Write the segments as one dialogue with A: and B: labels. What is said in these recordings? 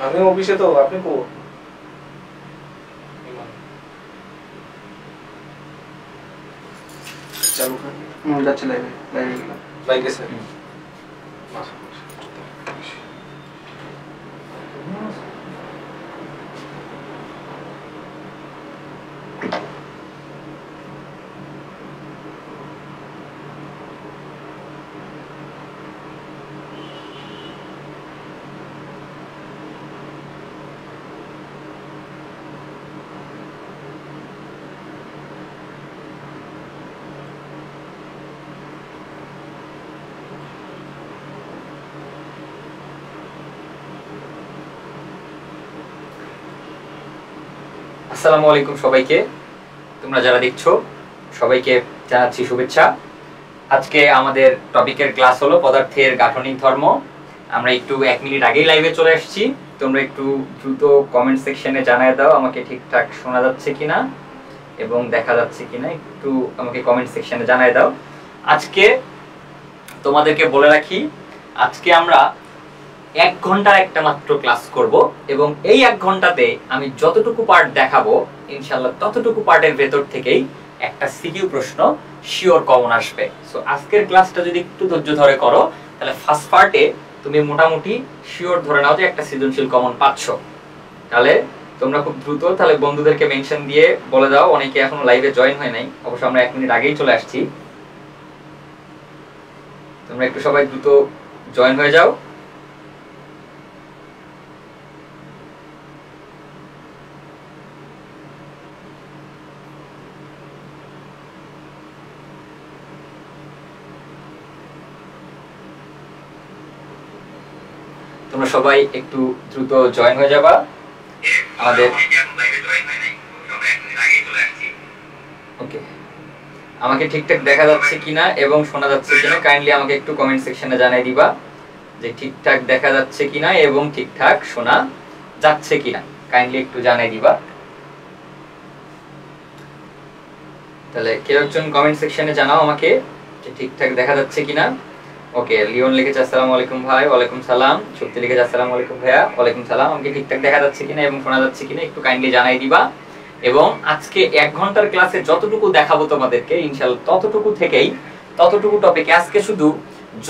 A: আমি অফিসে তো, আপনি কো? চালু করেন।
B: যাচ্ছে লাইভে, লাইভে গেলাম।
A: লাইক গেছে।
C: আসসালামু আলাইকুম সবাইকে, তোমরা যারা দেখছো সবাইকে জানাচ্ছি শুভেচ্ছা। আজকে আমাদের টপিকের ক্লাস হলো পদার্থের গাঠনিক ধর্ম। আমরা একটু 1 মিনিট আগেই লাইভে চলে আসছি। তোমরা একটু দ্রুত কমেন্ট সেকশনে জানিয়ে দাও আমাকে ঠিকঠাক শোনা যাচ্ছে কিনা এবং দেখা যাচ্ছে কিনা, একটু আমাকে কমেন্ট সেকশনে জানিয়ে দাও। আজকে তোমাদেরকে বলে রাখি, আজকে আমরা 1 ঘন্টার একটা মাত্র ক্লাস করব এবং এই 1 ঘন্টাতে আমি যতটুকু পার্ট দেখাবো ইনশাআল্লাহ ততটুকু পার্টের ভেতর থেকেই একটা সিকিউ প্রশ্ন শিওর কমন আসবে। সো আজকের ক্লাসটা যদি একটু ধৈর্য ধরে করো তাহলে ফার্স্ট পার্টে তুমি মোটামুটি শিওর ধরে নাও যে একটা সৃজনশীল কমন পাচ্ছ। তাহলে তোমরা খুব দ্রুত তাহলে বন্ধুদেরকে মেনশন দিয়ে বলে দাও, অনেকে এখনো লাইভে জয়েন হয় নাই, অবশ্য আমরা 1 মিনিট আগেই চলে আসছি। তোমরা একটু সবাই দ্রুত জয়েন হয়ে যাও। তোমরা সবাই একটু দ্রুত জয়েন হয়ে যাবা আমাদের। ওকে, আমাকে ঠিকঠাক দেখা যাচ্ছে কিনা এবং শোনা যাচ্ছে কিনা কাইন্ডলি আমাকে একটু কমেন্ট সেকশনে জানিয়ে দিবা যে ঠিকঠাক দেখা যাচ্ছে কিনা এবং ঠিকঠাক শোনা যাচ্ছে কিনা, কাইন্ডলি একটু জানিয়ে দিবা। তাহলে কেউ একজন কমেন্ট সেকশনে জানাও আমাকে যে ঠিকঠাক দেখা যাচ্ছে কিনা। ওকে, লিওন লিখেছে আসসালামু আলাইকুম ভাই। ওয়ালাইকুম সালাম। শক্তি লিখেছে আসসালামু আলাইকুম ভাইয়া। ওয়ালাইকুম সালাম। আমাকে ঠিকঠাক দেখা যাচ্ছে কিনা এবং শোনা যাচ্ছে কিনা একটু কাইন্ডলি জানাই দিবা। এবং আজকে 1 ঘন্টার ক্লাসে যতটুকু দেখাবো তোমাদেরকে ইনশাআল্লাহ ততটুকু থেকেই ততটুকু টপিকে আজকে শুধু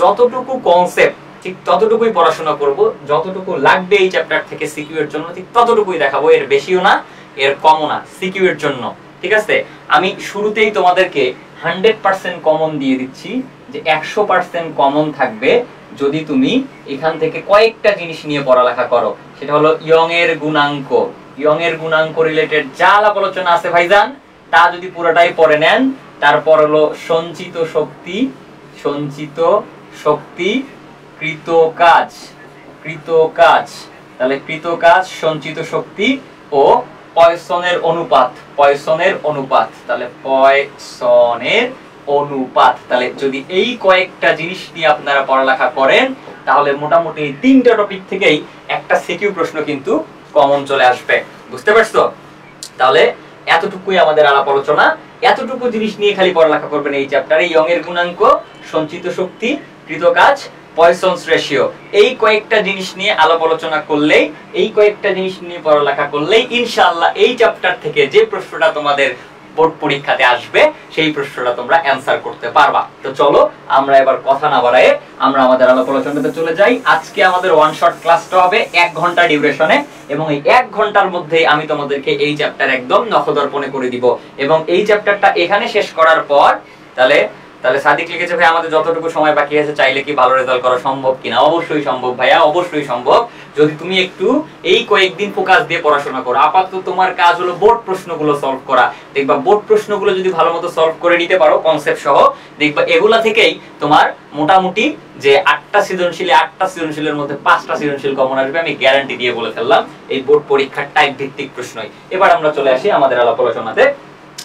C: যতটুকু কনসেপ্ট ঠিক ততটুকুই পড়াশোনা করব, যতটুকু লাগবে এই চ্যাপ্টার থেকে সিকিউ এর জন্য ঠিক ততটুকুই দেখাবো, এর বেশিও না এর কমও না সিকিউ এর জন্য। ঠিক আছে, আমি শুরুতেই তোমাদেরকে 100% কমন দিয়ে দিচ্ছি যে 100% কমন থাকবে যদি তুমি এখান থেকে কয়েকটা জিনিস নিয়ে পড়ালেখা করো। সেটা হলো ইয়ং এর গুণাঙ্ক, ইয়ং এর গুণাঙ্ক রিলেটেড যা আলাপ আলোচনা আছে ভাইজান তা যদি পুরোটাই পড়ে নেন। তারপর হলো সঞ্চিত শক্তি, সঞ্চিত শক্তি, কৃত কাজ, কৃত কাজ, তাহলে কৃত কাজ, সঞ্চিত শক্তি ও পয়সনের অনুপাত, পয়সনের অনুপাত, তাহলে পয়সনের অনুপাত। তাহলে যদি এই কয়েকটা জিনিস নিয়ে আপনারা পড়ালেখা করেন তাহলে মোটামুটি এই 3টা টপিক থেকেই একটা সিকিউ প্রশ্ন কিন্তু কমন চলে আসবে। বুঝতে পারছো? তাহলে এতটুকুই আমাদের আলাপ আলোচনা, এতটুকু জিনিস নিয়ে খালি পড়ালেখা করবেন এই চ্যাপ্টারে। ইয়ং এর গুণাঙ্ক, সঞ্চিত শক্তি, কৃত কাজ, পয়সনস রেশিও, এই কয়েকটা জিনিস নিয়ে আলাপ আলোচনা করলেই, এই কয়েকটা জিনিস নিয়ে পড়ালেখা করলেই ইনশাআল্লাহ এই চ্যাপ্টার থেকে যে প্রশ্নটা তোমাদের বোর্ড পরীক্ষাতে আসবে সেই প্রশ্নটা তোমরা অ্যানসার করতে পারবা। তো চলো আমরা এবার কথা না বাড়ায়ে আমরা আমাদের আলাপ আলোচনাতে চলে যাই। আজকে আমাদের ওয়ান শট ক্লাসটা হবে 1 ঘন্টা ডিউরেশনে এবং এই 1 ঘন্টার মধ্যে আমি তোমাদেরকে এই চ্যাপ্টার একদম নখদর্পণে করে দিব এবং এই চ্যাপ্টারটা এখানে শেষ করার পর তাহলে সাদিক লিখেছে ভাই আমাদের যতটুকু সময় বাকি আছে চাইলে কি ভালো রেজাল্ট করা সম্ভব কিনা? অবশ্যই সম্ভব ভাইয়া, অবশ্যই সম্ভব যদি তুমি একটু এই কয়েকদিন ফোকাস দিয়ে পড়াশোনা করো। আপাতত তোমার কাজ হলো বোর্ড প্রশ্নগুলো সলভ করা। দেখবা বোর্ড প্রশ্নগুলো যদি ভালোমতো সলভ করে নিতে পারো কনসেপ্ট সহ, দেখবা এগুলা থেকেই তোমার মোটামুটি যে 8টা সৃজনশীলের মধ্যে 5টা সৃজনশীল কমন আসবে, আমি গ্যারান্টি দিয়ে বলে ফেললাম এই বোর্ড পরীক্ষার টাইপ ভিত্তিক প্রশ্নই। এবার আমরা চলে আসি আমাদের আলাপ আলোচনাতে।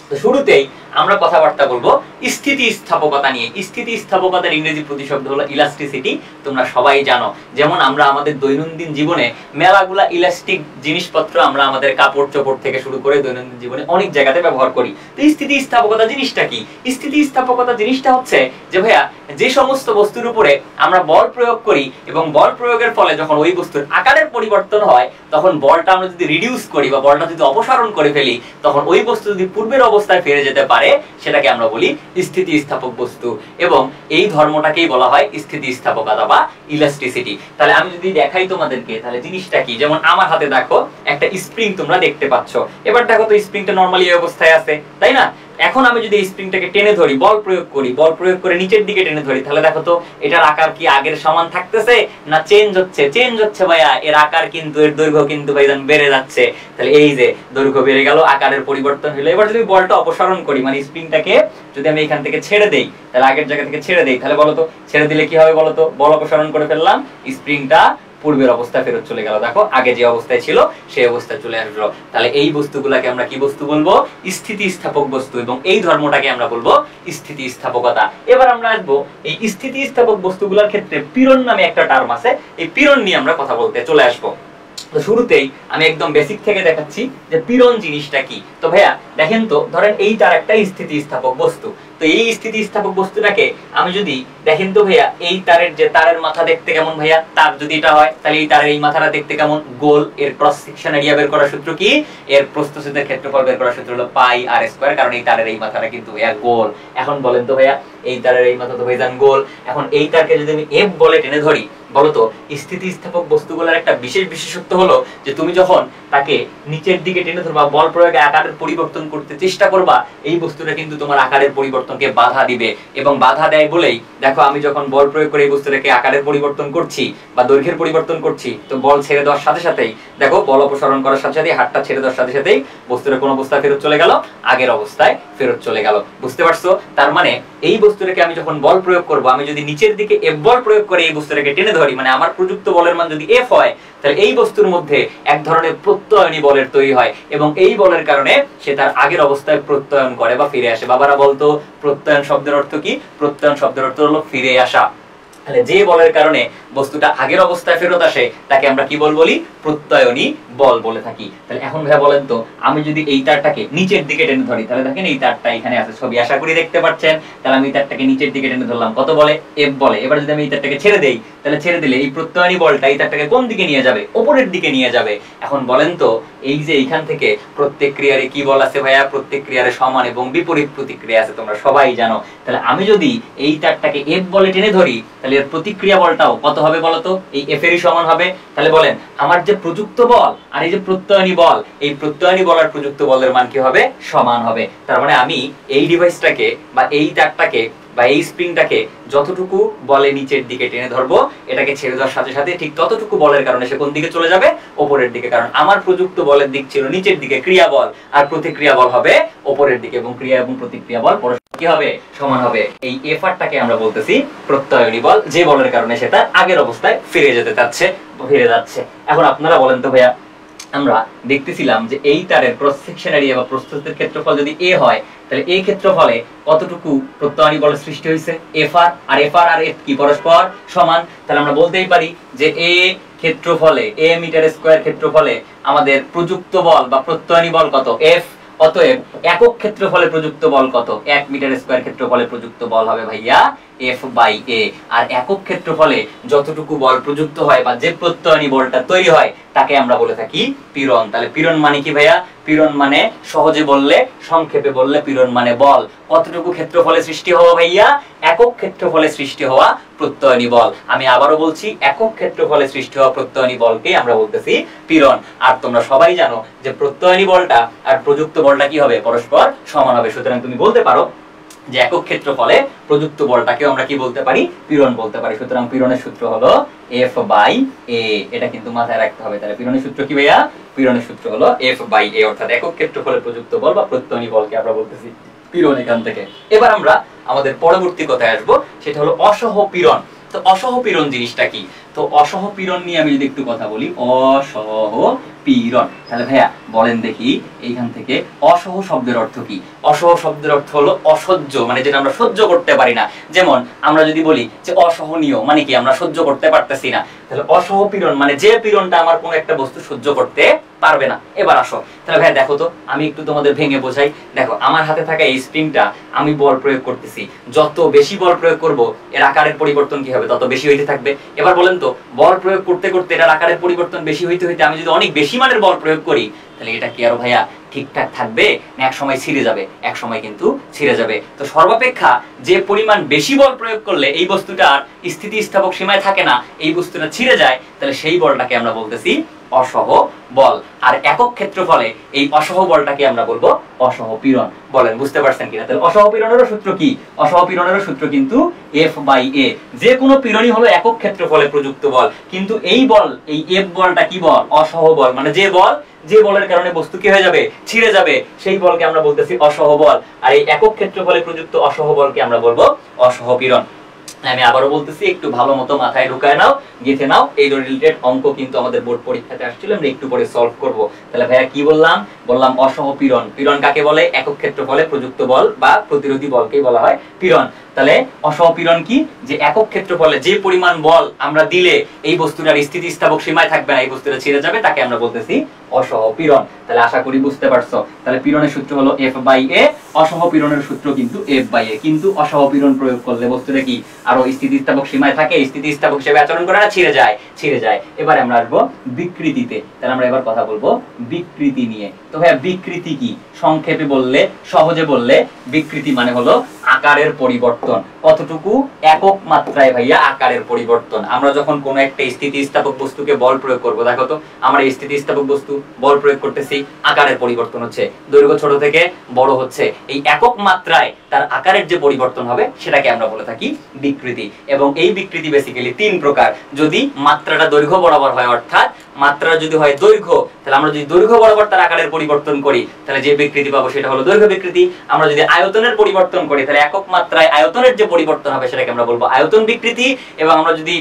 C: তো শুরুতেই আমরা কথাবার্তা বলবো স্থিতিস্থাপকতা নিয়ে। স্থিতিস্থাপকতার ইংরেজি প্রতিশব্দ হলো ইলাস্টিসিটি। তোমরা সবাই জানো, যেমন আমরা আমাদের দৈনন্দিন জীবনে মেলাগুলা ইলাস্টিক জিনিসপত্র আমরা আমাদের কাপড় চোপড় থেকে শুরু করে দৈনন্দিন জীবনে অনেক জায়গাতে ব্যবহার করি। তো স্থিতিস্থাপকতা জিনিসটা কি? স্থিতিস্থাপকতা জিনিসটা হচ্ছে যে ভাইয়া, যে সমস্ত বস্তুর উপরে আমরা বল প্রয়োগ করি এবং বল প্রয়োগের ফলে যখন ওই বস্তুর আকারের পরিবর্তন হয়, তখন বলটা আমরা যদি রিডিউস করি বা বলটা যদি অপসারণ করে ফেলি, তখন ওই বস্তু যদি পূর্বের অবস্থায় ফিরে যেতে পারে, সেটাকে আমরা বলি স্থিতিস্থাপক বস্তু। এবং এই ধর্মটাকেই বলা হয় স্থিতিস্থাপকতা বা ইলাস্টিসিটি। তাহলে আমি যদি দেখাই তোমাদেরকে, তাহলে জিনিসটা কি? যেমন আমার হাতে দেখো একটা স্প্রিং তোমরা দেখতে পাচ্ছ। এবার দেখো তো স্প্রিংটা নরমালি এই অবস্থায় আছে, তাই না? এখন আমি যদি এই স্প্রিংটাকে টেনে ধরি, বল প্রয়োগ করি, বল প্রয়োগ করে নিচের দিকে টেনে ধরি, তাহলে দেখো তো এটার আকার কি আগের সমান থাকতেছে না চেঞ্জ হচ্ছে? চেঞ্জ হচ্ছে ভাইয়া। এর আকার কিন্তু, এর দৈর্ঘ্য কিন্তু ভাইজান বেড়ে যাচ্ছে। তাহলে এই যে দৈর্ঘ্য বেড়ে গেল, আকারের পরিবর্তন হলো। এবার যদি বলটা অপসারণ করি, মানে স্প্রিংটাকে যদি আমি এখান থেকে ছেড়ে দেই, তাহলে আগের জায়গা থেকে ছেড়ে দেই, তাহলে বলো তো ছেড়ে দিলে কি হবে বলো তো? বল অপসারণ করে ফেললাম, স্প্রিংটা পূর্বের অবস্থায় ফেরত চলে গেল। দেখো আগে যে অবস্থায় ছিল সেই অবস্থায় চলে আসলো। তাহলে এই বস্তুগুলোকে আমরা কি বস্তু বলবো? স্থিতিস্থাপক বস্তু। এবং এই ধর্মটাকে আমরা বলবো স্থিতিস্থাপকতা। এবার আমরা আসবো এই স্থিতিস্থাপক বস্তুগুলোর ক্ষেত্রে পীড়ন নামে একটা টার্ম আছে। এই পীড়ন নিয়ে আমরা কথা বলতে চলে আসবো। তো শুরুতেই আমি একদম বেসিক থেকে দেখাচ্ছি যে পীড়ন জিনিসটা কি। তো ভাইয়া দেখেন তো, ধরেন এই তার একটা স্থিতিস্থাপক বস্তু। তো এই স্থিতিস্থাপক বস্তুটাকে আমি যদি দেখেন তো ভাইয়া, এই তারের যে তারের মাথা দেখতে কেমন ভাইয়া? তার যদি এটা হয়, তাহলে এই তারের এই মাথাটা দেখতে কেমন? গোল। এর ক্রস সেকশন এরিয়া বের করার সূত্র কি? এর প্রস্থচ্ছেদের ক্ষেত্রফল বের করার সূত্র হলো পাই আর স্কয়ার, কারণ এই তারের এই মাথাটা কিন্তু ভাইয়া গোল। এখন বলেন তো ভাইয়া, এই তারের এই মাথা তো ভাইজান গোল। এখন এই তারকে যদি আমি এফ বলে টেনে ধরি, বলতো স্থিতিস্থাপক বস্তুগুলোর একটা বিশেষ বিশেষত্ব হলো যে তুমি যখন তাকে নিচের দিকে টেনে ধরবা, বল প্রয়োগে আকারের পরিবর্তন করতে চেষ্টা করবা, এই বস্তুটা কিন্তু তোমার আকারের পরিবর্তনকে বাধা দিবে। এবং বাধা দেয় বলেই দেখো, আমি যখন বল প্রয়োগ করে এই বস্তুটাকে আকারের পরিবর্তন করছি বা দৈর্ঘ্যের পরিবর্তন করছি, তো বল ছেড়ে দেওয়ার সাথে সাথেই দেখো, বল অপসারণ করার সাথে সাথে হাতটা ছেড়ে দেওয়ার সাথে সাথেই বস্তুটা কোন অবস্থায় ফেরত চলে গেল? আগের অবস্থায় ফেরত চলে গেল। বুঝতে পারছো? তার মানে এই বস্তুটাকে আমি যখন বল প্রয়োগ করব, আমি যদি নিচের দিকে এফ বল প্রয়োগ করে এই বস্তুটাকে টেনে ধরি, মানে আমার প্রযুক্ত বলের মান যদি এফ হয়, তাহলে এই বস্তুর মধ্যে এক ধরনের প্রত্যয়নী বলের তৈরি হয় এবং এই বলের কারণে সে তার আগের অবস্থায় প্রত্যয়ন করে বা ফিরে আসে। বাবারা বলতো প্রত্যয়ন শব্দের অর্থ কি? প্রত্যয়ন শব্দের অর্থ হলো ফিরে আসা। তাহলে যে বলের কারণে বস্তুটা আগের অবস্থায় ফেরত আসে, তাকে আমরা কি বল বলি? প্রত্যয়নী বল বলে থাকি। তাহলে এখন ভাইয়া বলেন তো, আমি যদি এই তারটাকে নিচের দিকে টেনে ধরি, তাহলে দেখেন এই তারটা এখানে আছে, ছবি আশা করি দেখতে পাচ্ছেন। তাহলে আমি এই তারটাকে নিচের দিকে টেনে ধরলাম, কত বলে? এফ বলে। এবার যদি আমি এই তারটাকে ছেড়ে দেই, তাহলে ছেড়ে দিলে এই প্রত্যয়নী বলটা এই তারটাকে কোন দিকে নিয়ে যাবে? উপরের দিকে নিয়ে যাবে। এখন বলেন তো, এই যে এইখান থেকে প্রত্যেক ক্রিয়ারে কি বল আছে ভাইয়া? প্রত্যেক ক্রিয়ারে সমান এবং বিপরীত প্রতিক্রিয়া আছে, তোমরা সবাই জানো। তাহলে আমি যদি এই তারটাকে এফ বলে টেনে ধরি, তাহলে এর প্রতিক্রিয়া বলটাও কত হবে বলতো? এই এফ এরই সমান হবে। তাহলে বলেন, আমার যে প্রযুক্ত বল আর এই যে প্রত্যয়নী বল, এই প্রত্যয়নী বল আর প্রযুক্ত বলের মান কি হবে? সমান হবে। তার মানে আমি এই ডিভাইসটাকে বা এই তারটাকে বা এই স্প্রিংটাকে যতটুকু বলে নিচের দিকে টেনে ধরবো, এটাকে ছেড়ে দেওয়ার সাথে সাথে ঠিক ততটুকু বলের কারণে সে কোন দিকে চলে যাবে? উপরের দিকে। কারণ আমার প্রযুক্ত বলের দিক ছিল নিচের দিকে, ক্রিয়া বল, আর প্রতিক্রিয়া বল হবে উপরের দিকে, এবং ক্রিয়া এবং প্রতিক্রিয়া বল পরস্পর কি হবে? সমান হবে। এই এফআরটাকে আমরা বলতেছি প্রত্যয়নী বল, যে বলের কারণে সে তার আগের অবস্থায় ফিরে যেতে চাচ্ছে, ফিরে যাচ্ছে। এখন আপনারা বলেন তো ভাইয়া, আমরা দেখতেছিলাম যে এই তারের ক্রস সেকশন এরিয়া বা প্রস্থচ্ছেদের ক্ষেত্রফল যদি এ হয়, তাহলে এই ক্ষেত্রফলে কতটুকু প্রত্যয়নী বল সৃষ্টি হয়েছে? এফআর আর এফ কি পরস্পর সমান। তাহলে আমরা বলতেই পারি যে এ ক্ষেত্রফলে, এ মিটার স্কয়ার ক্ষেত্রফলে আমাদের প্রযুক্ত বল বা প্রত্যয়নী বল কত? এফ। অতএব একক ক্ষেত্রফলে প্রযুক্ত বল কত? 1 মিটার স্কয়ার ক্ষেত্রফলে প্রযুক্ত বল হবে ভাইয়া এফ বাই এ। আর একক ক্ষেত্রফলে যতটুকু বল প্রযুক্ত হয় বা যে প্রত্যয়নী বলটা তৈরি হয়, তাকে আমরা বলে থাকি পীড়ন। তাহলে পীড়ন মানে কি ভাইয়া? পীড়ন মানে সহজে বললে, সংক্ষেপে বললে পীড়ন মানে বল। কতটুকু ক্ষেত্রফলে সৃষ্টি হওয়া ভাইয়া? একক ক্ষেত্রফলে সৃষ্টি হওয়া প্রত্যয়নী বল। আমি আবারও বলছি, একক ক্ষেত্রফলে সৃষ্টি হওয়া প্রত্যয়নী বলকে আমরা বলতেছি পীড়ন। আর তোমরা সবাই জানো যে প্রত্যয়নী বলটা আর প্রযুক্ত বলটা কি হবে? পরস্পর সমান হবে। সুতরাং তুমি বলতে পারো যে একক ক্ষেত্রফলে প্রযুক্ত বলটাকে আমরা কি বলতে পারি? পীড়ন বলতে পারি। সুতরাং পীড়নের সূত্র হলো এফ বাই এ। এটা কিন্তু মাথায় রাখতে হবে। তাহলে পীড়নের সূত্র কি ভাইয়া? পীড়নের সূত্র হলো এফ বাই এ, অর্থাৎ একক ক্ষেত্রফলে প্রযুক্ত বল বা প্রত্যয়নী বলকে আমরা বলতেছি পীড়ন এখান থেকে। এবার আমরা আমাদের পরবর্তী কথায় আসবো, সেটা হলো অসহপীড়ন। তো অসহপীড়ন জিনিসটা কি? তো অসহপীড়ন নিয়ে আমি যদি একটু কথা বলি, অসহপীড়ন তাহলে ভাইয়া বলেন দেখি এইখান থেকে অসহ শব্দের অর্থ কি? অসহ শব্দের অর্থ হলো অসহ্য, মানে যেটা আমরা সহ্য করতে পারি না। যেমন আমরা যদি বলি যে অসহনীয়, মানে কি আমরা সহ্য করতে পারতেছি না। তাহলে অসহ পীড়ন মানে যে পীড়নটা আমার কোনো একটা বস্তু সহ্য করতে পারবে না। এবার আসো, তাহলে ভাইয়া দেখো তো, আমি একটু তোমাদের ভেঙে বোঝাই। দেখো আমার হাতে থাকা এই স্প্রিংটা আমি বল প্রয়োগ করতেছি, যত বেশি বল প্রয়োগ করব এর আকারের পরিবর্তন কি হবে? তত বেশি হইতে থাকবে। এবার বলেন তো, বল প্রয়োগ করতে করতে এটার আকারের পরিবর্তন বেশি হইতে হইতে আমি যদি অনেক বেশি মানের বল প্রয়োগ করি, তাহলে এটা কি আরো ভাইয়া ঠিকঠাক থাকবে না এক সময় ছিঁড়ে যাবে? এক সময় কিন্তু ছিঁড়ে যাবে। তো সর্বাপেক্ষা যে পরিমাণ বেশি বল প্রয়োগ করলে এই বস্তুটার স্থিতিস্থাপক সীমায় থাকে না, এই বস্তুটা ছিঁড়ে যায়, তাহলে সেই বলটাকে আমরা বলতেছি অসহ বল। আর একক ক্ষেত্রফলে এই অসহ বলটাকে আমরা বলবো অসহ পীড়ন। বলেন বুঝতে পারছেন কিনা? তাহলে অসহ পীড়নেরও সূত্র কি? অসহ পীড়নেরও সূত্র কিন্তু F/A। যে কোনো পীড়নই হলো একক ক্ষেত্রফলে প্রযুক্ত বল, কিন্তু এই বল, এই F বলটা কি বল? অসহ বল। মানে যে বলের কারণে বস্তু কি হয়ে যাবে? ছিঁড়ে যাবে, সেই বলকে আমরা বলতেছি অসহ বল। আর এই একক ক্ষেত্রফলে প্রযুক্ত অসহ বলকে আমরা বলবো অসহ পীড়ন। আমি আবারও বলতেছি, একটু ভালো মতো মাথায় ঢুকায় নাও, গেঁথে নাও। এই রিলেটেড অঙ্ক কিন্তু আমাদের বোর্ড পরীক্ষাতে আসছিল, আমরা একটু পরে সলভ করব। তাহলে ভাইয়া কি বললাম অসহ পীড়ন। পীড়ন কাকে বলে? একক ক্ষেত্রফলে প্রযুক্ত বল বা প্রতিরোধী বলকেই বলা হয় পীড়ন। তাহলে অসহ পীড়ন কি? যে একক ক্ষেত্রফলে যে পরিমাণ বল আমরা দিলে এই বস্তুটার স্থিতিস্থাপক সীমায় থাকবে না, এই বস্তুটা ছিঁড়ে যাবে, তাকে আমরা বলতেছি অসহ পীড়ন। তাহলে আশা করি বুঝতে পারছো। তাহলে পীড়নের সূত্র হলো F/A, অসহ পীড়নের সূত্র কিন্তু F/A। কিন্তু অসহ পীড়ন প্রয়োগ করলে বস্তুটা কি আরো স্থিতিস্থাপক সীমায় থাকে, স্থিতিস্থাপক হিসেবে আচরণ করে না, ছিঁড়ে যায়। এবারে আমরা আসবো বিকৃতিতে। তাহলে আমরা এবার কথা বলবো বিকৃতি নিয়ে। তো ভাইয়া বিকৃতি কি? সংক্ষেপে বললে, সহজে বললে, বিকৃতি মানে হলো আকারের পরিবর্তন। কতটুকু? একক মাত্রায় ভাইয়া আকারের পরিবর্তন। আমরা যখন কোনো একটা স্থিতিস্থাপক বস্তুকে বল প্রয়োগ করব, দেখো তো আমরা এই স্থিতিস্থাপক বস্তু বল প্রয়োগ করতেছি, আকারের পরিবর্তন হচ্ছে, দৈর্ঘ্য ছোট থেকে বড় হচ্ছে। এই একক মাত্রায় তার আকারের যে পরিবর্তন হবে সেটাকে আমরা বলে থাকি বিকৃতি। এবং এই বিকৃতি বেসিক্যালি তিন প্রকার। যদি মাত্রাটা দৈর্ঘ্য বরাবর হয়, অর্থাৎ মাত্রা যদি হয় দৈর্ঘ্য, তাহলে আমরা যদি দৈর্ঘ্য বরাবর তার আকারের পরিবর্তন করি, তাহলে যে বিকৃতি পাবো সেটা হলো দৈর্ঘ্য বিকৃতি। আমরা যদি আয়তনের পরিবর্তন করি, তাহলে একক মাত্রায় আয়তনের যে পরিবর্তন হবে সেটাকে আমরা বলবো আয়তন বিকৃতি। এবং আমরা যদি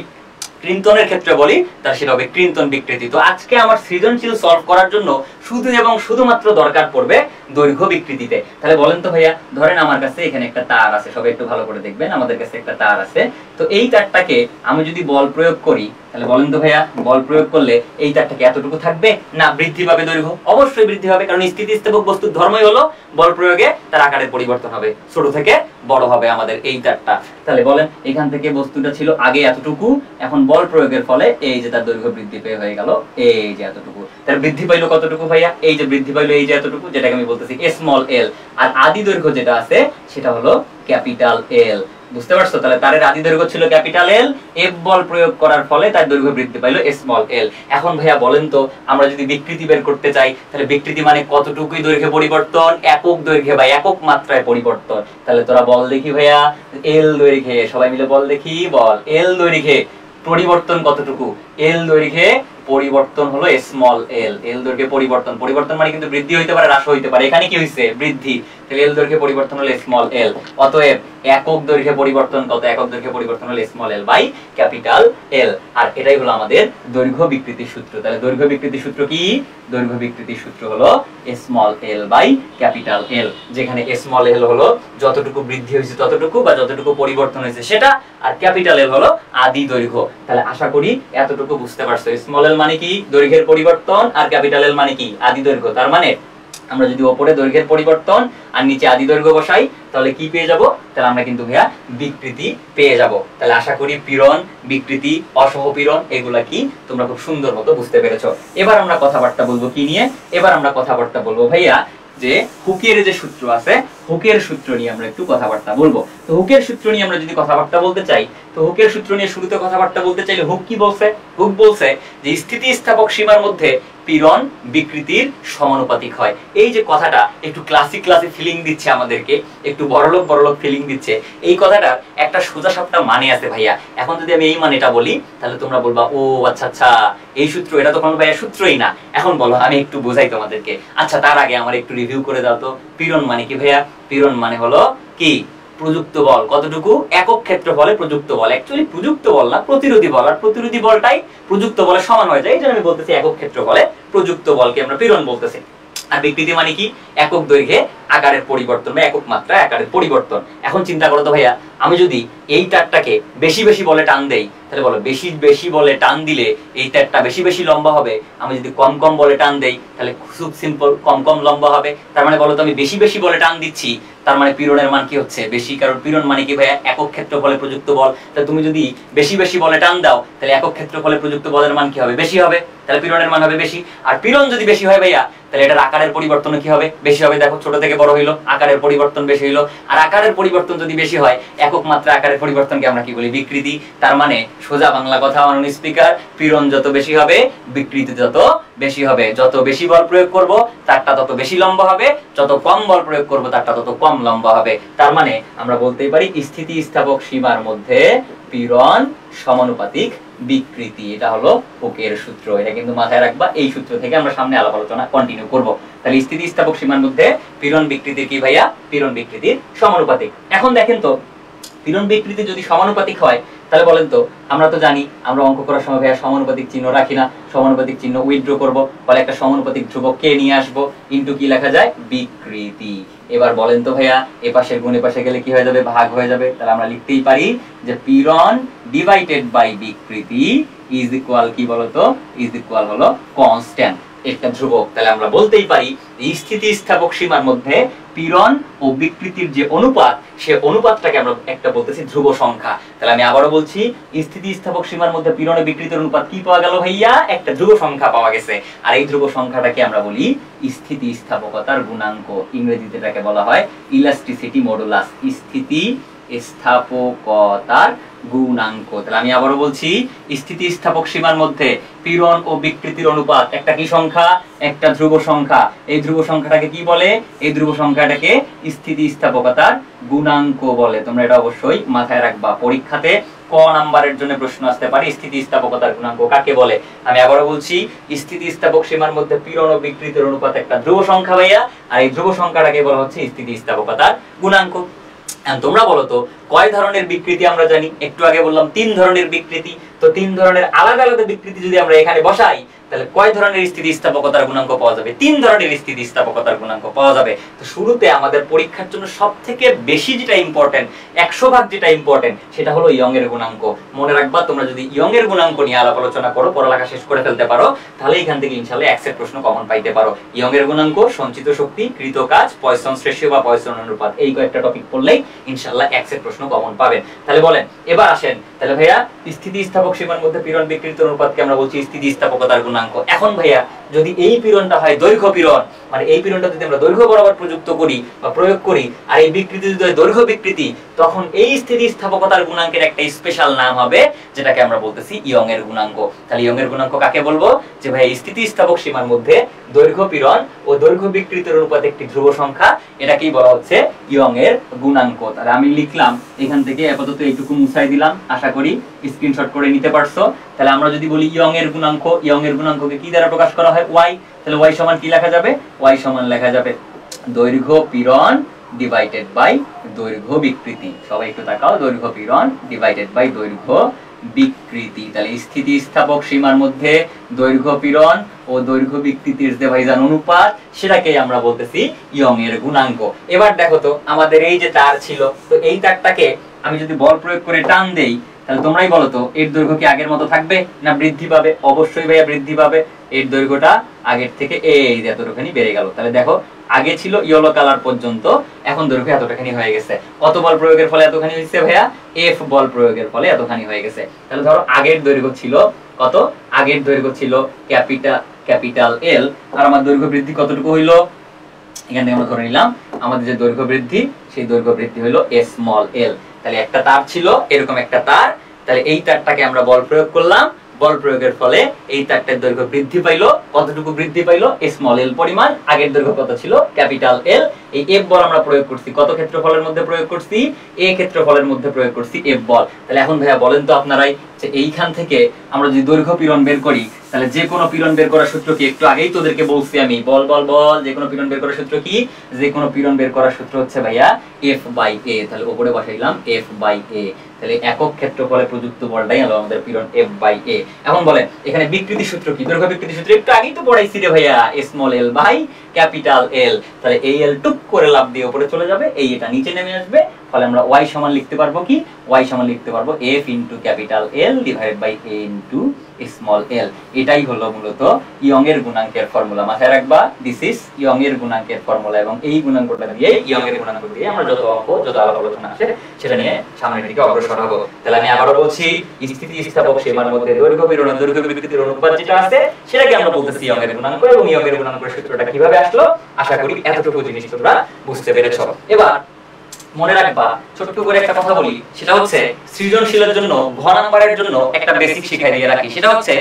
C: কৃন্তনের ক্ষেত্রে বলি, তাহলে সেটা হবে কৃন্তন বিকৃতি। তো আজকে আমার সৃজনশীল সলভ করার জন্য শুধু এবং শুধুমাত্র দরকার পড়বে দৈর্ঘ্য বিকৃতিতে। তাহলে বলেন তো ভাইয়া, ধরেন আমার কাছে এখানে একটা তার আছে, সবাই একটু ভালো করে দেখবেন, আমাদের কাছে একটা তার আছে। তো এই তারটাকে আমি যদি বল প্রয়োগ করি, তাহলে বলেন তো ভাইয়া, বল প্রয়োগ করলে এই তারটাকে এতটুকু থাকবে না বৃদ্ধি পাবে দৈর্ঘ্য? অবশ্যই বৃদ্ধি পাবে, কারণ স্থিতিস্থাপক বস্তুর ধর্মই হলো বল প্রয়োগে তার আকারের পরিবর্তন হবে, ছোট থেকে বড় হবে আমাদের এই তারটা। তাহলে বলেন এখান থেকে বস্তুটা ছিল আগে এতটুকু, এখন বল প্রয়োগের ফলে এই যে তার দৈর্ঘ্য বৃদ্ধি পেয়ে হয়ে গেল এই যে এতটুকু। তার বৃদ্ধি পাইলো কতটুকু ভাইয়া? এই যে বৃদ্ধি পাইলো এই যে এতটুকু, যেটাকে আমি বলতেছি স্মল এল। আর আদি দৈর্ঘ্য যেটা আছে সেটা হলো ক্যাপিটাল এল। বুঝতে পারছো? তাহলে তারের আদি দৈর্ঘ্য ছিল ক্যাপিটাল এল, এফ বল প্রয়োগ করার ফলে তার দৈর্ঘ্য বৃদ্ধি পাইলো স্মল এল। এখন ভাইয়া বলেন তো, আমরা যদি বিকৃতি বের করতে চাই, তাহলে বিকৃতি মানে কতটুকুই দৈর্ঘ্যে পরিবর্তন? একক দৈর্ঘ্যে বা একক মাত্রায় পরিবর্তন। তাহলে তোরা বল দেখি ভাইয়া, এল দৈর্ঘ্যে, সবাই মিলে বল দেখি, বল এল দৈর্ঘ্যে পরিবর্তন কতটুকু? এল দৈর্ঘ্যে পরিবর্তন হলো স্মল এল। এল দৈর্ঘ্যে পরিবর্তন মানে কিন্তু বৃদ্ধি হইতে পারে, হ্রাস হইতে পারে। এখানে কি হইছে? বৃদ্ধি। তাহলে এল দৈর্ঘ্যে পরিবর্তন হলো স্মল এল। অতএব একক দৈর্ঘ্যে পরিবর্তন কত? একক দৈর্ঘ্যে পরিবর্তন হলো small L by capital L. আর এটাই হলো আমাদের দৈর্ঘ্য বিকৃতির সূত্র। তাহলে দৈর্ঘ্য বিকৃতির সূত্র কি? দৈর্ঘ্য বিকৃতির সূত্র হলো small L by capital L, যেখানে স্মল এল হলো যতটুকু বৃদ্ধি হয়েছে ততটুকু বা যতটুকু পরিবর্তন হয়েছে সেটা, আর ক্যাপিটাল এল হলো আদি দৈর্ঘ্য। তাহলে আশা করি এতটুকু বুঝতে পারছো। স্মল এল মানে কি? দৈর্ঘ্যের পরিবর্তন, আর ক্যাপিটাল এল মানে কি? আদি দৈর্ঘ্য। তার মানে আমরা যদি উপরে দৈর্ঘ্যের পরিবর্তন আর নিচে আদি দৈর্ঘ্য বসাই, তাহলে কি পেয়ে যাব? তাহলে আমরা কিন্তু ভাইয়া বিকৃতি পেয়ে যাব। তাহলে আশা করি পীড়ন, বিকৃতি, অসহ পীড়ন এগুলা কি তোমরা খুব সুন্দর মতো বুঝতে পেরেছো। এবার আমরা কথাবার্তা বলবো কি নিয়ে? এবার আমরা কথাবার্তা বলবো ভাইয়া যে হুকের যে সূত্র আছে, হুকের সূত্র নিয়ে আমরা একটু কথাবার্তা বলবো। তো হুকের সূত্র নিয়ে আমরা যদি কথাবার্তা বলতে চাই, তো হুকের সূত্র নিয়ে শুরুতে কথাবার্তা বলতে চাইলে হুক কি বলছে? হুক বলছে যে স্থিতিস্থাপক সীমার মধ্যে পীড়ন বিকৃতির সমানুপাতিক হয়। এই যে কথাটা একটু ক্লাসিক ফিলিং দিচ্ছে আমাদেরকে, একটু বড়লোক ফিলিং দিচ্ছে। এই কথাটার একটা সোজা সাপটা মানে আছে ভাইয়া। এখন যদি আমি এই মানেটা বলি, তাহলে তোমরা বলবা ও আচ্ছা আচ্ছা এই সূত্র, এটা তো কোনো ভাইয়া সূত্রই না। এখন বলো, আমি একটু বোঝাই তোমাদেরকে। আচ্ছা তার আগে আমার একটু রিভিউ করে দাও তো, পীড়ন মানে কি ভাইয়া? পীড়ন মানে হলো কি? প্রযুক্ত বল কতটুকু একক ক্ষেত্রফলে প্রযুক্ত বল অ্যাকচুয়ালি প্রযুক্ত বল না প্রতিরোধী বল আর প্রতিরোধী বলটাই প্রযুক্ত বলের সমান হয়ে যায় এই জন্য আমি বলতেছি একক ক্ষেত্রফলে প্রযুক্ত বলকে আমরা পীড়ন বলতেছি আর বিকৃতি মানে কি একক দৈর্ঘ্যে আকারের পরিবর্তন বা একক মাত্রায় আকারের পরিবর্তন এখন চিন্তা করো তো ভাইয়া আমি যদি এই তারটাকে বেশি বেশি বলে টান দেই তাহলে বলো বেশি বেশি বলে টান দিলে এই তারটা বেশি বেশি লম্বা হবে আমি যদি কম কম বলে টান দেই তাহলে খুব সিম্পল কম কম লম্বা হবে তার মানে বলো তো আমি বেশি বেশি বলে টান দিচ্ছি তার মানে পীড়নের মান কি হচ্ছে বেশি কারণ পীড়ন মানে কি ভাইয়া একক ক্ষেত্রফলে প্রযুক্ত বল তাহলে তুমি যদি বেশি বেশি বলে টান দাও তাহলে একক ক্ষেত্রফলে প্রযুক্ত বলের মান কি হবে বেশি হবে তাহলে পীড়নের মান হবে বেশি আর পীড়ন যদি বেশি হয় ভাইয়া তাহলে এটার আকারের পরিবর্তন কি হবে বেশি হবে দেখো ছোট থেকে বড় হইলো আকারের পরিবর্তন বেশি হইলো আর আকারের পরিবর্তন যদি বেশি হয় একক মাত্রা আকারের পরিবর্তনকে আমরা কি বলি বিকৃতি তার মানে সোজা বাংলা কথা মাননীয় স্পিকার পীড়ন যত বেশি হবে বিকৃতি যত বেশি হবে যত বেশি বল প্রয়োগ করব তারটা তত বেশি লম্বা হবে যত কম বল প্রয়োগ করব তারটা তত কম লম্বা হবে তার মানে আমরা বলতেই পারি স্থিতিস্থাপক সীমার মধ্যে পীড়ন সমানুপাতিক বিকৃতি এটা হলো হুকের সূত্র এটা কিন্তু মাথায় রাখবা এই সূত্র থেকে আমরা সামনে আলাপ আলোচনা কন্টিনিউ করব তাহলে স্থিতিস্থাপক সীমার মধ্যে পীড়ন বিকৃতির কি ভাইয়া পীড়ন বিকৃতির সমানুপাতিক এখন দেখেন তো পীড়ন বিকৃতি যদি সমানুপাতিক হয় তাহলে বলেন তো আমরা তো জানি আমরা অঙ্ক করার সময় ভাইয়া সমানুপাতিক চিহ্ন রাখি না সমানুপাতিক চিহ্ন উইথড্র করব ফলে একটা সমানুপাতিক ধ্রুবক কে নিয়ে আসব ইনটু কি লেখা যায় বিকৃতি এবার বলেন তো ভাইয়া এ পাশের গুণ এ পাশে গেলে কি হয়ে যাবে ভাগ হয়ে যাবে তাহলে আমরা লিখতেই পারি যে পীড়ন ডিভাইডেড বাই বিকৃতি ইজ ইকুয়াল কি বলতো ইজ ইকুয়াল হলো কনস্ট্যান্ট একটা ধ্রুবক তাহলে আমরা বলতেই পারি এই স্থিতিস্থাপক সীমার মধ্যে পীড়ন ও বিকৃতির যে অনুপাত সে অনুপাতটাকে আমরা একটা বলতেছি ধ্রুব সংখ্যা তাহলে আমি আবারো বলছি স্থিতিস্থাপক সীমার মধ্যে পীড়ন ও বিকৃতির অনুপাত কি পাওয়া গেল ভাইয়া একটা ধ্রুব সংখ্যা পাওয়া গেছে আর এই ধ্রুব সংখ্যাটাকে আমরা বলি স্থিতিস্থাপকতার গুণাঙ্ক ইংরেজিতে এটাকে বলা হয় ইলাস্টিসিটি মডুলাস স্থিতিস্থাপকতার গুণাঙ্ক তাহলে আমি আবারো বলছি স্থিতিস্থাপক সীমার মধ্যে পীড়ন ও বিকৃতির অনুপাত একটা কি সংখ্যা একটা ধ্রুব সংখ্যা এই ধ্রুব সংখ্যাটাকে কি বলে এই ধ্রুব সংখ্যাটাকে স্থিতিস্থাপকতার গুণাঙ্ক বলে তোমরা এটা অবশ্যই মাথায় রাখবা পরীক্ষাতে ক নাম্বারের জন্য প্রশ্ন আসতে পারে স্থিতিস্থাপকতার গুণাঙ্ক কাকে বলে আমি আবারো বলছি স্থিতিস্থাপক সীমার মধ্যে পীড়ন ও বিকৃতির অনুপাত একটা ধ্রুব সংখ্যা ভাইয়া আর এই ধ্রুব সংখ্যাটাকে বলা হচ্ছে স্থিতিস্থাপকতার গুণাঙ্ক তোমরা বলো তো কয় ধরনের বিকৃতি আমরা জানি একটু আগে বললাম তিন ধরনের বিকৃতি তো তিন ধরনের আলাদা আলাদা বিকৃতি যদি আমরা এখানে বসাই তাহলে কয় ধরনের স্থিতিস্থাপকতার গুণাঙ্ক পাওয়া যাবে তিন ধরনের স্থিতিস্থাপকতার গুণাঙ্ক পাওয়া যাবে তো শুরুতে আমাদের পরীক্ষার জন্য সবথেকে বেশি যেটা ইম্পর্টেন্ট 100% যেটা ইম্পর্টেন্ট সেটা হলো ইয়ং এর গুণাঙ্ক মনে রাখবা তোমরা যদি ইয়ং এর গুণাঙ্ক নিয়ে আলাপ আলোচনা করো পড়ালেখা শেষ করে ফেলতে পারো তাহলে এখান থেকে ইনশাআল্লাহ 1 সেট প্রশ্ন কমন পাইতে পারো ইয়ং এর গুণাঙ্ক সঞ্চিত শক্তি কৃত কাজ পয়সন্স রেশিও বা পয়সন অনুপাত এই কয়েকটা টপিক পড়লেই ইনশাআল্লাহ 1 সেট প্রশ্ন কমন পাবেন তাহলে বলেন এবার আসেন তাহলে ভাইয়া স্থিতিস্থাপক সীমার মধ্যে পীড়ন বিকৃতির অনুপাতকে আমরা বলছি স্থিতিস্থাপকতার গুণাঙ্ক এখন ভাইয়া যদি এই পীড়নটা হয় দৈর্ঘ্য পীড়ন মানে এই পীড়নটা যদি আমরা দৈর্ঘ্য বরাবর প্রযুক্ত করি বা প্রয়োগ করি আর এই বিকৃতি যদি হয় দৈর্ঘ্য বিকৃতি তখন এই স্থিতিস্থাপকতার গুণাঙ্কের একটা স্পেশাল নাম হবে যেটাকে আমরা বলতেছি ইয়ং এর গুণাঙ্ক তাহলে ইয়ং এর গুণাঙ্ক কাকে বলবো যে ভাই স্থিতিস্থাপক সীমার মধ্যে দৈর্ঘ্য পীড়ন ও দৈর্ঘ্য বিকৃতির অনুপাত একটি ধ্রুব সংখ্যা এটাকেই বলা হচ্ছে ইয়ং এর গুণাঙ্ক তাহলে আমি লিখলাম এখান থেকে আপাতত এইটুকু মুছাই দিলাম আশা করি স্ক্রিনশট করে নিতে পারছো তাহলে আমরা যদি বলি ইয়ং এর গুণাঙ্ককে কি দ্বারা প্রকাশ করা হয় y তাহলে y সমান কি লেখা যাবে y সমান লেখা যাবে দৈর্ঘ্য পীড়ন ডিভাইডেড বাই দৈর্ঘ্য বিকৃতি সবাই একটু তাকাও দৈর্ঘ্য পীড়ন ডিভাইডেড বাই দৈর্ঘ্য বিকৃতি তাহলে স্থিতিস্থাপক সীমার মধ্যে দৈর্ঘ্য পীড়ন ও দৈর্ঘ্য বিকৃতির যে ভাইজান অনুপাত সেটাকে আমরা বলতেছি ইয়ং এর গুণাঙ্ক এবার দেখো তো আমাদের এই যে তার ছিল তো এই তারটাকে আমি যদি বল প্রয়োগ করে টান দেই তাহলে তোমরাই বলো তো এর দৈর্ঘ্য কি আগের মতো থাকবে না বৃদ্ধি পাবে অবশ্যই ভাইয়া বৃদ্ধি পাবে এর দৈর্ঘ্যটা আগের থেকে এই যে এতটুকুনি বেড়ে গেল তাহলে দেখো আগে ছিল ইয়েলো কালার পর্যন্ত এখন দৈর্ঘ্য এতটাখানি হয়ে গেছে কত বল প্রয়োগের ফলে এতখানি হয়েছে ভাইয়া এফ বল প্রয়োগের ফলে এতখানি হয়ে গেছে তাহলে ধরো আগের দৈর্ঘ্য ছিল কত আগের দৈর্ঘ্য ছিল ক্যাপিটাল এল আর আমার দৈর্ঘ্য বৃদ্ধি কতটুকু হইলো এখান থেকে আমরা ধরে নিলাম আমাদের যে দৈর্ঘ্য বৃদ্ধি সেই দৈর্ঘ্য বৃদ্ধি হলো স্মল এল তাহলে একটা তার ছিল এরকম একটা তার তাহলে এই তারটাকে আমরা বল প্রয়োগ করলাম বল প্রয়োগের ফলে এই তারটার দৈর্ঘ্য বৃদ্ধি পাইলো। কতটুকু বৃদ্ধি পাইলো? স্মল এল পরিমাণ। আগের দৈর্ঘ্য কত ছিল? ক্যাপিটাল এল। এই এফ বল আমরা প্রয়োগ করছি কত ক্ষেত্রফলের মধ্যে প্রয়োগ করছি? এ ক্ষেত্রফলের মধ্যে প্রয়োগ করছি এফ বল। তাহলে এখন ভাইয়া বলেন তো আপনারাই যে এইখান থেকে আমরা যদি দৈর্ঘ্য পীড়ন বের করি তাহলে যে কোনো পীড়ন বের করার সূত্র কি? একটু আগেই তোদেরকে বলছি আমি, বল বল বল, যে কোনো পীড়ন বের করার সূত্র কি? যে কোনো পীড়ন বের করার সূত্র হচ্ছে ভাইয়া এফ বাই এ। তাহলে উপরে বসাইলাম এফ বাই এ। তাহলে একক ক্ষেত্রফলে প্রযুক্ত বলটাই হলো আমাদের পীড়ন এফ বাই এ। এখন বলেন এখানে বিকৃতি সূত্র কি? দৈর্ঘ্য বিকৃতি সূত্র একটু আগেই তো পড়াইছি রে ভাইয়া, small L by capital L. তাহলে এই এল টুক করে লাফ দিয়ে উপরে চলে যাবে, এই এটা নিচে নেমে আসবে। ফলে আমরা y সমান লিখতে পারবো কি? y সমান লিখতে পারবো f into capital L divided by a into small L. এটাই হলো মূলত ইয়ং এর গুণাঙ্কের ফর্মুলা। মাথায় রাখবা, দিস ইজ ইয়ং এর গুণাঙ্কের ফর্মুলা। এবং এই গুণাঙ্কটা দিয়ে, ইয়ং এর গুণাঙ্ক দিয়ে আমরা যত অঙ্ক, যত আলোচনা আসে সেটা নিয়ে সামনের দিকে অগ্রসর হব। তাহলে আমি আবারও বলছি, স্থিতিস্থাপক সীমার মধ্যে দৈর্ঘ্য পীড়ন দৈর্ঘ্য বিকৃতির অনুপাত যেটা আছে সেটাকে আমরা বলতেছি ইয়ং এর গুণাঙ্ক। এবং ইয়ং এর গুণাঙ্কের সূত্রটা কিভাবে আসলো আশা করি এতটুকু জিনিস তোমরা বুঝতে পেরেছো। এবার মনে রাখবা, ছোট্ট করে একটা কথা বলি, সেটা হচ্ছে সৃজনশীলের জন্য ঘ নাম্বারের জন্য একটা বেসিক শিখাই দিয়ে রাখি। সেটা হচ্ছে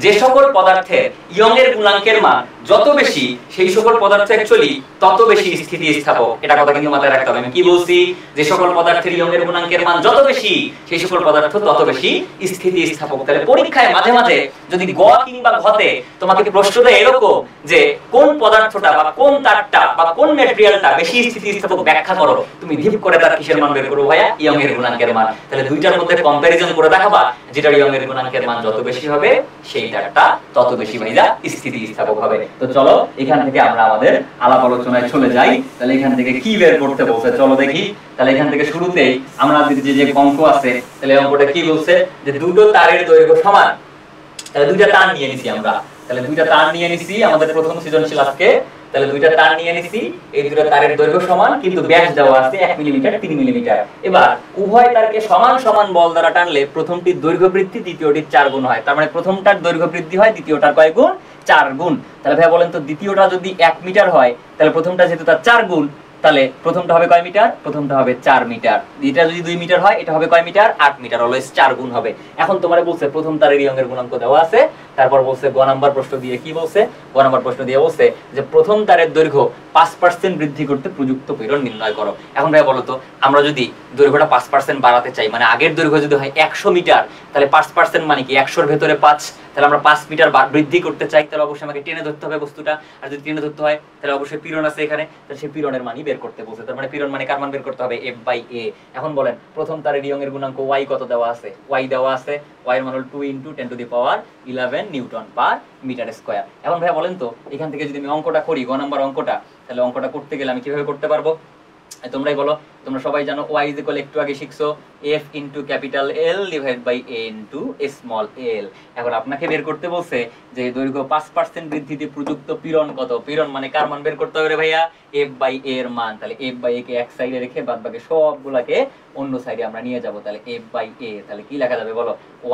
C: যে সকল পদার্থের ইয়ং এর গুণাঙ্কের মান যত বেশি সেই সকল পদার্থ অ্যাকচুয়ালি তত বেশি স্থিতিস্থাপক। এটা কথা কিন্তু মাথায় রাখতে হবে। আমি কি বলছি? যে সকল পদার্থের ইয়ং এর গুণাঙ্কের মান যত বেশি সেই সকল পদার্থ তত বেশি স্থিতিস্থাপক। তাহলে পরীক্ষায় মাঝে মাঝে যদি গ কিংবা ঘতে তোমাকে প্রশ্ন দেয় এরকম যে কোন পদার্থটা বা কোন তারটা বা কোন ম্যাটেরিয়ালটা বেশি স্থিতিস্থাপক ব্যাখ্যা করো, তুমি ধিপ করে তার কিসের মান বের করো? ভাইয়া ইয়ং এর গুণাঙ্কের মান। তাহলে দুইটার মধ্যে কম্পারিজন করে দেখাবা, যেটা ইয়ং এর গুণাঙ্কের মান যত বেশি হবে সেই তারটা তত বেশি ভাইয়া স্থিতিস্থাপক হবে। তো চলো এখান থেকে আমরা আমাদের আলাপ আলোচনায় চলে যাই। তাহলে এখান থেকে কি বের করতে বলছে চলো দেখি। তাহলে এখান থেকে শুরুতেই আমরা যে অঙ্ক আছে, তাহলে অঙ্কটা কি বলছে? যে দুটো তারের দৈর্ঘ্য সমান। তাহলে দুইটা তার নিয়ে নিছি আমরা। তাহলে দুইটা তার নিয়ে নিছি আমাদের প্রথম সৃজনশীল আজকে। তাহলে দুইটা তার নিয়ে নিছি, এই দুটো তারের দৈর্ঘ্য সমান কিন্তু ব্যাস দেওয়া আছে 1 মিলিমিটার 3 মিলিমিটার। এবার উভয় তারকে সমান সমান বল দ্বারা টানলে প্রথমটির দৈর্ঘ্য বৃদ্ধি দ্বিতীয়টির 4 গুণ হয়। তার মানে প্রথমটার দৈর্ঘ্য বৃদ্ধি হয়, দ্বিতীয়টার কয় গুণ? 4 গুণ। তাহলে ভাই বলেন তো, দ্বিতীয়টা যদি 1 মিটার হয় তাহলে প্রথমটা যেহেতু তার 4 গুণ, তাহলে প্রথমটা হবে কয় মিটার? প্রথমটা হবে 4 মিটার। এটা যদি 2 মিটার হয় এটা হবে কয় মিটার? 8 মিটার। অলওয়েজ 4 গুণ হবে। এখন তোমারে বলছে প্রথম তারের ইয়ং এর গুণাঙ্ক দেওয়া আছে, তারপর বলছে গ নাম্বার প্রশ্ন দিয়ে কি বলছে? গ নাম্বার প্রশ্ন দিয়ে বলছে যে প্রথম তারের দৈর্ঘ্য 5% বৃদ্ধি করতে প্রযুক্ত পীড়ন নির্ণয় করো। এখন ভাই বলো তো, আমরা যদি দৈর্ঘ্যটা 5% বাড়াতে চাই, মানে আগের দৈর্ঘ্য যদি হয় 100 মিটার, তাহলে 5% মানে কি? 100 এর ভেতরে 5, তাহলে আমরা 5 মিটার বৃদ্ধি করতে চাই, তাহলে অবশ্যই আমাকে টেনে ধরতে হবে বস্তুটা। আর যদি টেনে ধরতে হয় তাহলে অবশ্যই পীড়ন আছে এখানে, তাহলে সেই পীড়নের মানই বের করতে বলছে। তার মানে পীড়ন মানে কার মান বের করতে হবে? f by a। এখন বলেন প্রথম তারের ইয়ং এর গুণাঙ্ক y কত দেওয়া আছে? y দেওয়া আছে, y এর মান হলো 2 × 10⁻11 নিউটন পার মিটার স্কয়ার। এখন ভাই বলেন তো, এখান থেকে যদি আমি অঙ্কটা করি, গ নাম্বার অঙ্কটা, তাহলে অঙ্কটা করতে গেলে আমি কিভাবে করতে পারবো? তোমরাই বলো। তোমরা সবাই জানো y একটু আগে শিখছো f into capital L divide by a into small l। এখন আপনাকে বের করতে বলছে যে দৈর্ঘ্য 5% বৃদ্ধিতে প্রযুক্ত পীড়ন কত? পীড়ন মানে কার মান বের করতে হবে রে ভাইয়া? f বাই a এর মান। তাহলে f বাই a কে এক সাইডে রেখে বাদ বাকি সবগুলাকে অন্য সাইডে আমরা নিয়ে যাব। তাহলে f বাই a, তাহলে কি লেখা যাবে বলো?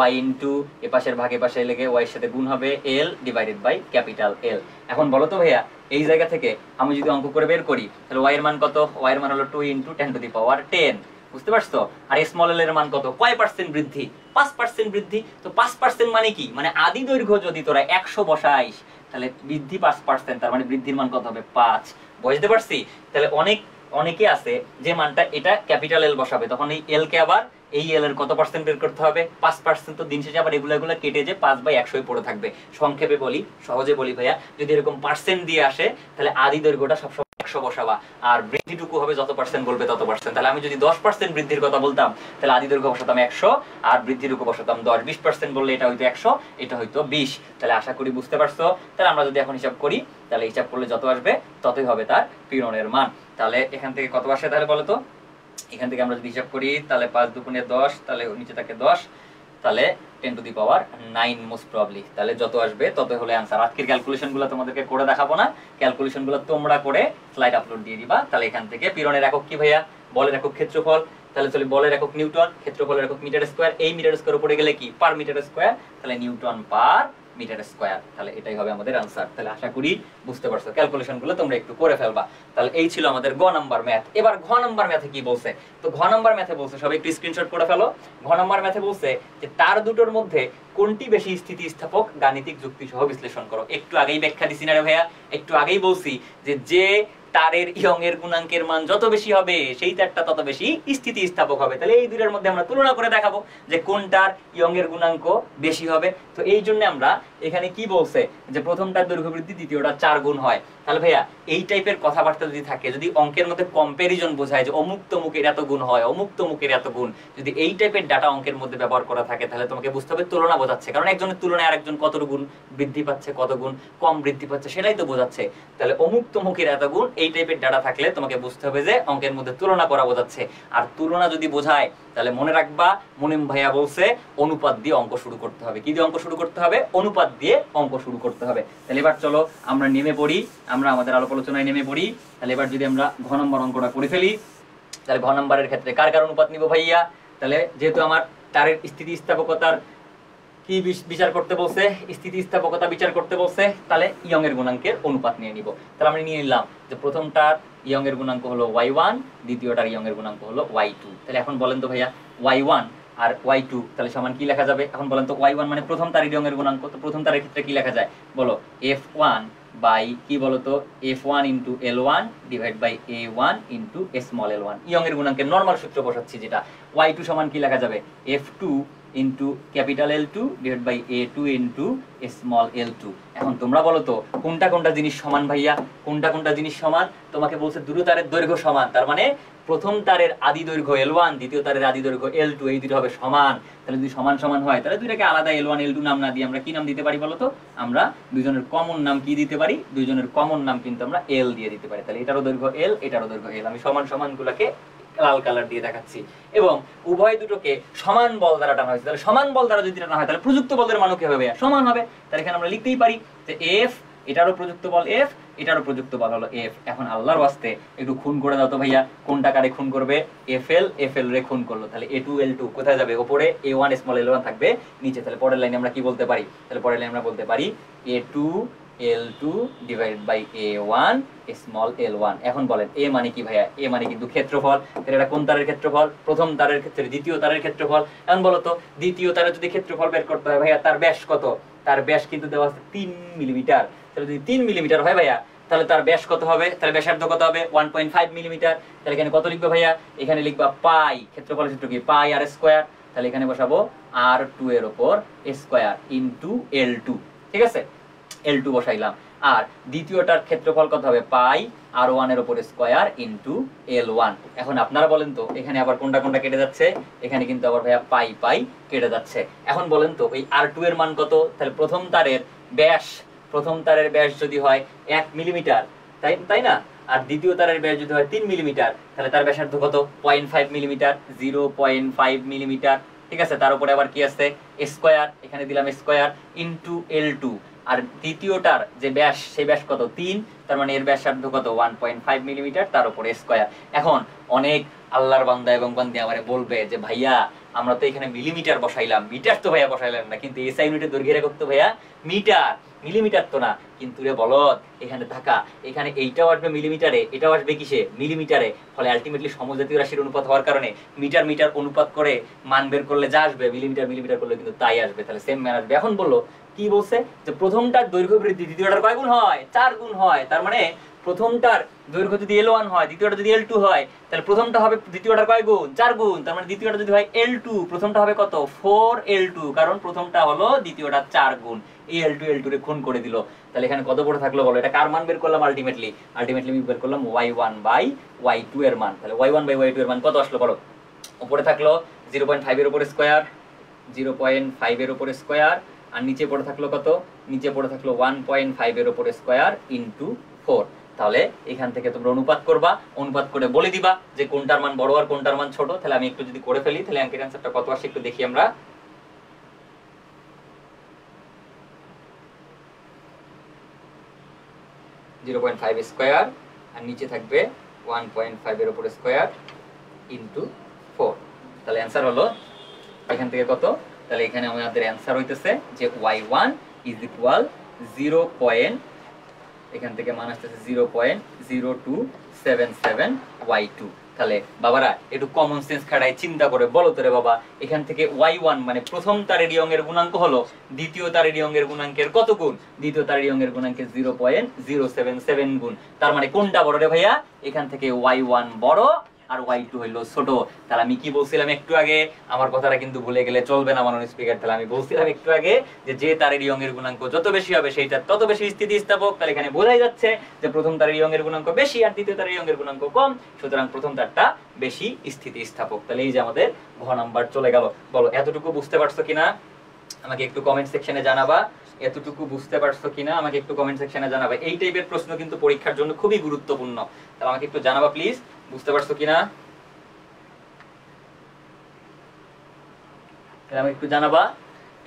C: y ইনটু এ পাশের ভাগে পাশে লেগে y এর সাথে গুণ হবে l divided by capital L। এখন বলো তো ভাইয়া, এই জায়গা থেকে আমি যদি অঙ্ক করে বের করি তাহলে y এর মান কত? y এর মান হলো 2 × 10⁻10। বুঝতে পারছো? আর স্মল l এর মান কত? কয় পার্সেন্ট বৃদ্ধি? 5% বৃদ্ধি। তো 5% মানে কি? মানে আদি দৈর্ঘ্য যদি তোরা 100 বসাইস তাহলে বৃদ্ধি 5%, তার মানে বৃদ্ধির মান কত হবে? 5। বুঝতে পারছি? তাহলে অনেকে আছে যে মানটা এটা ক্যাপিটাল L বসাবে, তখন এই L কে আবার এই L এর কত পার্সেন্ট বের করতে হবে? 5%। তো দিন শেষে আবার এগুলো কেটে যে 5/100 পড়ে থাকবে। সংক্ষেপে বলি, সহজে বলি ভাইয়া, যদি এরকম পার্সেন্ট দিয়ে আসে তাহলে আদি দৈর্ঘ্যটা সবসময় 100 বসাবা, আর বৃদ্ধিটুকু হবে যত পার্সেন্ট বলবে তত পার্সেন্ট। তাহলে আমি যদি 10% বৃদ্ধির কথা বলতাম তাহলে আদি দৈর্ঘ্য বসাতাম 100 আর বৃদ্ধিটুকু বসাতাম 10। 20% বললে এটা হইতো 100, এটা হইতো 20। তাহলে আশা করি বুঝতে পারছো। তাহলে আমরা যদি এখন হিসাব করি তাহলে হিসাব করলে যত আসবে ততই হবে তার পীড়নের মান। তাহলে এখান থেকে কত আসে তাহলে বলো তো? এখান থেকে আমরা যদি হিসাব করি তাহলে 5 × 2 = 10, তাহলে নিচে থাকে 10, তাহলে 10⁻9 মোস্ট প্রবাবলি। তাহলে যত আসবে তত হলো आंसर। আজকের ক্যালকুলেশনগুলো তোমাদেরকে করে দেখাবো না, ক্যালকুলেশনগুলো তোমরা করে স্লাইড আপলোড দিয়ে দিবা। তাহলে এখান থেকে পীড়নের একক কি ভাইয়া? বলের একক ক্ষেত্রফল। তাহলে চলে বলের একক নিউটন, ক্ষেত্রফলের একক মিটার স্কয়ার। এই মিটার স্কয়ার উপরে গেলে কি? Per metre square. তাহলে নিউটন পার মিটার স্কয়ার। তাহলে এটাই হবে আমাদের আনসার। তাহলে আশা করি বুঝতে পারছো, ক্যালকুলেশনগুলো তোমরা একটু করে ফেলবা। তাহলে এই ছিল আমাদের গ নাম্বার ম্যাথ। এবার ঘ নাম্বার ম্যাথে কি বলছে? তো ঘ নাম্বার ম্যাথে বলছে, সবাই একটু স্ক্রিনশট করে ফেলো। ঘ নাম্বার ম্যাথে বলছে যে তার দুটোর মধ্যে কোনটি বেশি স্থিতিস্থাপক গাণিতিক যুক্তি সহ বিশ্লেষণ করো। একটু আগেই ব্যাখ্যা দিছি না রে ভাইয়া, একটু আগেই বলছি যে তারের ইয়ং এর গুণাঙ্কের মান যত বেশি হবে সেই তারটা তত বেশি স্থিতিস্থাপক হবে। তাহলে এই দুইটার মধ্যে আমরা তুলনা করে দেখাবো যে কোনটার ইয়ং এর গুণাঙ্ক বেশি হবে। তো এই জন্য আমরা এখানে কি বলছে যে প্রথমটার দৈর্ঘ্য বৃদ্ধি দ্বিতীয়টা 4 গুণ হয়। তাহলে ভাইয়া এই টাইপের কথাবার্তা যদি থাকে, যদি অঙ্কের মধ্যে কম্পারিজন বোঝায় যে অমুক তমুকের এত গুণ হয়, অমুক তমুকের এত গুণ, যদি এই টাইপের ডাটা অঙ্কের মধ্যে ব্যবহার করা থাকে তাহলে তোমাকে বুঝতে হবে তুলনা বোঝাচ্ছে। কারণ একজনের তুলনায় আরেকজন কত গুণ বৃদ্ধি পাচ্ছে, কত গুণ কম বৃদ্ধি পাচ্ছে, সেটাই তো বোঝাচ্ছে। তাহলে অমুক তমুকের এত গুণ, এই টাইপের ডাটা থাকলে তোমাকে বুঝতে হবে যে অঙ্কের মধ্যে তুলনা করা বোঝাচ্ছে। আর তুলনা যদি বোঝায় তাহলে মনে রাখবা মুনিম ভাইয়া বলছে অনুপাত দিয়ে অঙ্ক শুরু করতে হবে। কি দিয়ে অঙ্ক শুরু করতে হবে? অনুপাত দিয়ে অঙ্ক শুরু করতে হবে। তাহলে এবার চলো আমরা নেমে পড়ি, আমরা আমাদের আলোক আলোচনায় নেমে পড়ি। তাহলে এবার যদি আমরা ঘ নম্বর অঙ্কটা করে ফেলি, তাহলে ঘ নম্বরের ক্ষেত্রে কার কার অনুপাত নিব ভাইয়া? তাহলে যেহেতু আমার তারের স্থিতিস্থাপকতার কি বিচার করতে বলছে, স্থিতিস্থাপকতা বিচার করতে বলছে, তাহলে ইয়ং এর গুণাঙ্কের অনুপাত নিয়ে নিব। তাহলে আমরা নিয়ে নিলাম যে প্রথমটার ইয়ং এর গুণাঙ্ক হলো y1, দ্বিতীয়টার ইয়ং এর গুণাঙ্ক হলো y2। তাহলে এখন বলেন তো ভাইয়া y1 আর y2 তাহলে সমান কি লেখা যাবে? এখন বলেন তো y1 মানে প্রথম তারের ইয়ং এর গুণাঙ্ক, তো প্রথম তারের ক্ষেত্রে কি লেখা যায় বলো? f1 বাই কি বলতো f1 into l1 divide by a1 into small l1। Young এর গুণাঙ্কের নরমাল সূত্র বসাচ্ছি, যেটা y2 সমান কি লেখা যাবে? f2 into capital L2 divide by A2 into small L2। এখন তোমরা বলো তো কোনটা কোনটা জিনিস সমান ভাইয়া? কোনটা কোনটা জিনিস সমান? তোমাকে বলছে দুটো তারের দৈর্ঘ্য সমান, তার মানে প্রথম তারের আদি দৈর্ঘ্য L1, দ্বিতীয় তারের আদি দৈর্ঘ্য L2, এই দুটো হবে সমান। তাহলে যদি সমান সমান হয় তাহলে দুইটাকে আলাদা L1 L2 নাম না দিয়ে আমরা কি নাম দিতে পারি বলো তো? আমরা দুইজনের কমন নাম কি দিতে পারি? দুইজনের কমন নাম কিন্তু আমরা L দিয়ে দিতে পারি। তাহলে এটারও দৈর্ঘ্য L, এটারও দৈর্ঘ্য L। আমি সমান সমান গুলাকে লাল কালার দিয়ে দেখাচ্ছি এবং উভয় দুটোকে সমান বল দ্বারা টানা হয়েছে। তাহলে সমান বল দ্বারা যদি টানা হয় তাহলে প্রযুক্ত বলের মানও কি হবে? সমান হবে। তাহলে এখানে আমরা লিখতেই পারি যে F, এটারও প্রযুক্ত বল F, এটারও প্রযুক্ত বল হলো F। এখন আল্লাহর ওয়াস্তে একটু খুন করে দাও তো ভাইয়া, কোনটা কারে খুন করবে? FL রে খুন করলো। তাহলে A2 L2 কোথায় যাবে? উপরে A1 স্মল L1 থাকবে নিচে। তাহলে পরের লাইনে আমরা কি বলতে পারি? তাহলে পরের লাইনে আমরা বলতে পারি A2 L2 divide by A1 small L1। এখন বলেন A মানে কি ভাইয়া? A মানে কিন্তু ক্ষেত্রফল। তাহলে এটা কোন তারের ক্ষেত্রফল? প্রথম তারের ক্ষেত্রে দ্বিতীয় তারের ক্ষেত্রফল। এখন বলো তো দ্বিতীয় তারের যদি ক্ষেত্রফল বের করতে হয় ভাইয়া, তার ব্যাস কত? তার ব্যাস কিন্তু দেওয়া আছে 3 মিলিমিটার। তাহলে যদি 3 মিলিমিটার হয় ভাইয়া তাহলে তার ব্যাস কত হবে? তাহলে ব্যাসার্ধ কত হবে? 1.5 মিলিমিটার। তাহলে এখানে কত লিখবে ভাইয়া? এখানে লিখবা পাই, ক্ষেত্রফলের সূত্র কি? পাই আর স্কয়ার। তাহলে এখানে বসাবো r2 এর উপর স্কয়ার ইনটু L2। ঠিক আছে, L2 বসাইলাম। আর দ্বিতীয়টার ক্ষেত্রফল কত হবে? পাই r1 এর উপর স্কয়ার ইনটু L1। এখন আপনারা বলেন তো এখানে আবার কোনটা কোনটা কেটে যাচ্ছে? এখানে কিন্তু আবার ভাইয়া পাই পাই কেটে যাচ্ছে। এখন বলেন তো এই r2 এর মান কত? তাহলে প্রথম তারের ব্যাস যদি হয় 1 মিলিমিটার, তাই না? আর দ্বিতীয় তারের ব্যাস যদি হয় 3 মিলিমিটার, তাহলে তার ব্যাসার্ধ কত? 0.5 মিলিমিটার, 0.5 মিলিমিটার। ঠিক আছে, তার উপরে আবার কি আছে? স্কয়ার, এখানে দিলাম স্কয়ার ইনটু L2। আর দ্বিতীয়টার যে ব্যাস সেই ব্যাস কত? 3, তার মানে এর ব্যাসার্ধ কত? 1.5 মিলিমিটার, তার উপরে স্কয়ার। এখন অনেক আল্লাহর বান্দা এবং বান্দি আমারে বলবে যে ভাইয়া আমরা তো এখানে মিলিমিটার বসাইলাম, মিটার তো ভাইয়া বসাইলাম না, কিন্তু এসআই ইউনিটের দৈর্ঘ্যের একক তো ভাইয়া মিটার, মিলিমিটার তো না। কিন্তু রে বলদ এখানে থাকা, এখানে এইটাও আসবে মিলিমিটারে, এটাও আসবে কিসে? মিলিমিটারে। ফলে আলটিমেটলি সমজাতীয় রাশির অনুপাত হওয়ার কারণে মিটার মিটার অনুপাত করে মান বের করলে যা আসবে মিলিমিটার মিলিমিটার করলে কিন্তু তাই আসবে। তাহলে সেম মান আসবে। এখন বললো কি বলছে যে প্রথমটার দৈর্ঘ্য বৃদ্ধি দ্বিতীয়টার কয় গুণ হয়? 4 গুণ হয়। তার মানে প্রথমটার দৈর্ঘ্য যদি L1 হয়, দ্বিতীয়টা যদি L2 হয়, তাহলে প্রথমটা হবে দ্বিতীয়টার কয় গুণ? 4 গুণ। তার মানে দ্বিতীয়টা যদি হয় L2, প্রথমটা হবে কত? 4L2, কারণ প্রথমটা হলো দ্বিতীয়টা 4 গুণ। এই L2 রে খুন করে দিল। তাহলে এখানে কত পড়ে থাকলো বলো? এটা কার মান বের করলাম? আলটিমেটলি আমি বের করলাম y1 বাই y2 এর মান। তাহলে y1 বাই y2 এর মান কত আসলো বলো? উপরে থাকলো 0.5 এর উপর স্কয়ার, 0.5 এর উপর স্কয়ার, আর নিচে পড়ে থাকলো কত? নিচে পড়ে থাকলো 1.5 এর উপর স্কয়ার ইনটু 4। তাহলে এখান থেকে তোমরা অনুপাত করবা, অনুপাত করে বলে দিবা যে কোনটার মান বড় আর কোনটার মান ছোট। তাহলে আমি একটু যদি করে ফেলি তাহলে অঙ্কের অ্যানসারটা কত আসে একটু দেখি আমরা। (0.5 স্কয়ার আর নিচে থাকবে 1.5 এর উপর স্কয়ার ইনটু 4। তাহলে অ্যানসার হলো এখান থেকে কত? তাহলে এখানে আমাদের অ্যানসার হইতেছে যে y1 ইজ ইকুয়াল 0. এখান থেকে মান আসতেছে 0.0277 y2। তাহলে বাবারা একটু কমন সেন্স খাটাই চিন্তা করে বলো তো রে বাবা, এখান থেকে y1 মানে প্রথম তারের ইয়ংয়ের গুণাঙ্ক হলো দ্বিতীয় তারের ইয়ংয়ের গুণাঙ্কের কত গুণ? দ্বিতীয় তারের ইয়ংয়ের গুণাঙ্কের 0.077 গুণ। তার মানে কোনটা বড় রে ভাইয়া? এখান থেকে y1 বড় আর y2 হইলো ছোট। তাহলে আমি কি বলছিলাম একটু আগে? আমার কথাটা কিন্তু ভুলে গেলে চলবে না মানুষ স্পিকার। তাহলে আমি বলছিলাম একটু আগে যে তারের ইয়ংয়ের গুণাঙ্ক যত বেশি হবে সেইটা তত বেশি স্থিতিস্থাপক। তাহলে এখানে বোঝাই যাচ্ছে যে প্রথম তারের ইয়ংয়ের গুণাঙ্ক বেশি আর দ্বিতীয় তারের ইয়ংয়ের গুণাঙ্ক কম, সুতরাং প্রথম তারটা বেশি স্থিতিস্থাপক। তাহলে এই যে আমাদের ঘ নাম্বার চলে গেল। বলো এতটুকু বুঝতে পারছো কিনা? আমাকে একটু কমেন্ট সেকশনে জানাবা। এতটুকু বুঝতে পারছো কিনা আমাকে একটু কমেন্ট সেকশনে জানাবা। এই টাইপের প্রশ্ন কিন্তু পরীক্ষার জন্য খুবই গুরুত্বপূর্ণ। তাহলে আমাকে একটু জানাবা প্লিজ, বুঝতে পারছো কিনা? আমাকে একটু জানাবা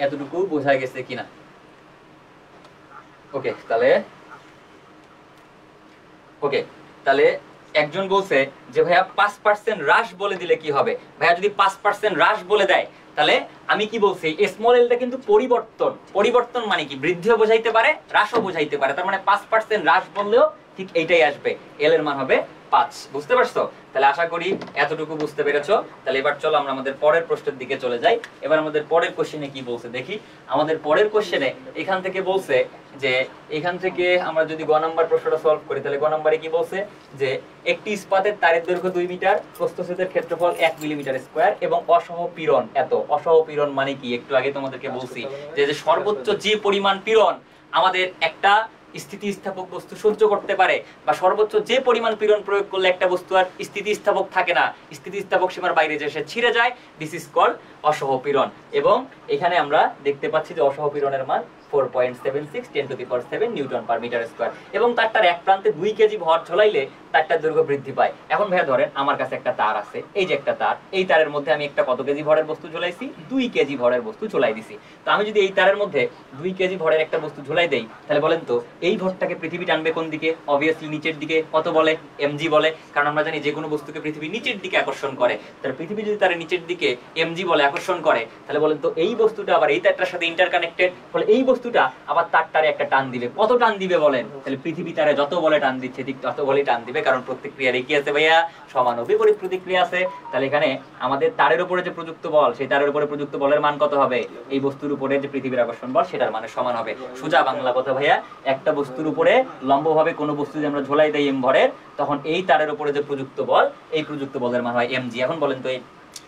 C: এতটুকু বোঝা গেছে কিনা। ওকে তাহলে একজন বলছে যে ভাইয়া 5% হ্রাস বলে দিলে কি হবে? ভাইয়া যদি 5% হ্রাস বলে দেয় তাহলে আমি কি বলছি, স্মল এলটা কিন্তু পরিবর্তন মানে কি বৃদ্ধিও বোঝাইতে পারে হ্রাসও বোঝাইতে পারে। তার মানে 5% হ্রাস বললেও ঠিক এইটাই আসবে, এল এর মান হবে 5। বুঝতে পারছো? তাহলে আশা করি এতটুকু বুঝতে পেরেছো। তাহলে এবার চলো আমরা আমাদের পরের প্রশ্নের দিকে চলে যাই। এবার আমাদের পরের কোশ্চেনে কি বলছে দেখি। আমাদের পরের কোশ্চেনে এখান থেকে বলছে যে এখান থেকে আমরা যদি গ নাম্বার প্রশ্নটা সলভ করি তাহলে গ নাম্বারে কি বলছে যে একটি ইস্পাতের তারের দৈর্ঘ্য 2 মিটার, প্রস্থচ্ছেদের ক্ষেত্রফল 1 মিলিমিটার স্কয়ার এবং অসহ পীড়ন এত। অসহ পীড়ন মানে কি? একটু আগে তোমাদেরকে বলছি যে সর্বোচ্চ যে পরিমাণ পীড়ন আমাদের একটা স্থিতিস্থাপক বস্তু সহ্য করতে পারে, বা সর্বোচ্চ যে পরিমাণ পীড়ন প্রয়োগ করলে একটা বস্তু আর স্থিতিস্থাপক থাকে না, স্থিতিস্থাপক সীমার বাইরে যে সে ছিঁড়ে যায়, দিস ইজ কল্ড অসহ পীড়ন। এবং এখানে আমরা দেখতে পাচ্ছি যে অসহ পীড়নের মান 4.76 10⁷ নিউটন পার মিটার স্কয়ার এবং তারটার এক প্রান্তে 2 কেজি ভর ঝোলাইলে তারটার দৈর্ঘ্য বৃদ্ধি পায়। এখন ভাইয়া ধরেন আমার কাছে একটা তার আছে, এই যে একটা তার, এই তারের মধ্যে আমি একটা কত কেজি ভরের বস্তু ঝোলাইছি? 2 কেজি ভরের বস্তু ঝোলাই দিছি। তো আমি যদি এই তারের মধ্যে 2 কেজি ভরের একটা বস্তু ঝোলাই দেই তাহলে বলেন তো এই ভরটাকে পৃথিবী টানবে কোন দিকে? অবভিয়াসলি নিচের দিকে। কত বলে? mg বলে। কারণ আমরা জানি যে কোনো বস্তুকে পৃথিবী নিচের দিকে আকর্ষণ করে। তাহলে পৃথিবী যদি তার নিচের দিকে mg বলে আকর্ষণ করে তাহলে বলেন তো এই বস্তুটা আবার এই তারটার সাথে ইন্টারকানেক্টেড, ফলে এই বস্তুটা আবার তারটারে একটা টান দিবে। কত টান দিবে বলেন? তাহলে পৃথিবী তারে যত বলে টান দিচ্ছে ঠিক তত বলে টান দিবে, কারণ প্রতিক্রিয়ার কি আছে ভাইয়া? সমান ও বিপরীত প্রতিক্রিয়া আছে। তাহলে এখানে আমাদের তারের উপরে যে প্রযুক্ত বল, সেই তারের উপরে প্রযুক্ত বলের মান কত হবে? এই বস্তুর উপরে যে পৃথিবীর আকর্ষণ বল সেটার মানে সমান হবে। সোজা বাংলা কথা ভাইয়া, একটা বস্তুর উপরে লম্বভাবে কোনো বস্তু যে আমরা ঝোলাই দেই m ভরের, তখন এই তারের উপরে যে প্রযুক্ত বল, এই প্রযুক্ত বলের মান হয় mg। এখন বলেন তো এই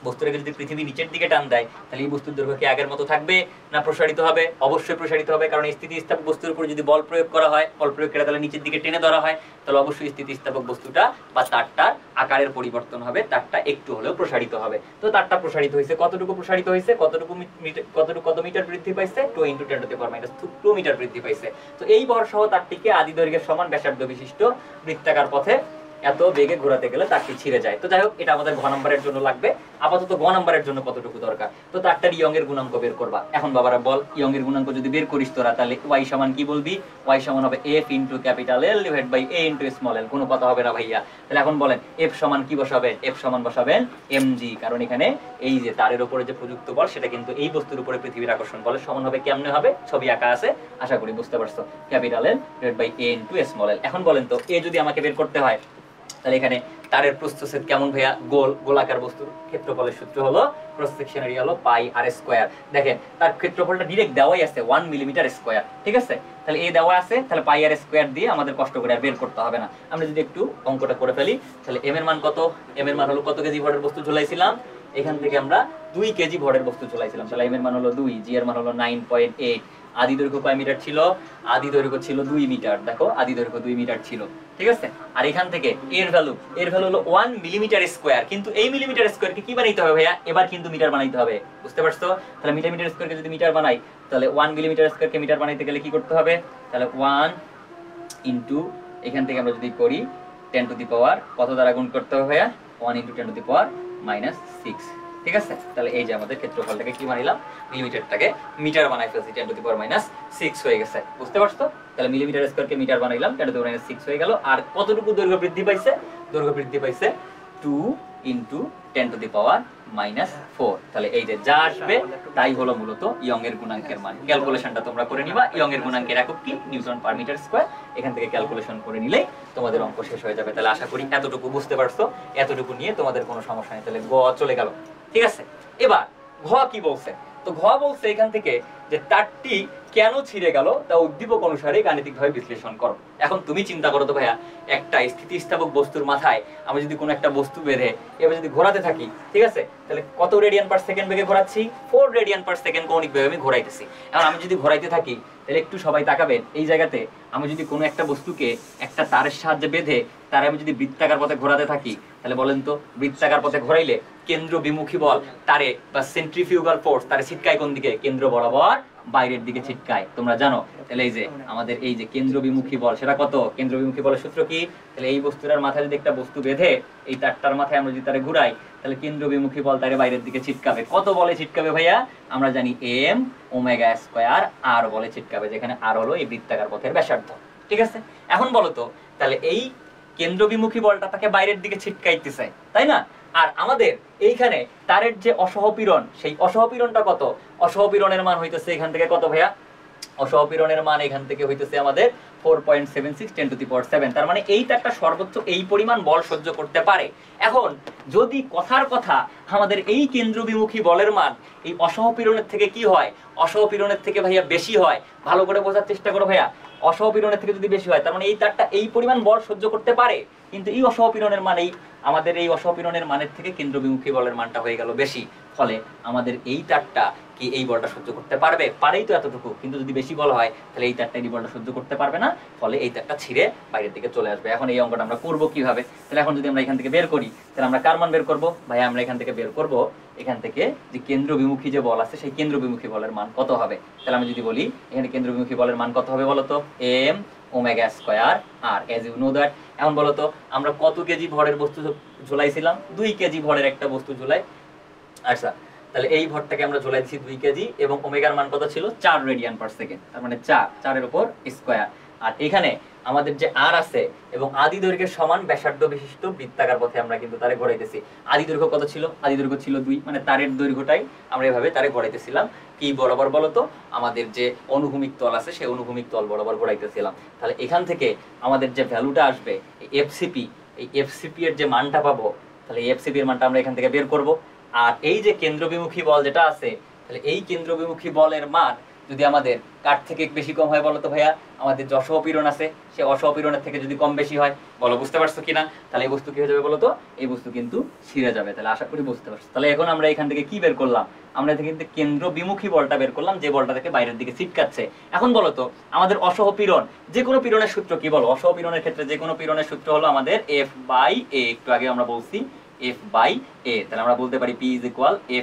C: বস্তুটাকে যদি পৃথিবী নিচের দিকে টান দেয় তাহলে এই বস্তুর দৈর্ঘ্য কি আগের মতো থাকবে না প্রসারিত হবে? অবশ্যই প্রসারিত হবে, কারণ স্থিতিস্থাপক বস্তুর উপর যদি বল প্রয়োগ করা হয়, বল প্রয়োগ করে তাহলে নিচের দিকে টেনে ধরা হয়, তাহলে অবশ্যই স্থিতিস্থাপক বস্তুটা বা তারটার আকারের পরিবর্তন হবে, তারটা একটু হলেও প্রসারিত হবে। তো তারটা প্রসারিত হয়েছে, কতটুকু প্রসারিত হয়েছে? কত মিটার বৃদ্ধি পাইছে? 2 × 10⁻²2 মিটার বৃদ্ধি পাইছে। তো এই ভর সহ তারটিকে আদি দৈর্ঘ্যের সমান ব্যাসার্ধ বিশিষ্ট বৃত্তাকার পথে এত বেগে ঘোরাতে গেলে তারটি ছিঁড়ে যায়। তো যাই হোক, এটা আমাদের ঘ নাম্বারের জন্য লাগবে। আপাতত গ নাম্বারের জন্য কতটুকু দরকার? তো তারটার ইয়ং এর গুণাঙ্ক বের করবা। এখন বাবারা বল, ইয়ং এর গুণাঙ্ক যদি বের করিস তোরা তাহলে y সমান কি বলবি? y সমান হবে f × L divide by a × small l। কোনো কথা হবে না ভাইয়া। তাহলে এখন বলেন f সমান কি বসাবেন? f সমান বসাবেন mg, কারণ এখানে এই যে তারের উপরে যে প্রযুক্ত বল সেটা কিন্তু এই বস্তুর উপরে পৃথিবীর আকর্ষণ বলের সমান হবে। কেমনে হবে? ছবি আঁকা আছে, আশা করি বুঝতে পারছো। L divide by a × small l। এখন বলেন তো a যদি আমাকে বের করতে হয় তাহলে এখানে তারের প্রস্থচ্ছেদ কেমন ভাইয়া? গোলাকার বস্তুর ক্ষেত্রফলের সূত্র হলো ক্রস সেকশন এরিয়া হলো পাই আর স্কয়ার। দেখেন তার ক্ষেত্রফলটা ডাইরেক্ট দেওয়াই আছে 1 মিলিমিটার স্কয়ার, ঠিক আছে? তাহলে এই দেওয়া আছে, তাহলে পাই আর স্কয়ার দিয়ে আমাদের কষ্ট করে আর বের করতে হবে না। আমরা যদি একটু অঙ্কটা করে ফেলি তাহলে m এর মান কত? m এর মান হলো কত কেজি ভরের বস্তু ঝোলাইছিলাম? এখান থেকে আমরা 2 কেজি ভরের বস্তু ঝোলাইছিলাম, তাহলে m এর মান হলো 2, g এর মান হলো 9.8। আদি দৈর্ঘ্য কয় মিটার ছিল? আদি দৈর্ঘ্য ছিল 2 মিটার। দেখো আদি দৈর্ঘ্য 2 মিটার ছিল, ঠিক আছে? আর এখান থেকে এর ভ্যালু হলো 1 মিলিমিটার স্কয়ার। কিন্তু এই মিলিমিটার স্কয়ারকে কি বানাইতে হবে ভাইয়া? এবার কিন্তু মিটার বানাইতে হবে, বুঝতে পারছো? তাহলে মিলিমিটার স্কয়ারকে যদি মিটার বানাই তাহলে 1 মিলিমিটার স্কয়ারকে মিটার বানাইতে গেলে কি করতে হবে? তাহলে 1 ইনটু এখান থেকে আমরা যদি করি 10⁻, কত দ্বারা গুণ করতে হবে ভাইয়া? 1 × 10⁻⁻6, ঠিক আছে? তাহলে এই যে আমাদের ক্ষেত্রফলটাকে কি বানাইলাম? মিলিমিটারটাকে মিটার বানাই ফেলছি, 10⁻6 হয়ে গেছে, বুঝতে পারছো? তাহলে মিলিমিটার স্কয়ারকে মিটার বানাইলাম, 10⁻6 হয়ে গেল। আর কতটুকু দৈর্ঘ্য বৃদ্ধি পাইছে? দৈর্ঘ্য বৃদ্ধি পাইছে 2 × 10⁻²। -4। তাহলে এই যে যা আসবে তাই হলো মূলত ইয়ং এর গুণাঙ্কের মান। ক্যালকুলেশনটা তোমরা করে নিবা। ইয়ং এর গুণাঙ্কের একক কি? Newton per metre square. এখান থেকে ক্যালকুলেশন করে নিলেই তোমাদের অঙ্ক শেষ হয়ে যাবে। তাহলে আশা করি এতটুকু বুঝতে পারছো। এতটুকু নিয়ে তোমাদের কোনো সমস্যা নেই। তাহলে গ চলে গেল, ঠিক আছে। এবার ঘ কি বলছে? তো ঘ বলছে এখান থেকে যে তারটি কেন ছিঁড়ে গেল তা উদ্দীপক অনুসারে গাণিতিকভাবে বিশ্লেষণ করো। এখন তুমি চিন্তা করো তো ভাইয়া, একটা স্থিতিস্থাপক বস্তুর মাথায় আমি যদি কোনো একটা বস্তু বেঁধে এবার যদি ঘোরাতে থাকি, ঠিক আছে, তাহলে কত রেডিয়ান পার সেকেন্ড বেগে ঘোরাচ্ছি? 4 রেডিয়ান পার সেকেন্ড কৌণিক বেগে আমি ঘোরাইতেছি। এখন আমি যদি ঘোরাইতে থাকি তাহলে একটু সবাই তাকাবেন এই জায়গাতে, আমি যদি কোনো একটা বস্তুকে একটা তারের সাহায্যে বেঁধে তার আমি যদি বৃত্তাকার পথে ঘোরাতে থাকি, তাহলে বলেন তো বৃত্তাকার পথে ঘোরাইলে কেন্দ্র বিমুখী বল তারে বা সেন্ট্রিফিউগাল ফোর্স তারে ছিটকায় কোন দিকে? কেন্দ্র বরাবর বাইরের দিকে ছিটকায়, তোমরা জানো। তাহলে এই যে আমাদের এই যে কেন্দ্র বিমুখী বল সেটা কত? কেন্দ্র বিমুখী বলের সূত্র কি? তাহলে এই বস্তুটার মাথায় যদি একটা বস্তু বেঁধে এই তারটার মাথায় আমরা যদি তারে ঘুরাই তাহলে কেন্দ্র বিমুখী বল তারে বাইরের দিকে ছিটকাবে। কত বলে ছিটকাবে ভাইয়া? আমরা জানি m ওমেগা স্কয়ার r বলে ছিটকাবে, যেখানে r হলো এই বৃত্তাকার পথের ব্যাসার্ধ, ঠিক আছে। এখন বলো তো তাহলে এই কেন্দ্র বিমুখী বলটা তাকে বাইরের দিকে ছিটকাইতেছে, তাই না? আর আমাদের এইখানে তারের যে অসহপীড়ন, সেই অসহপীড়নটা কত? অসহপীড়নের মান হইতেছে এখান থেকে কত ভাইয়া? অসহপীড়নের মান এখান থেকে হইতেছে আমাদের 4.76 10 টু দি পাওয়ার 7। তার মানে এই তারটা সর্বোচ্চ এই পরিমাণ বল সহ্য করতে পারে। এখন যদি কথার কথা আমাদের এই কেন্দ্রবিমুখী বলের মান এই অসহপীড়নের থেকে কি হয়? অসহপীড়নের থেকে ভাইয়া বেশি হয়। ভালো করে বোঝার চেষ্টা করো ভাইয়া, অসহপীড়নের থেকে যদি বেশি হয় তার মানে এই তারটা এই পরিমাণ বল সহ্য করতে পারে, কিন্তু এই অসহপীড়নের মান আমাদের এই অসহপীড়নের মানের থেকে কেন্দ্রবিমুখী বলের মানটা হয়ে গেল বেশি। ফলে আমাদের এই তারটা কি এই বলটা সহ্য করতে পারবে? পারেই তো এতটুকু, কিন্তু যদি বেশি বল হয় তাহলে এই তারটা এই বলটা সহ্য করতে পারবে না, ফলে এই তারটা ছিঁড়ে বাইরের দিকে চলে আসবে। এখন এই অঙ্কটা আমরা করবো কিভাবে? তাহলে এখন যদি আমরা এখান থেকে বের করি তাহলে আমরা কার মান বের করবো ভাই? আমরা এখান থেকে বের করব এখান থেকে যে কেন্দ্রবিমুখী যে বল আছে সেই কেন্দ্রবিমুখী বলের মান কত হবে। তাহলে আমি যদি বলি এখানে কেন্দ্রবিমুখী বলের মান কত হবে বলতো? m omega square r, as you know that। এখন বলতো আমরা কত কেজি ভরের বস্তু ঝুলাইছিলাম? 2 কেজি ভরের একটা বস্তু ঝুলাই। আচ্ছা, তাহলে এই ভরটাকে আমরা ঝুলাই দিছি 2 কেজি এবং ওমেগার মান কত ছিল? 4 রেডিয়ান পার সেকেন্ড। তার মানে 4 এর উপর স্কয়ার। আর এখানে আমাদের যে r আছে এবং আদি দৈর্ঘ্যের সমান ব্যাসার্ধ বিশিষ্ট বৃত্তাকার পথে আমরা কিন্তু তারে ঘোরাইতেছি। আদি দৈর্ঘ্য কত ছিল? আদি দৈর্ঘ্য ছিল 2, মানে তারের দৈর্ঘ্যটাই আমরা এভাবে তারে ঘোরাইতেছিলাম কি বরাবর বলতো? আমাদের যে অনুভূমিক তল আছে সেই অনুভূমিক তল বরাবর ঘোরাইতেছিলাম। তাহলে এখান থেকে আমাদের যে ভ্যালুটা আসবে এফসিপি, এই এফসিপি এর যে মানটা পাবো, তাহলে এফসিপি এর মানটা আমরা এখান থেকে বের করব। আর এই যে কেন্দ্রবিমুখী বল যেটা আছে, তাহলে এই কেন্দ্রবিমুখী বলের মান যদি আমাদের কার থেকে বেশি কম হয় বলতো ভাইয়া? আমাদের যে অসহপীড়ন আছে সেই অসহপীড়নের থেকে যদি কম বেশি হয়, বলো বুঝতে পারছো কিনা? তাহলে এই বস্তু কি হয়ে যাবে বলতো? এই বস্তু কিন্তু ছিঁড়ে যাবে। তাহলে আশা করি বুঝতে পারছো। তাহলে এখন আমরা এখান থেকে কি বের করলাম? আমরা এখান থেকে কেন্দ্রবিমুখী বলটা বের করলাম, যে বলটা থেকে বাইরের দিকে ছিটকাচ্ছে। এখন বলতো আমাদের অসহপীড়ন, যে কোনো পীড়নের সূত্র কি বলো? অসহপীড়নের ক্ষেত্রে যে কোনো পীড়নের সূত্র হলো আমাদের F/A। একটু আগে আমরা বলছি F/A, তাহলে আমরা বলতে পারি P =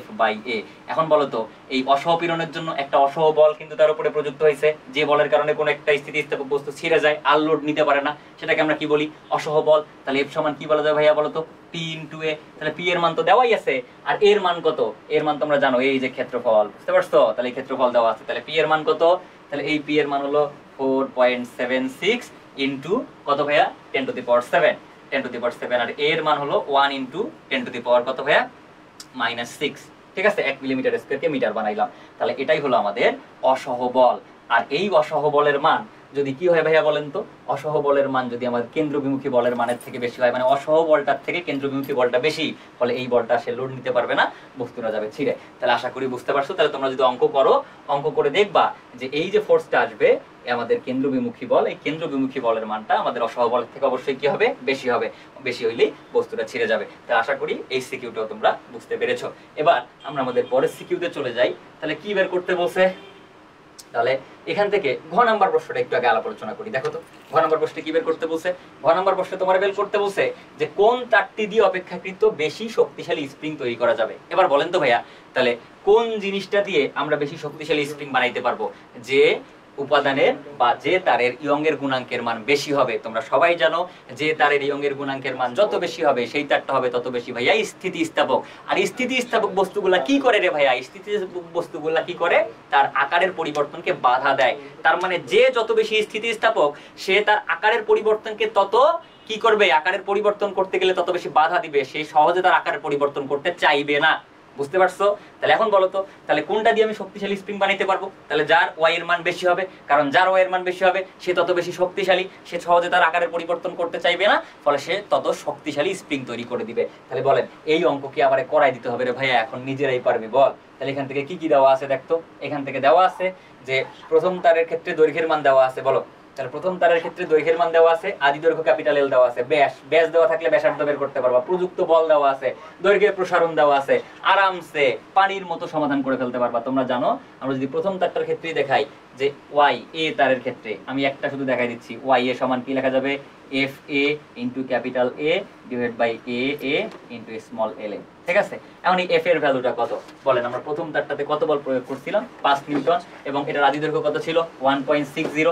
C: F/A। এখন বলতো এই অসহপীড়নের জন্য একটা অসহবল কিন্তু তার উপরে প্রযুক্ত হয়েছে, যে বলের কারণে কোনো একটা স্থিতিস্থাপক বস্তু ছিঁড়ে যায়, আর লোড নিতে পারে না, সেটাকে আমরা কি বলি? অসহবল। তাহলে F সমান কি বলা যায় ভাইয়া বলতো? P × A। তাহলে P এর মান তো দেওয়াই আছে, আর এর মান কত? এর মান তোমরা জানো, এই যে ক্ষেত্রফল, বুঝতে পারছো? তাহলে এই ক্ষেত্রফল দেওয়া আছে, তাহলে P এর মান কত? তাহলে এই P এর মান হলো 4.76 ইনটু কত ভাইয়া? 10 to the power 7, 10 to the পাওয়ার 7। আর এর মান হলো 1 ইনটু 10 টু দি পাওয়ার কত ভাইয়া? -6। ঠিক আছে, 1 মিলিমিটার স্কয়ারকে মিটার বানাইলাম। তাহলে এটাই হলো আমাদের অসহবল। আর এই অসহবলের মান যদি কি হয় ভাইয়া বলেন তো? অসহবলের মান যদি আমাদের কেন্দ্রবিমুখী বলের মানের থেকে বেশি হয়, মানে অসহবলটার থেকে কেন্দ্রবিমুখী বলটা বেশি, ফলে এই বলটা সে লোড নিতে পারবে না, বস্তুটা যাবে ছিঁড়ে। তাহলে আশা করি বুঝতে পারছো। তাহলে তোমরা যদি অঙ্ক করো, অঙ্ক করে দেখবা যে এই যে ফোর্সটা আসবে আমাদের কেন্দ্রবিমুখী বল, এই কেন্দ্রবিমুখী বলের মানটা আমাদের অসহবলের থেকে অবশ্যই কি হবে? বেশি হবে। বেশি হইলেই বস্তুটা ছিঁড়ে যাবে। তাহলে আশা করি এই সিকিউটাও তোমরা বুঝতে পেরেছো। এবার আমরা আমাদের পরের সিকিউতে চলে যাই। তাহলে কি বের করতে বলছে? তাহলে এখান থেকে ঘ নাম্বার প্রশ্নটা একটু আগে আলোচনা করি। দেখো তো ঘ নাম্বার প্রশ্নে কি বের করতে বলছে? ঘ নাম্বার প্রশ্নে তোমার বের করতে বলছে যে কোন তারটি দিয়ে অপেক্ষাকৃত বেশি শক্তিশালী স্প্রিং তৈরি করা যাবে। এবার বলেন তো ভাইয়া, তাহলে কোন জিনিসটা দিয়ে আমরা বেশি শক্তিশালী স্প্রিং বানাইতে পারবো? যে উপাদানের বা যে তারের ইয়ং এর গুণাঙ্কের মান বেশি হবে। তোমরা সবাই জানো যে তারের ইয়ং এর গুণাঙ্কের মান যত বেশি হবে সেই তারটা হবে তত বেশি ভাইয়া স্থিতিস্থাপক। আর স্থিতিস্থাপক বস্তুগুলা কি করে রে ভাইয়া? স্থিতিস্থাপক বস্তুগুলা কি করে? তার আকারের পরিবর্তনকে বাধা দেয়। তার মানে যে যত বেশি স্থিতিস্থাপক সে তার আকারের পরিবর্তনকে তত কি করবে? আকারের পরিবর্তন করতে গেলে তত বেশি বাধা দিবে। সে সহজে তার আকারের পরিবর্তন করতে চাইবে না। বুঝতে পারছো? তাহলে এখন বলো তো, তাহলে কোনটা দিয়ে আমি শক্তিশালী স্প্রিং বানাইতে পারবো? তাহলে যার ওয়াই এর মান বেশি হবে, কারণ যার ওয়াই এর মান বেশি হবে সে তত বেশি শক্তিশালী, সে সহজে তার আকারের পরিবর্তন করতে চাইবে না, ফলে সে তত শক্তিশালী স্প্রিং তৈরি করে দিবে। তাহলে বলেন এই অঙ্ক কি আবার করাই দিতে হবে রে ভাইয়া? এখন নিজেরাই পারবি বল। তাহলে এখান থেকে কি কি দেওয়া আছে দেখতো। এখান থেকে দেওয়া আছে যে প্রথম তারের ক্ষেত্রে দৈর্ঘ্যের মান দেওয়া আছে, বলো। তাহলে প্রথম তারের ক্ষেত্রে দৈর্ঘ্যের মান দেওয়া আছে, আদি দৈর্ঘ্য ক্যাপিটাল এল দেওয়া আছে, ব্যাস দেওয়া থাকলে ব্যাসার্ধ বের করতে পারবা, প্রযুক্ত বল দেওয়া আছে, দৈর্ঘ্যের প্রসারণ দেওয়া আছে, আরামসে পানির মতো সমাধান করে ফেলতে পারবা। তোমরা জানো আমরা যদি প্রথম তারটার ক্ষেত্রেই দেখাই যে ওয়াই এ তারের ক্ষেত্রে, আমি একটা শুধু দেখাই দিচ্ছি, ওয়াই এ সমান কি লেখা যাবে? F A into capital A divide by A A into small L A. ঠিক আছে, এখন এই এফ এর ভ্যালুটা কত বলেন? আমরা প্রথম তারটাতে কত বল প্রয়োগ করছিলাম? 5 নিউটন, এবং এটার আদি দৈর্ঘ্য কত ছিল? 1.60,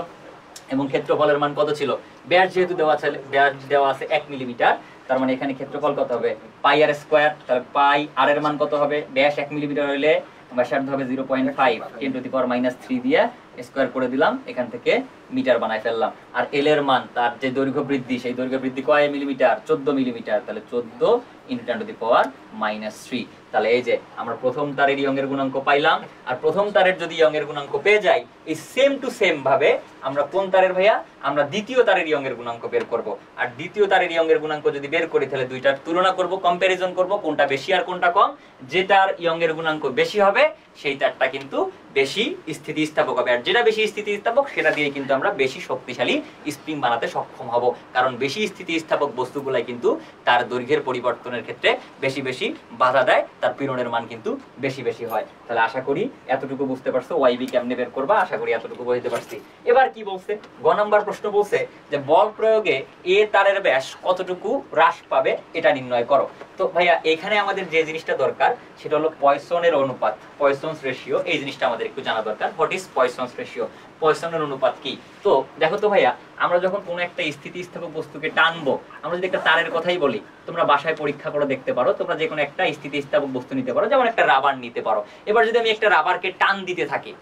C: এবং ক্ষেত্রফলের মান কত ছিল? ব্যাস যেহেতু দেওয়া আছে, ব্যাস দেওয়া আছে 1 মিলিমিটার, তার মানে এখানে ক্ষেত্রফল কত হবে? পাই আর স্কয়ার। তাহলে পাই আর এর মান কত হবে? ব্যাস 1 মিলিমিটার হইলে ব্যাসার্ধ হবে 0.5, 10⁻³ দিয়ে স্কয়ার করে দিলাম, এখান থেকে মিটার বানাই ফেললাম। আর এল এর মান, তার যে দৈর্ঘ্য বৃদ্ধি, সেই দৈর্ঘ্য বৃদ্ধি কয় মিলিমিটার? 14 মিলিমিটার। তাহলে 14 × 10⁻³ তাহলে এই যে আমরা প্রথম তারের ইয়ং এর গুণাঙ্ক পাইলাম। আর প্রথম তারের যদি ইয়ং এর গুণাঙ্ক পেয়ে যাই, এই সেম টু সেম ভাবে আমরা কোন তারের ভাইয়া? আমরা দ্বিতীয় তারের ইয়ং এর গুণাঙ্ক বের করব। আর দ্বিতীয় তারের ইয়ং এর গুণাঙ্ক যদি বের করি, তাহলে দুইটার তুলনা করব, কম্পারিজন করব, কোনটা বেশি আর কোনটা কম। যেটার ইয়ং এর গুণাঙ্ক বেশি হবে সেই তারটা কিন্তু বেশি স্থিতিস্থাপক হবে, আর যেটা বেশি স্থিতিস্থাপক সেটা দিয়ে কিন্তু আমরা বেশি শক্তিশালী স্প্রিং বানাতে সক্ষম হব। কারণ বেশি স্থিতিস্থাপক বস্তুগুলাই কিন্তু তার দৈর্ঘ্যের পরিবর্তনের ক্ষেত্রে বেশি বেশি বাধা দেয়, তার পীড়নের মান কিন্তু বেশি বেশি হয়। তাহলে আশা করি এতটুকু বুঝতে পারছো ওয়াইবি কেমনে বের করবা, আশা করি এতটুকু বুঝতে পারছি। এবার কি বলছে? গ নাম্বার প্রশ্ন বলছে যে বল প্রয়োগে এ তারের ব্যাস কতটুকু হ্রাস পাবে এটা নির্ণয় করো। তো ভাইয়া এখানে আমাদের যে জিনিসটা দরকার সেটা হলো পয়সনের অনুপাত, পয়সনস রেশিও। এই জিনিসটা আমাদের একটু জানা দরকার। What is Poisson's ratio? পয়সনের অনুপাত কি? তো দেখো তো ভাইয়া, আমরা যখন কোনো একটা স্থিতিস্থাপক বস্তুকে টানবো, আমরা যদি একটা তারের কথাই বলি, তোমরা বাসায় পরীক্ষা করে দেখতে পারো, তোমরা যে কোনো একটা স্থিতিস্থাপক বস্তু নিতে পারো, যেমন একটা রাবার নিতে পারো। এবার যদি আমি একটা রাবারকে টান দিতে থাকি,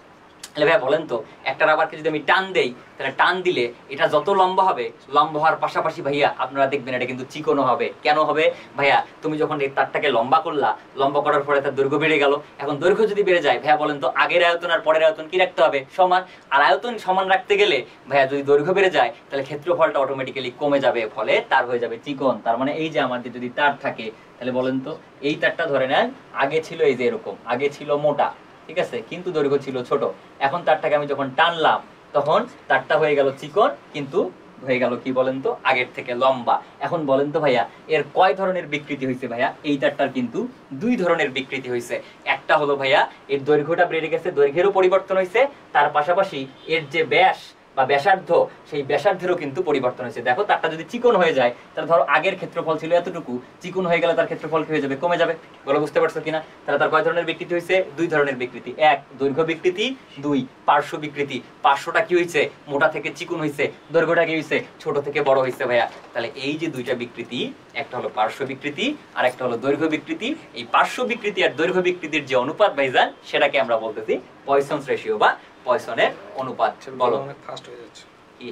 C: তাহলে ভাইয়া বলেন তো, একটা রাবারকে যদি আমি টান দেই, তাহলে টান দিলে এটা যত লম্বা হবে, লম্বা হওয়ার পাশাপাশি ভাইয়া আপনারা দেখবেন এটা কিন্তু চিকনও হবে। কেন হবে ভাইয়া? তুমি যখন এই তারটাকে লম্বা করলা, লম্বা করার পরে তার দৈর্ঘ্য বেড়ে গেল। এখন দৈর্ঘ্য যদি বেড়ে যায় ভাইয়া বলেন তো, আগের আয়তন আর পরের আয়তন কি রাখতে হবে? সমান। আর আয়তন সমান রাখতে গেলে ভাইয়া যদি দৈর্ঘ্য বেড়ে যায়, তাহলে ক্ষেত্রফলটা অটোমেটিক্যালি কমে যাবে, ফলে তার হয়ে যাবে চিকন। তার মানে এই যে আমাদের যদি তার থাকে, তাহলে বলেন তো এই তারটা ধরে নেন আগে ছিল এই যে এরকম, আগে ছিল মোটা, ঠিক আছে, কিন্তু দৈর্ঘ্য ছিল ছোট। এখন তারটাকে আমি যখন টানলাম, তখন তারটা হয়ে গেল চিকন, কিন্তু হয়ে গেল কি বলেন তো, আগের থেকে লম্বা। এখন বলেন তো ভাইয়া, এর কয় ধরনের বিকৃতি হয়েছে ভাইয়া? এই তারটার কিন্তু 2 ধরনের বিকৃতি হয়েছে। একটা হলো ভাইয়া এর দৈর্ঘ্যটা বেড়ে গেছে, দৈর্ঘ্যেরও পরিবর্তন হয়েছে, তার পাশাপাশি এর যে ব্যাস বা ব্যাসার্ধ, সেই ব্যাসার্ধেরও কিন্তু পরিবর্তন হয়েছে। দেখো তারটা যদি চিকন হয়ে যায়, তাহলে ধরো আগের ক্ষেত্রফল ছিল এতটুকু, চিকন হয়ে গেলে তার ক্ষেত্রফল কি হয়ে যাবে? কমে যাবে। বলো বুঝতে পারছো কিনা? তাহলে তার কয় ধরনের বিকৃতি হয়েছে? 2 ধরনের বিকৃতি। 1 দৈর্ঘ্য বিকৃতি, 2 পার্শ্ব বিকৃতি। পার্শ্বটা কি হয়েছে? মোটা থেকে চিকন হয়েছে। দৈর্ঘ্যটা কি হয়েছে? ছোট থেকে বড় হয়েছে ভাইয়া। তাহলে এই যে 2টা বিকৃতি, একটা হলো পার্শ্ব বিকৃতি আর একটা হলো দৈর্ঘ্য বিকৃতি। এই পার্শ্ব বিকৃতি আর দৈর্ঘ্য বিকৃতির যে অনুপাত ভাইজান, সেটাকে আমরা বলতেছি পয়সনস রেশিও বা পয়সনের অনুপাত। বলো।
A: অনেক ফাস্ট হয়ে যাচ্ছে,
C: কি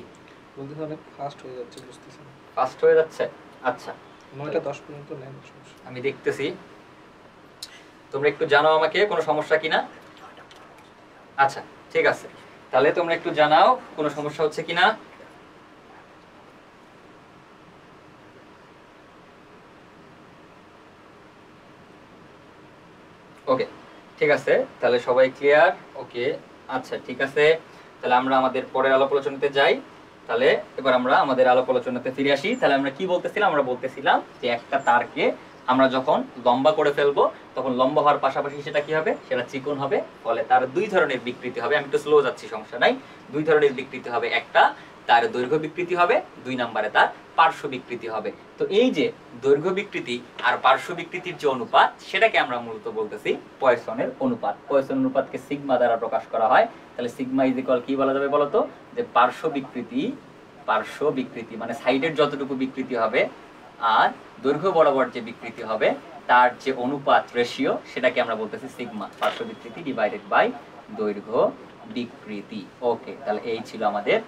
A: বলতে অনেক ফাস্ট হয়ে যাচ্ছে, বুঝতেছি না।
C: ফাস্ট হয়ে যাচ্ছে? আচ্ছা
A: 9টা 10 পর্যন্ত নেন, সমস্যা।
C: আমি দেখতেছি, তোমরা একটু জানাও আমাকে কোনো সমস্যা কিনা। আচ্ছা ঠিক আছে, তাহলে তোমরা একটু জানাও কোনো সমস্যা হচ্ছে কিনা। ওকে ঠিক আছে, তাহলে সবাই ক্লিয়ার? ওকে আচ্ছা ঠিক আছে, তাহলে আমরা আমাদের পরের আলাপ আলোচনাতে যাই। তাহলে এবার আমরা আমাদের আলাপ আলোচনাতে ফিরে আসি। তাহলে আমরা কি বলতেছিলাম? আমরা বলতেছিলাম যে একটা তারকে আমরা যখন লম্বা করে ফেলবো, তখন লম্বা হওয়ার পাশাপাশি সেটা কি হবে? সেটা চিকন হবে, ফলে তার 2 ধরনের বিকৃতি হবে। আমি একটু স্লো যাচ্ছি, সমস্যা নাই। 2 ধরনের বিকৃতি হবে, একটা তার দৈর্ঘ্য বিকৃতি হবে, 2 নম্বরে তার পার্শ্ব বিকৃতি হবে। তো এই যে দৈর্ঘ্য বিকৃতি আর পার্শ্ব বিকৃতির যে অনুপাত, সেটাকে আমরা মূলত বলতেছি পয়সনের অনুপাত। পয়সন অনুপাতকে সিগমা দ্বারা প্রকাশ করা হয়। তাহলে সিগমা ইজ ইকুয়াল কি বলা যাবে বলতো? যে পার্শ্ব বিকৃতি মানে সাইডের যতটুকু বিকৃতি হবে আর দৈর্ঘ্য বরাবর যে বিকৃতি হবে, তার যে অনুপাত রেশিও, সেটাকে আমরা বলতেছি সিগমা। পার্শ্ব বিকৃতি ডিভাইডেড বাই দৈর্ঘ্য বিকৃতি। ওকে, তাহলে এই ছিল আমাদের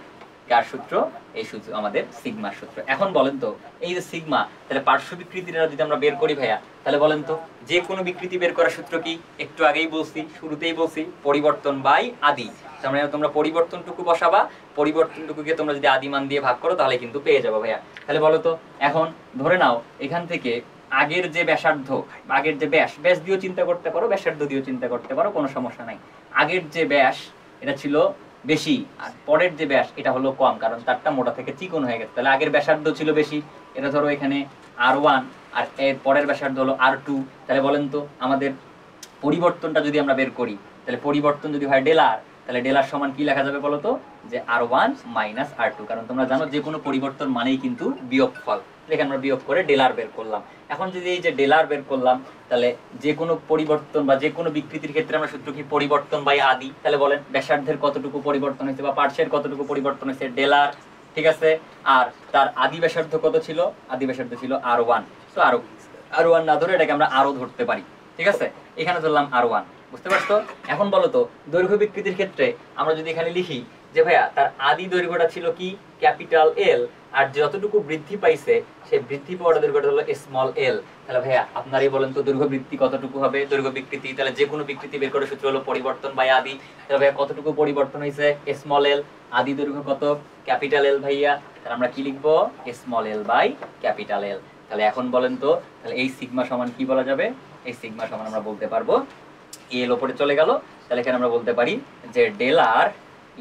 C: কার সূত্র? এই সূত্র আমাদের সিগমার সূত্র। এখন বলেন তো এই যে সিগমা, তাহলে পার্শ্ব বিকৃতিটা যদি আমরা বের করি ভাইয়া, তাহলে বলেন তো যে কোনো বিকৃতি বের করার সূত্র কি? একটু আগেই বলছি, শুরুতেই বলছি, পরিবর্তন বাই আদি। তার মানে তোমরা পরিবর্তনটুকু বসাবা, পরিবর্তনটুকুকে তোমরা যদি আদি মান দিয়ে ভাগ করো তাহলে কিন্তু পেয়ে যাবো ভাইয়া। তাহলে বলো তো এখন ধরে নাও এখান থেকে আগের যে ব্যাসার্ধ, আগের যে ব্যাস, ব্যাস দিয়েও চিন্তা করতে পারো, ব্যাসার্ধ দিয়েও চিন্তা করতে পারো, কোনো সমস্যা নাই। আগের যে ব্যাস এটা ছিল বেশি, আর পরের যে ব্যাস এটা হলো কম, কারণ তারটা মোটা থেকে চিকন হয়ে গেছে। তাহলে আগের ব্যাসার্ধ ছিল বেশি, এটা ধরো এখানে R1, আর এর পরের ব্যাসার্ধ হলো R2। তাহলে বলেন তো আমাদের পরিবর্তনটা যদি আমরা বের করি, তাহলে পরিবর্তন যদি হয় ডেলার, তাহলে ডেলার সমান কি লেখা যাবে বলো তো? যে R1 মাইনাস R2। কারণ তোমরা জানো যে কোনো পরিবর্তন মানেই কিন্তু বিয়োগফল। এখানে আমরা বিয়োগ করে ডেলার বের করলাম। এখন যদি এই যে ডেলার বের করলাম, তাহলে যে কোনো পরিবর্তন বা যে কোনো বিকৃতির ক্ষেত্রে আমরা সূত্র কি? পরিবর্তন বাই আদি। তাহলে বলেন ব্যাসার্ধের কতটুকু পরিবর্তন হয়েছে বা পার্শ্বের কতটুকু পরিবর্তন হয়েছে? ডেলার, ঠিক আছে। আর তার আদি ব্যাসার্ধ কত ছিল? আদি ব্যাসার্ধ ছিল R1। তো R1 না ধরে এটাকে আমরা আরো ধরতে পারি, ঠিক আছে। এখানে ধরলাম R1, বুঝতে পারছো? এখন বলো তো দৈর্ঘ্য বিকৃতির ক্ষেত্রে আমরা যদি এখানে লিখি যে ভাইয়া তার আদি দৈর্ঘ্যটা ছিল কি? ক্যাপিটাল এল, আর যতটুকু বৃদ্ধি পাইছে সেই বৃদ্ধি পাওয়ার দৈর্ঘ্যটা হলো স্মল এল। তাহলে ভাইয়া আপনারই বলেন তো দৈর্ঘ্য বৃদ্ধি কতটুকু হবে? দৈর্ঘ্য বিকৃতি, তাহলে যে কোনো বিকৃতি বের করার সূত্র হলো পরিবর্তন বাই আদি। তাহলে ভাইয়া কতটুকু পরিবর্তন হয়েছে? স্মল এল। আদি দৈর্ঘ্য কত? ক্যাপিটাল এল ভাইয়া। তাহলে আমরা কি লিখবো? Small L by capital L. তাহলে এখন বলেন তো তাহলে এই সিগমা সমান কি বলা যাবে? এই সিগমা সমান আমরা বলতে পারবো, এল ওপরে চলে গেল, তাহলে এখানে আমরা বলতে পারি যে del R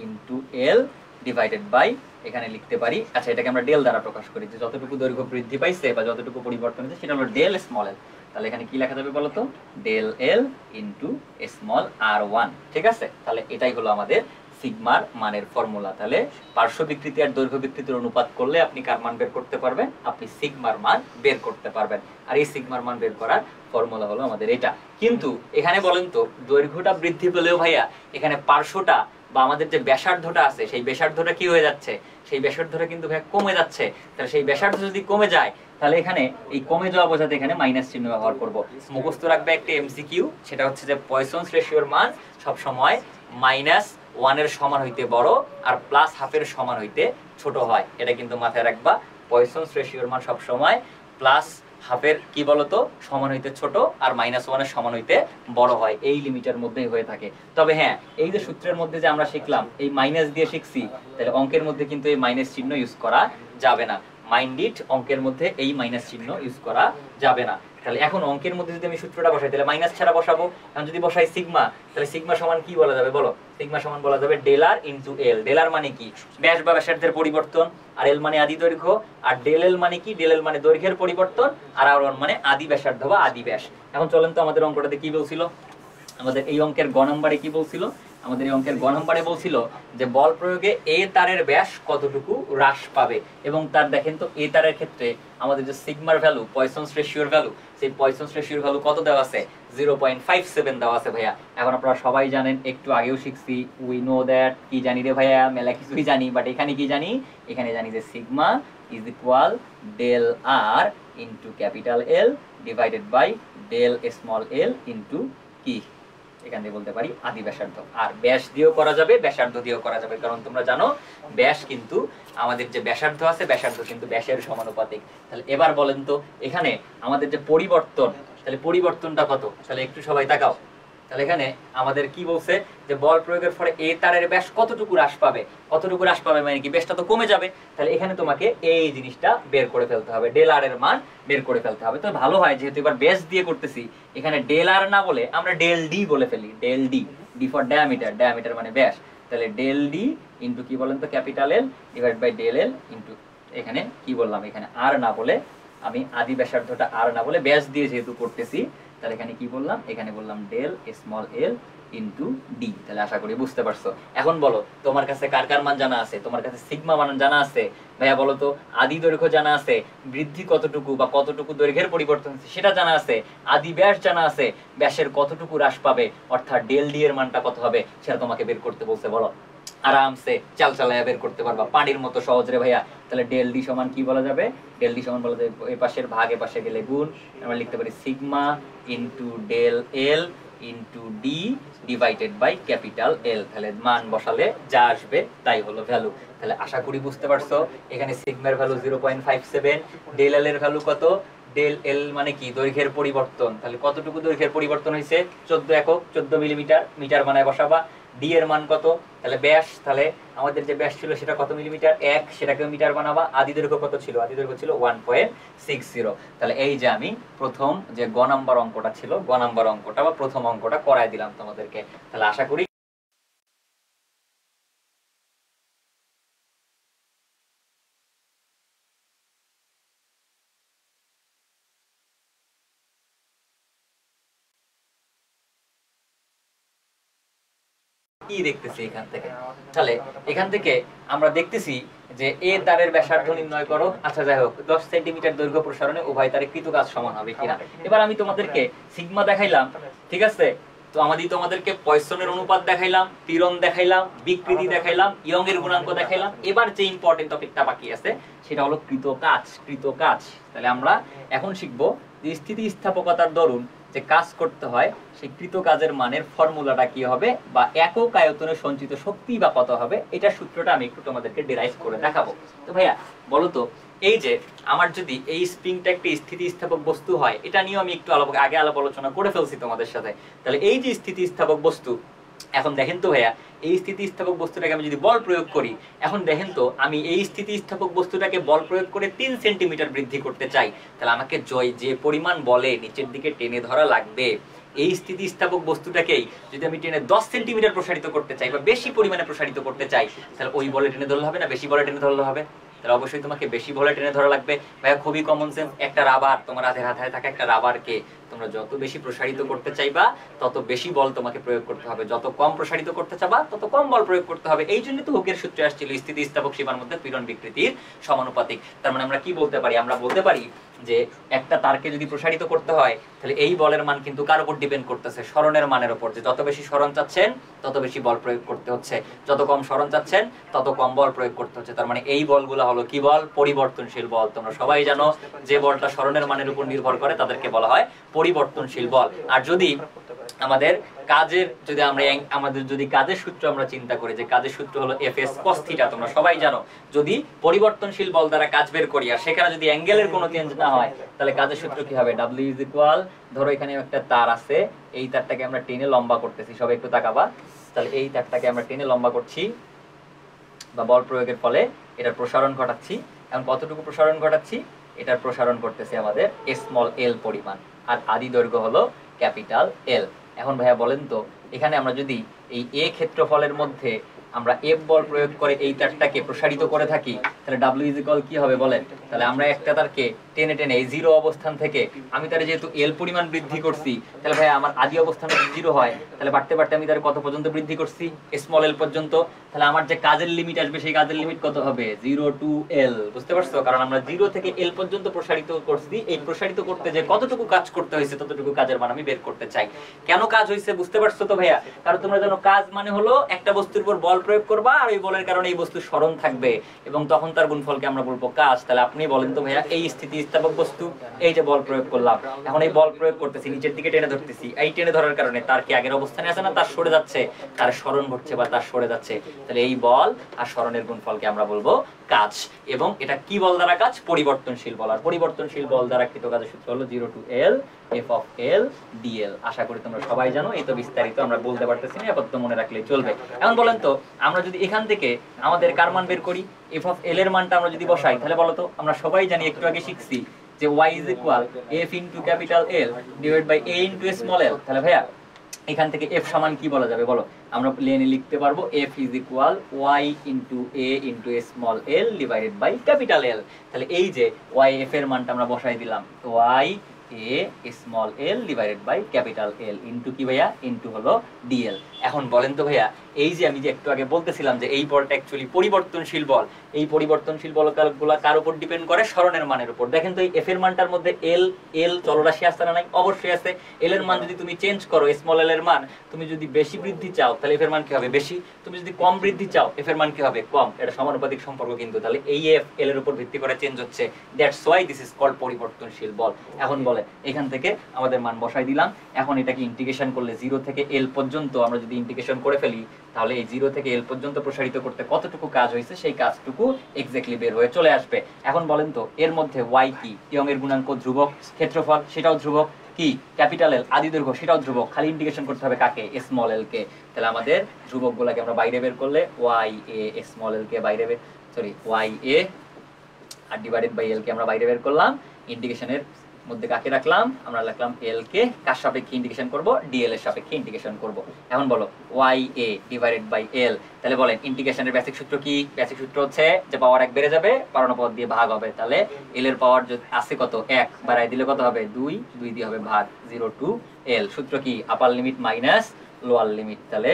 C: into L divided by, এখানে লিখতে পারি, আচ্ছা এটাকে আমরা ডেল দ্বারা প্রকাশ করি, যে যতটুকু দৈর্ঘ্য বৃদ্ধি পাইছে বা যতটুকু পরিবর্তন হয়েছে সেটা হলো ডেল স্মল এল। তাহলে এখানে কি লেখা যাবে বলতো? Del L into small R1, ঠিক আছে। তাহলে এটাই হলো আমাদের সিগমার মানের ফর্মুলা। তাহলে পার্শ্ব বিকৃতি আর দৈর্ঘ্য বিকৃতির অনুপাত করলে আপনি কার মান বের করতে পারবেন? আপনি সিগমার মান বের করতে পারবেন। আর এই সিগমার মান বের করার ফর্মুলা হলো আমাদের এটা। কিন্তু এখানে বলেন তো দৈর্ঘ্যটা বৃদ্ধি পেলেও ভাইয়া এখানে পার্শ্বটা বা আমাদের যে ব্যাসার্ধটা আছে সেই ব্যাসার্ধটা কি হয়ে যাচ্ছে? সেই ব্যাসার্ধটা কিন্তু ভাইয়া কমে যাচ্ছে। তাহলে সেই ব্যাসার্ধ যদি কমে যায় তাহলে এখানে এই কমে যাওয়া বোঝাতে এখানে মাইনাস চিহ্ন ব্যবহার করব। মুখস্থ রাখবে একটা এমসিকিউ, সেটা হচ্ছে যে পয়সনস রেশিওর মান সব সময় -1 এর সমান হইতে বড় আর +12 এর সমান হইতে ছোট হয়। এটা কিন্তু মাথায় রাখবা। পয়সনস রেশিওর মান সব সময় +12 এর কি বলতো সমান হইতে ছোট আর -1 এর সমান হইতে বড় হয়, এই লিমিটের মধ্যেই হয়ে থাকে। তবে হ্যাঁ, এই যে সূত্রের মধ্যে যে আমরা শিখলাম এই মাইনাস দিয়ে শিখছি, তাহলে অঙ্কের মধ্যে কিন্তু এই মাইনাস চিহ্ন ইউজ করা যাবে না। মাইন্ড ইট, অঙ্কের মধ্যে এই মাইনাস চিহ্ন ইউজ করা যাবে না। তাহলে এখন অঙ্কের মধ্যে যদি আমি সূত্রটা বসাই তাহলে মাইনাস ছাড়া বসাবো। এখন যদি বসাই সিগমা, তাহলে সিগমা সমান কি বলা যাবে বলো? সিগমা সমান বলা যাবে ডেলার ইনটু এল। ডেলার মানে কি? ব্যাস বা ব্যাসার্ধের পরিবর্তন, আর এল মানে আদি দৈর্ঘ্য, আর ডেল এল মানে কি? ডেল এল মানে দৈর্ঘ্যের পরিবর্তন, আর R1 মানে আদি ব্যাসার্ধ বা আদি ব্যাস। এখন চলেন তো আমাদের অঙ্কটাতে কি বলছিল? আমাদের এই অঙ্কের গ নম্বরে কি বলছিল? আমাদের এই অঙ্কের গ নম্বরে বলছিল যে বল প্রয়োগে এ তারের ব্যাস কতটুকু হ্রাস পাবে, এবং তার দেখেন তো এ তারের ক্ষেত্রে আমাদের যে সিগমার ভ্যালু, পয়সনস রেশিওর ভ্যালু, সেই পয়সনস রেশিওর ভ্যালু কত দেওয়া আছে? 0.57 দেওয়া আছে ভাইয়া। এখন আপনারা সবাই জানেন, একটু আগেও শিখছি, উই নো দ্যাট, কি জানি রে ভাইয়া, মেলা কিছুই জানি, বাট এখানে কি জানি? এখানে জানি যে sigma is equal del R into capital L divided by del small L into কি? এখান থেকে বলতে পারি আদি ব্যাসার্ধ। আর ব্যাস দিয়েও করা যাবে, ব্যাসার্ধ দিয়েও করা যাবে, কারণ তোমরা জানো ব্যাস কিন্তু আমাদের যে ব্যাসার্ধ আছে, ব্যাসার্ধ কিন্তু ব্যাসের সমানুপাতিক। তাহলে এবার বলেন তো এখানে আমাদের যে পরিবর্তন, তাহলে পরিবর্তনটা কত? তাহলে একটু সবাই তাকাও। তাহলে এখানে আমাদের কি বলছে যে বল প্রয়োগের ফলে এ তারের ব্যাস কতটুকু হ্রাস পাবে? কতটুকু হ্রাস পাবে মানে কি? ব্যাসটা তো কমে যাবে। তাহলে এখানে তোমাকে এই জিনিসটা বের করে ফেলতে হবে, ডেল আর এর মান বের করে ফেলতে হবে। তো ভালো হয় যেহেতু এবার ব্যাস দিয়ে করতেছি, এখানে ডেল আর না বলে আমরা ডেল ডি বলে ফেলি। Del D, D for diameter, diameter মানে ব্যাস। তাহলে ডেল ডি ইন্টু কি বলেন তো? Capital L divide by del L into, এখানে কি বললাম? এখানে আর না বলে আমি আদি ব্যাসার্ধটা আর না বলে ব্যাস দিয়ে যেহেতু করতেছি, তাহলে এখানে কি বললাম? এখানে বললাম del small L into D. তাহলে আশা করি বুঝতে পারছো। এখন বলো তোমার কাছে কার কার মান জানা আছে? তোমার কাছে সিগমা মান জানা আছে ভাইয়া? বলো তো আদি দৈর্ঘ্য জানা আছে, বৃদ্ধি কতটুকু বা কতটুকু দৈর্ঘ্যের পরিবর্তন হচ্ছে সেটা জানা আছে, আদি ব্যাস জানা আছে, ব্যাসের কতটুকু হ্রাস পাবে অর্থাৎ ডেল ডি এর মানটা কত হবে সেটা তোমাকে বের করতে বলছে। বলো, আরামসে চাল চালায়া বের করতে পারবা, পানির মতো সহজ রে ভাইয়া। তাহলে ডেল ডি সমান কি বলা যাবে? ডেল ডি সমান বলা যাবে এই পাশের ভাগ এ পাশে গেলে গুণ, আমরা লিখতে পারি sigma into del L into D divided by capital L. তাহলে মান বসালে যা আসবে তাই হলো ভ্যালু। তাহলে আশা করি বুঝতে পারছো এখানে সিগমার ভ্যালু 0.57, ডেল এল এর ভ্যালু কত, ডেল এল মানে কি দৈর্ঘ্যের পরিবর্তন। তাহলে কতটুকু দৈর্ঘ্যের পরিবর্তন হয়েছে, 14 একক, 14 মিলিমিটার, মিটার বানায় বসাবা। ডি এর মান কত, তাহলে ব্যাস, তাহলে আমাদের যে ব্যাস ছিল সেটা কত মিলিমিটার, 1, সেটাকে মিটার বানাবা। আদি দৈর্ঘ্য কত ছিল, আদি দৈর্ঘ্য ছিল 1.60। তাহলে এই যে আমি প্রথম যে গ নাম্বার অঙ্কটা ছিল, গ নাম্বার অঙ্কটা বা প্রথম অঙ্কটা করাই দিলাম তোমাদেরকে। তাহলে আশা করি কি দেখতেছি এখান থেকে। তাহলে এখান থেকে আমরা দেখতেছি যে এ তারের ব্যাসার্ধ নির্ণয় করো। আচ্ছা যাই হোক, 10 সেন্টিমিটার দৈর্ঘ্য প্রসারণে উভয় তারে কৃত কাজ সমান হবে কিনা। এবার আমি তোমাদেরকে সিগমা দেখাইলাম, ঠিক আছে, তো আমাদের তোমাদেরকে পয়সনের অনুপাত দেখাইলাম, পীড়ন দেখাইলাম, বিকৃতি দেখাইলাম, ইয়ং এর গুণাঙ্ক দেখাইলাম। এবার যে ইম্পর্টেন্ট টপিকটা বাকি আছে সেটা হলো কৃত কাজ। কৃত কাজ, তাহলে আমরা এখন শিখবো যে স্থিতিস্থাপকতার দরুন যে কাজ করতে হয় সেই কৃত কাজের মানের ফর্মুলাটা কি হবে, বা একক আয়তনে সঞ্চিত শক্তি বা কত হবে, এটার সূত্রটা আমি একটু তোমাদেরকে ডেরাইভ করে দেখাবো। তো ভাইয়া বলো তো, এই যে আমার যদি এই স্প্রিংটা একটি স্থিতিস্থাপক বস্তু হয়, এটা নিয়েও আমি একটু আগে আলাপ আলোচনা করে ফেলছি তোমাদের সাথে। তাহলে এই যে স্থিতিস্থাপক বস্তু, এখন দেখেন তো ভাইয়া এই স্থিতিস্থাপক বস্তুটাকে আমি যদি বল প্রয়োগ করি, এখন দেখেন তো আমি এই স্থিতিস্থাপক বস্তুটাকে বল প্রয়োগ করে 3 সেন্টিমিটার বৃদ্ধি করতে চাই, তাহলে আমাকে যে পরিমাণ বলে নিচের দিকে টেনে ধরা লাগবে, এই স্থিতিস্থাপক বস্তুটাকেই যদি আমি টেনে 10 সেন্টিমিটার প্রসারিত করতে চাই বা বেশি পরিমাণে প্রসারিত করতে চাই, তাহলে ওই বলে টেনে ধরলে হবে না বেশি বলে টেনে ধরলে হবে? তাহলে অবশ্যই তোমাকে বেশি বলে টেনে ধরা লাগবে। ভাইয়া খুবই কমন সেন্স, একটা রাবার, তোমার হাতের হাতে থাকা একটা রাবারকে তোমরা যত বেশি প্রসারিত করতে চাইবা তত বেশি বল তোমাকে প্রয়োগ করতে হবে, যত কম প্রসারিত করতে চাবা তত কম বল প্রয়োগ করতে হবে। এই জন্য তো হুকের সূত্রে আসছিল স্থিতিস্থাপক সীমার মধ্যে পীড়ন বিকৃতির সমানুপাতিক। তার মানে আমরা কি বলতে পারি, আমরা বলতে পারি যে একটা তারকে যদি প্রসারিত করতে হয় তাহলে এই বলের মান কিন্তু কার উপর ডিপেন্ড করতেছে, সরণের মানের উপর। যে যত বেশি সরণ চাচ্ছেন তত বেশি বল প্রয়োগ করতে হচ্ছে, যত কম সরণ চাচ্ছেন তত কম বল প্রয়োগ করতে হচ্ছে। তার মানে এই বলগুলো হলো কি বল, পরিবর্তনশীল বল। তোমরা সবাই জানো যে বলটা সরণের মানের উপর নির্ভর করে তাদেরকে বলা হয় পরিবর্তনশীল বল। আর যদি আমাদের কাজের যদি কাজের সূত্র আমরা চিন্তা করি, যে কাজের সূত্র হলো Fs cos θ, তোমরা সবাই জানো যদি পরিবর্তনশীল বল দ্বারা কাজ বের করি আর সেখানে যদি অ্যাঙ্গেলের কোনো চেঞ্জ না হয় তাহলে কাজের সূত্র কি হবে, W is equal, ধরো এখানে একটা তার আছে, এই তারটাকে আমরা টেনে লম্বা করতেছি, সবাই একটু তাকাবা। তাহলে এই তারটাকে আমরা টেনে লম্বা করছি বা বল প্রয়োগের ফলে এটার প্রসারণ ঘটাচ্ছি। এখন কতটুকু প্রসারণ ঘটাচ্ছি, এটার প্রসারণ করতেছি আমাদের স্মল এল পরিমাণ, আর আদি দৈর্ঘ্য হলো ক্যাপিটাল এল। এখন ভাইয়া বলেন তো, এখানে আমরা যদি এই এ ক্ষেত্রফলের মধ্যে আমরা এফ বল প্রয়োগ করে এই তারটাকে প্রসারিত করে থাকি, তাহলে ডাব্লিউ ইজ ইকুয়াল কি হবে বলেন? তাহলে আমরা একটা তারকে টেনে টেনে এই জিরো অবস্থান থেকে আমি তার যেহেতু এল পরিমাণ বৃদ্ধি করছি, তাহলে ভাই আমার আদি অবস্থান জিরো হয়, তাহলে বাড়তে বাড়তে আমি তার কত পর্যন্ত বৃদ্ধি করছি, স্মল এল পর্যন্ত। তাহলে আমার যে কাজের লিমিট আসবে সেই কাজের লিমিট কত হবে, 0 to L। বুঝতে পারছো? কারণ আমরা 0 থেকে L পর্যন্ত প্রসারিত করছি, এই প্রসারিত করতে যে কতটুকু কাজ করতে হয়েছে ততটুকু কাজের মান আমি বের করতে চাই। কেন কাজ হয়েছে বুঝতে পারছো তো ভাইয়া? কারণ তোমরা জানো কাজ মানে হলো একটা বস্তুর উপর বল প্রয়োগ করবা আর ওই বলের কারণে এই বস্তু স্মরণ থাকবে এবং তখন তার গুণফলকে আমরা বলবো কাজ। তাহলে আপনি বলেন তো ভাইয়া, এই স্থিতিস্থাপক বস্তু, এই যে বল প্রয়োগ করলাম, এখন এই বল প্রয়োগ করতেছি, নিচের দিকে টেনে ধরতেছি, এই টেনে ধরার কারণে তার কি আগের অবস্থানে আছে না তার সরে যাচ্ছে, তার স্মরণ ঘটছে বা তার সরে যাচ্ছে। তাহলে এই বল আর স্মরণের গুণফলকে আমরা বলবো কাজ। এবং এটা কি বল দ্বারা কাজ? পরিবর্তনশীল বল। আর পরিবর্তনশীল বল দ্বারা কৃত কাজের সূত্র হলো 0 to L f of L dl। আশা করি তোমরা সবাই জানো, এই তো বিস্তারিত আমরা বলতে পারতেছি না, আপাতত মনে রাখলেই চলবে। এখন বলেন তো, আমরা যদি এখান থেকে আমাদের কার মান বের করি, f of L এর মানটা আমরা যদি বসাই, তাহলে বলো তো, আমরা সবাই জানি, একটু আগে শিখছি যে y is equal f into capital L divided by a into small l। তাহলে ভাইয়া এখান থেকে f সমান কি বলা যাবে বলো? আমরা প্লেনে লিখতে পারবো f is equal y into a into small l divided by capital L। তাহলে এই যে y f এর মানটা আমরা বসাই দিলাম, y a small l divided by capital L into কি ভাইয়া, into হলো dl। এখন বলেন তো ভাইয়া, এই যে আমি যে একটু আগে বলতেছিলাম যে এই বলটা অ্যাকচুয়ালি পরিবর্তনশীল বল, এই পরিবর্তনশীল বলগুলা কার উপর ডিপেন্ড করে? সরণের মানের উপর। দেখেন তো এই এফ এর মানটার মধ্যে এল এল চলরাশি আছে না নাই? অবশ্যই আছে। এল এর মান যদি তুমি চেঞ্জ করো, স্মল এল এর মান তুমি যদি বেশি বৃদ্ধি চাও তাহলে এফ এর মান কি হবে? বেশি। তুমি যদি কম বৃদ্ধি চাও এফ এর মান কি হবে? কম। এটা সমানুপাতিক সম্পর্ক কিন্তু। তাহলে এই এফ এল এর উপর ভিত্তি করে চেঞ্জ হচ্ছে, that's why this is called পরিবর্তনশীল বল। এখন বলে এখান থেকে আমাদের মান বসাই দিলাম। এখন এটাকে ইন্টিগ্রেশন করলে 0 থেকে এল পর্যন্ত আমরা যদি ইন্টিগ্রেশন করে ফেলি তাহলে এই 0 থেকে এল পর্যন্ত প্রসারিত করতে কতটুকু কাজ হয়েছে সেই কাজটুকু এক্স্যাক্টলি বের হয়ে চলে আসবে। এখন বলেন তো এর মধ্যে y কি? ইয়ং এর গুণাঙ্ক ধ্রুবক, ক্ষেত্রফল সেটাও ধ্রুবক, কি ক্যাপিটাল এল আদি দৈর্ঘ্য সেটাও ধ্রুবক, খালি ইন্টিগ্রেশন করতে হবে কাকে? স্মল এল কে। তাহলে আমাদের ধ্রুবকগুলোকে আমরা বাইরে বের করলে y a স্মল এল কে বাইরে বের y a আর ডিভাইডেড বাই এল কে আমরা বাইরে বের করলাম। ইন্টিগ্রেশনের মধ্যে কাকে রাখলাম? আমরা রাখলাম এল কে। কার সাপেক্ষে ইন্টিগ্রেশন করব? ডিএল এর সাপেক্ষে ইন্টিগ্রেশন করব। এখন বলো y a divided by L. তাহলে বলেন ইন্টিগ্রেশনের বেসিক সূত্র কি? বেসিক সূত্র হচ্ছে যে পাওয়ার 1 বেড়ে যাবে, পাওয়ার পদ দিয়ে ভাগ হবে। তাহলে এল এর পাওয়ার আছে কত? 1, বাড়াই দিলে কত হবে? 2, 2 দিয়ে হবে ভাগ 0 টু এল। সূত্র কি? আপার লিমিট মাইনাস লোয়ার লিমিট। তাহলে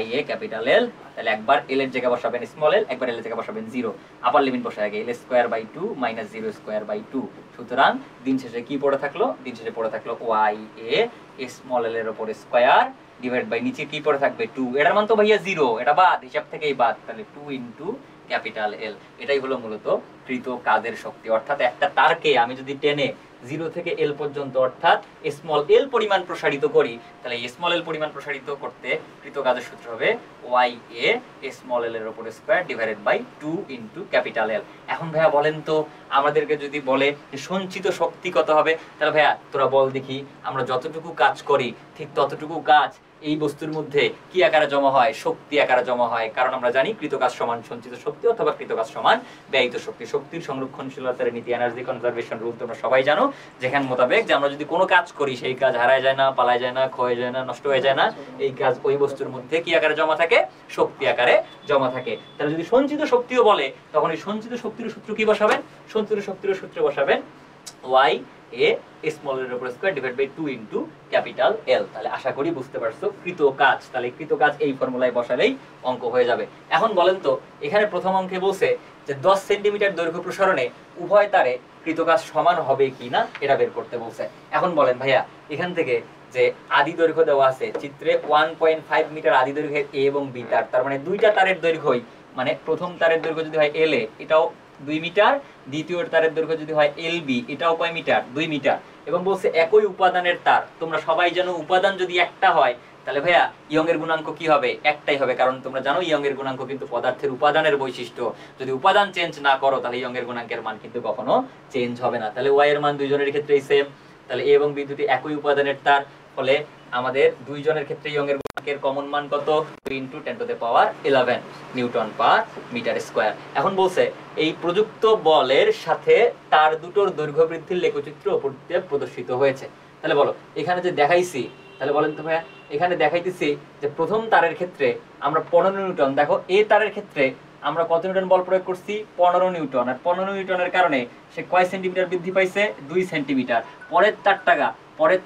C: y a ক্যাপিটাল এল। তাহলে একবার এল এর জায়গায় বসাবেন স্মল এল, একবার এল এর জায়গায় বসাবেন 0। আপার লিমিট বসায় আগে L square by 2 minus 0 square by 2। সুতরাং দিন শেষে কি পড়ে থাকলো? দিন শেষে পড়ে থাকলো y a স্মল এল এর উপর স্কয়ার ডিভাইড বাই নিচে কি পড়ে থাকবে? 2। এটার মান তো ভাইয়া 0, এটা বাদ, হিসাব থেকেই বাদ। তাহলে 2 ইনটু ক্যাপিটাল এল। এটাই হলো মূলত কৃত কাজের শক্তি। অর্থাৎ একটা তারকে আমি যদি টেনে 0 থেকে এল পর্যন্ত অর্থাৎ স্মল এল পরিমাণ প্রসারিত করি তাহলে স্মল এল পরিমাণ প্রসারিত করতে কৃত কাজের সূত্র হবে y a স্মল এল এর উপর square divided by 2 into capital L. এখন ভাইয়া বলেন তো আমাদেরকে যদি বলে যে সঞ্চিত শক্তি কত হবে, তাহলে ভাইয়া তোরা বল দেখি আমরা যতটুকু কাজ করি ঠিক ততটুকু কাজ এই বস্তুর মধ্যে কি আকারে জমা হয়? শক্তি আকারে জমা হয়। কারণ আমরা জানি কৃতকাজ সমান সঞ্চিত শক্তি অথবা কৃতকাজ সমান ব্যয়িত শক্তি। শক্তির সংরক্ষণশীলতার নীতি, এনার্জি কনজারভেশন রুল তোমরা সবাই জানো, যেখানে মোতাবেক যে আমরা যদি কোনো কাজ করি সেই কাজ হারায় যায় না, পালায় যায় না, ক্ষয়ে যায় না, নষ্ট হয়ে যায় না। এই কাজ ওই বস্তুর মধ্যে কি আকারে জমা থাকে? শক্তি আকারে জমা থাকে। তাহলে যদি সঞ্চিত শক্তিও বলে তখন এই সঞ্চিত শক্তির সূত্র কি বসাবেন? সঞ্চিত শক্তির সূত্র বসাবেন y a স্মল এর উপর square divide by 2 into capital L. তাহলে আশা করি বুঝতে পারছো কৃত কাজ। তাহলে কৃত কাজ এই ফর্মুলায় বসালেই অঙ্ক হয়ে যাবে। এখন বলেন তো এখানে প্রথম অঙ্কে বলছে যে 10 সেন্টিমিটার দৈর্ঘ্য প্রসারণে উভয় তারে কৃত কাজ সমান হবে কিনা এটা বের করতে বলছে। এখন বলেন ভাইয়া এখান থেকে যে আদি দৈর্ঘ্য দেওয়া আছে চিত্রে 1.5 মিটার আদি দৈর্ঘ্যের এ এবং বি তার, তার মানে দুইটা তারের দৈর্ঘ্যই, মানে প্রথম তারের দৈর্ঘ্য যদি হয় এল এ এটাও 2 মিটার, দ্বিতীয় তারের দৈর্ঘ্য যদি হয় এল বি এটাও কয় মিটার? 2 মিটার। এবং বলছে একই উপাদানের তার। তোমরা সবাই জানো উপাদান যদি একটা হয় তাহলে ভাইয়া ইয়ং এর গুণাঙ্ক কি হবে? একটাই হবে। কারণ তোমরা জানো ইয়ং এর গুণাঙ্ক কিন্তু পদার্থের উপাদানের বৈশিষ্ট্য। যদি উপাদান চেঞ্জ না করো তাহলে ইয়ং এর গুণাঙ্কের মান কিন্তু কখনো চেঞ্জ হবে না। তাহলে ওয়াই এর মান দুইজনের ক্ষেত্রেই সেম। তাহলে এ এবং বি দুটি একই উপাদানের তার, ফলে আমাদের দুইজনের ক্ষেত্রে ইয়ং এর গুণাঙ্কের কমন মান কত? 2 × 10⁻11 নিউটন পার মিটার স্কয়ার। এখন বলছে এই প্রযুক্ত বলের সাথে তার দুটোর দৈর্ঘ্য বৃদ্ধির লেখচিত্র উপর দিয়ে প্রদর্শিত হয়েছে। তাহলে বলো এখানে যে দেখাইছি, তাহলে বলেন তো ভাইয়া এখানে দেখাইতেছি যে প্রথম তারের ক্ষেত্রে আমরা 15 নিউটন, দেখো এই তারের ক্ষেত্রে আমরা কত নিউটন বল প্রয়োগ করছি? 15 নিউটন। আর 15 নিউটনের কারণে সে কয় সেন্টিমিটার বৃদ্ধি পাইছে? 2 সেন্টিমিটার। পরের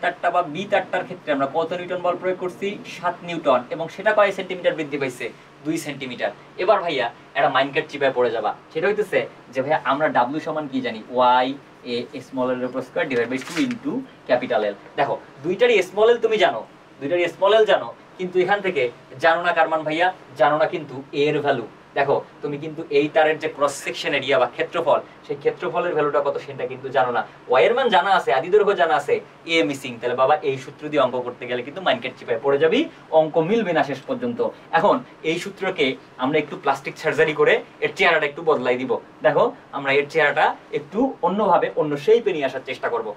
C: তারটা বা বি তারটার ক্ষেত্রে আমরা কত নিউটন বল প্রয়োগ করছি? 7 নিউটন, এবং সেটা কয় সেন্টিমিটার বৃদ্ধি পাইছে? 2 সেন্টিমিটার। এবার ভাইয়া একটা মাইন্ডকাট চিপায় পড়ে যাবা, সেটা হইতেছে যে ভাইয়া আমরা ডাব্লিউ সমান কি জানি? y a স্মল এল এর উপর square divide by 2 into capital L. দেখো দুইটারই স্মল এল তুমি জানো, দুইটারই স্মল এল জানো, কিন্তু এখান থেকে জানো না কার মান ভাইয়া? জানো না কিন্তু a এর ভ্যালু। দেখো তুমি কিন্তু এই তারের যে ক্রস সেকশন এরিয়া বা ক্ষেত্রফল, সেই ক্ষেত্রফলের ভ্যালুটা কত সেটা কিন্তু জানো না। y এর মান জানা আছে, আদি দৈর্ঘ্য জানা আছে, a মিসিং। তাহলে বাবা এই সূত্র দিয়ে অঙ্ক করতে গেলে কিন্তু মাইন্ডকাট চিপায় পড়ে যাবি, অঙ্ক মিলবে না শেষ পর্যন্ত। এখন এই সূত্রকে আমরা একটু প্লাস্টিক সার্জারি করে এর চেহারাটা একটু বদলাই দিব। দেখো আমরা এর চেহারাটা একটু অন্যভাবে অন্য শেপে নিয়ে আসার চেষ্টা করব।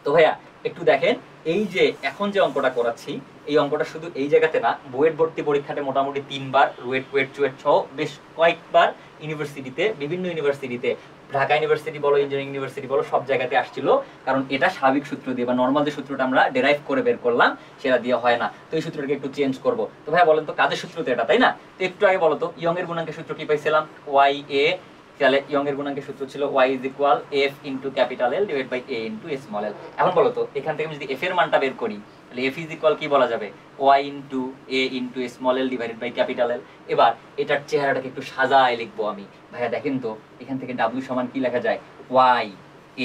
C: তো ভাইয়া একটু দেখেন এই যে এখন যে অঙ্কটা করাচ্ছি এই অঙ্কটা শুধু এই জায়গাতে না, বুয়েট ভর্তি পরীক্ষাতে মোটামুটি 3 বার রুয়েট কুয়েট চুয়েট সহ বেশ কয়েকবার ইউনিভার্সিটিতে, বিভিন্ন ইউনিভার্সিটিতে, ঢাকা ইউনিভার্সিটি বলো, ইঞ্জিনিয়ারিং ইউনিভার্সিটি বলো, সব জায়গাতে আসছিল। কারণ এটা স্বাভাবিক সূত্র দিয়ে বা নর্মাল যে সূত্রটা আমরা ডেরাইভ করে বের করলাম সেটা দিয়ে হয় না। তো এই সূত্রটাকে একটু চেঞ্জ করব। তো ভাইয়া বলেন তো কাজের সূত্র তো এটা, তাই না? তো একটু আগে বলো তো ইয়ং এর গুণাঙ্কের সূত্র কি পাইছিলাম? y a। তাহলে ইয়ং এর গুণাঙ্কের সূত্র ছিল y = f * capital L / a * small l। এখন বলো তো এখান থেকে আমি যদি f এর মানটা বের করি তাহলে f ইজ ইকুয়াল কি বলা যাবে y into a into small l divided by capital L। এবার এটার চেহারাটাকে একটু সাজায় লিখবো আমি। ভাইয়া দেখেন তো এখান থেকে w সমান কি লেখা যায় y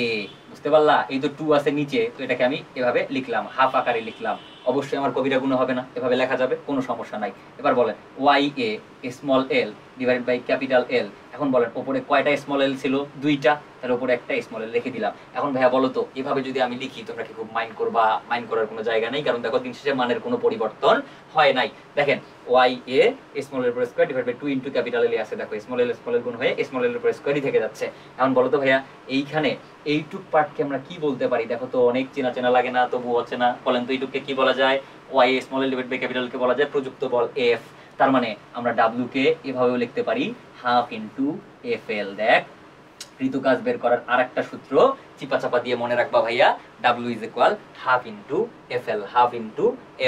C: a, বুঝতে পারলা? এই তো 2 আছে নিচে, তো এটাকে আমি এভাবে লিখলাম, হাফ আকারে লিখলাম। অবশ্যই আমার কবিরা গুণ হবে না, এভাবে লেখা যাবে, কোনো সমস্যা নাই। এবার বলেন y a small l divided by capital L। এখন বলেন উপরে কয়টা স্মল l ছিল? 2টা, তার উপরে একটা স্মল l লিখে দিলাম। এখন ভাইয়া বলো তো এভাবে যদি আমি লিখি তোমরা কি খুব মাইন্ড করবা? মাইন্ড করার কোনো জায়গা নেই, কারণ দেখো দিন শেষে মানের কোনো পরিবর্তন হয় নাই। দেখেন y a স্মল l উপর square divide by 2 into capital L আছে, দেখো স্মল l গুণ হয়ে স্মল l উপর স্কয়ারই থেকে যাচ্ছে। এখন বলো তো ভাইয়া এইখানে এইটুক পার্টকে আমরা কি বলতে পারি? দেখো তো অনেক চেনা চেনা লাগে না? তবু হচ্ছে না, বলেন তো এইটুককে কি বলা যায়? y a small l divide by capital কে বলা যায় প্রযুক্ত বল F। তার মানে আমরা w কে এভাবেও লিখতে পারি হাফ ইনটু FL। দেখ কৃত কাজ বের করার আরেকটা সূত্র চিপা চাপা দিয়ে মনে রাখবা ভাইয়া, w is equal half into FL, half into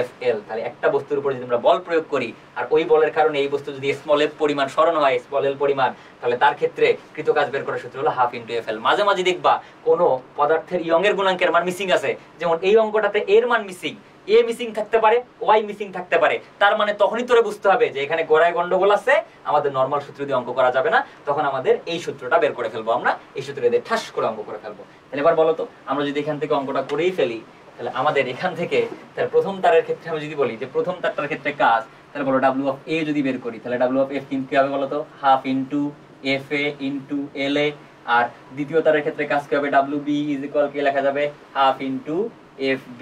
C: FL। তাহলে একটা বস্তুর উপর যদি আমরা বল প্রয়োগ করি আর ওই বলের কারণে এই বস্তু যদি স্মল f পরিমাণ সরণ হয়, স্মল l পরিমাণ, তাহলে তার ক্ষেত্রে কৃত কাজ বের করার সূত্র হলো হাফ ইনটু FL। মাঝে মাঝে দেখবা কোনো পদার্থের ইয়ং এর গুণাঙ্কের মান মিসিং আছে, যেমন এই অঙ্কটাতে এর মান মিসিং, a মিসিং থাকতে পারে, y মিসিং থাকতে পারে। তার মানে তখনই তোরে বুঝতে হবে যে এখানে গোড়ায় গন্ডগোল আছে, আমাদের নরমাল সূত্র দিয়ে অঙ্ক করা যাবে না। তখন আমাদের এই সূত্রটা বের করে ফেলবো, আমরা এই সূত্র দিয়ে ঠাস করে অঙ্ক করে ফেলবো। তাহলে এবার বলো তো আমরা যদি এখান থেকে অঙ্কটা করেই ফেলি, তাহলে আমাদের এখান থেকে তার প্রথম তারের ক্ষেত্রে আমি যদি বলি যে প্রথম তারটার ক্ষেত্রে কাজ, তাহলে বলো w অফ a যদি বের করি, তাহলে w অফ f কিন্তু কি হবে বলো তো? Half into fa into la। আর দ্বিতীয় তারের ক্ষেত্রে কাজ কি হবে? wb ইজ ইকুয়াল কি লেখা যাবে? Half into FB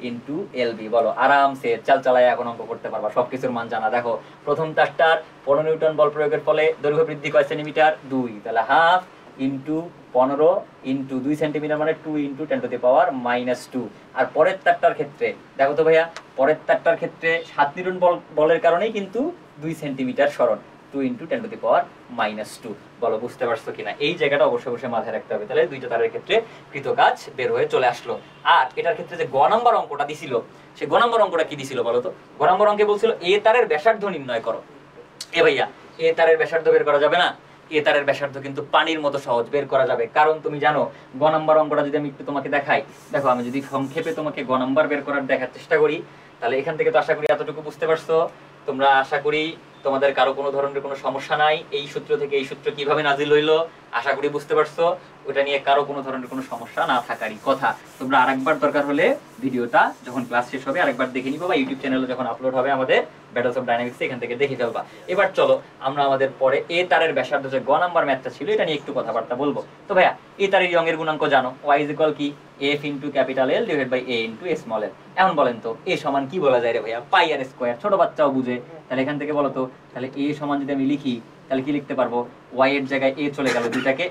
C: into LB। বলো আরামসে চাল চালায় এখন অঙ্ক করতে পারবা, সবকিছুর মান জানা। দেখো প্রথম তারটার 15 নিউটন বল প্রয়োগের ফলে দৈর্ঘ্য বৃদ্ধি কয় সেন্টিমিটার? 2, তাহলে হাফ ইনটু 15 ইনটু 2 সেন্টিমিটার মানে 2 ইনটু 10 টু দি পাওয়ার -2। আর পরের তারটার ক্ষেত্রে দেখো তো ভাইয়া, পরের তারটার ক্ষেত্রে 7 নিউটন বলের কারণেই কিন্তু 2 সেন্টিমিটার সরণ, 2 ইনটু 10 টু দি পাওয়ার -2। বলো বুঝতে পারছো কিনা? এই জায়গাটা অবশ্যই অবশ্যই মাথায় রাখতে হবে। তাহলে দুইটা তারের ক্ষেত্রে কৃত কাজ বের হয়ে চলে আসলো। আর এটার ক্ষেত্রে যে গ নাম্বার অঙ্কটা দিছিল, সে গ নাম্বার অঙ্কটা কি দিছিল বলো তো? গ নাম্বার অঙ্কে বলছিল এ তারের ব্যাসার্ধ নির্ণয় করো। এ ভাইয়া এ তারের ব্যাসার্ধ বের করা যাবে না? এ তারের ব্যাসার্ধ কিন্তু পানির মতো সহজ বের করা যাবে, কারণ তুমি জানো গ নাম্বার অঙ্কটা যদি আমি একটু তোমাকে দেখাই, দেখো আমি যদি সংক্ষেপে তোমাকে গ নাম্বার বের করার দেখার চেষ্টা করি, তাহলে এখান থেকে তো আশা করি এতটুকু বুঝতে পারছো তোমরা। আশা করি তোমাদের কারো কোনো ধরনের কোনো সমস্যা নাই। এই সূত্র থেকে এই সূত্র কিভাবে নাজিল হইলো আশা করি বুঝতে পারছো। ওটা নিয়ে কারো কোনো ধরনের কোনো সমস্যা না থাকারই কথা। তোমরা আরেকবার দরকার হলে ভিডিওটা যখন ক্লাস শেষ হবে আরেকবার দেখে নিবা, বা ইউটিউব চ্যানেলে যখন আপলোড হবে আমাদের ব্যাটলস অফ ডাইনামিক্স, এখান থেকে দেখে ফেলবা। এবার চলো আমরা আমাদের পরে এ তারের ব্যাসার্ধ যে গ নাম্বার ম্যাথটা ছিল এটা নিয়ে একটু কথাবার্তা বলবো। তো ভাইয়া এ তারের ইয়ং এর গুণাঙ্ক জানো, y ইজ ইকুয়াল কি f into capital L divide by a into small l। এখন বলেন তো a সমান কি বলা যায় রে ভাইয়া? পাই আর স্কয়ার, ছোট বাচ্চাও বুঝে। তাহলে এখান থেকে বলো তো, তাহলে a সমান যদি আমি লিখি তাহলে কি লিখতে পারবো? y এর জায়গায় a চলে গেল, দুইটাকে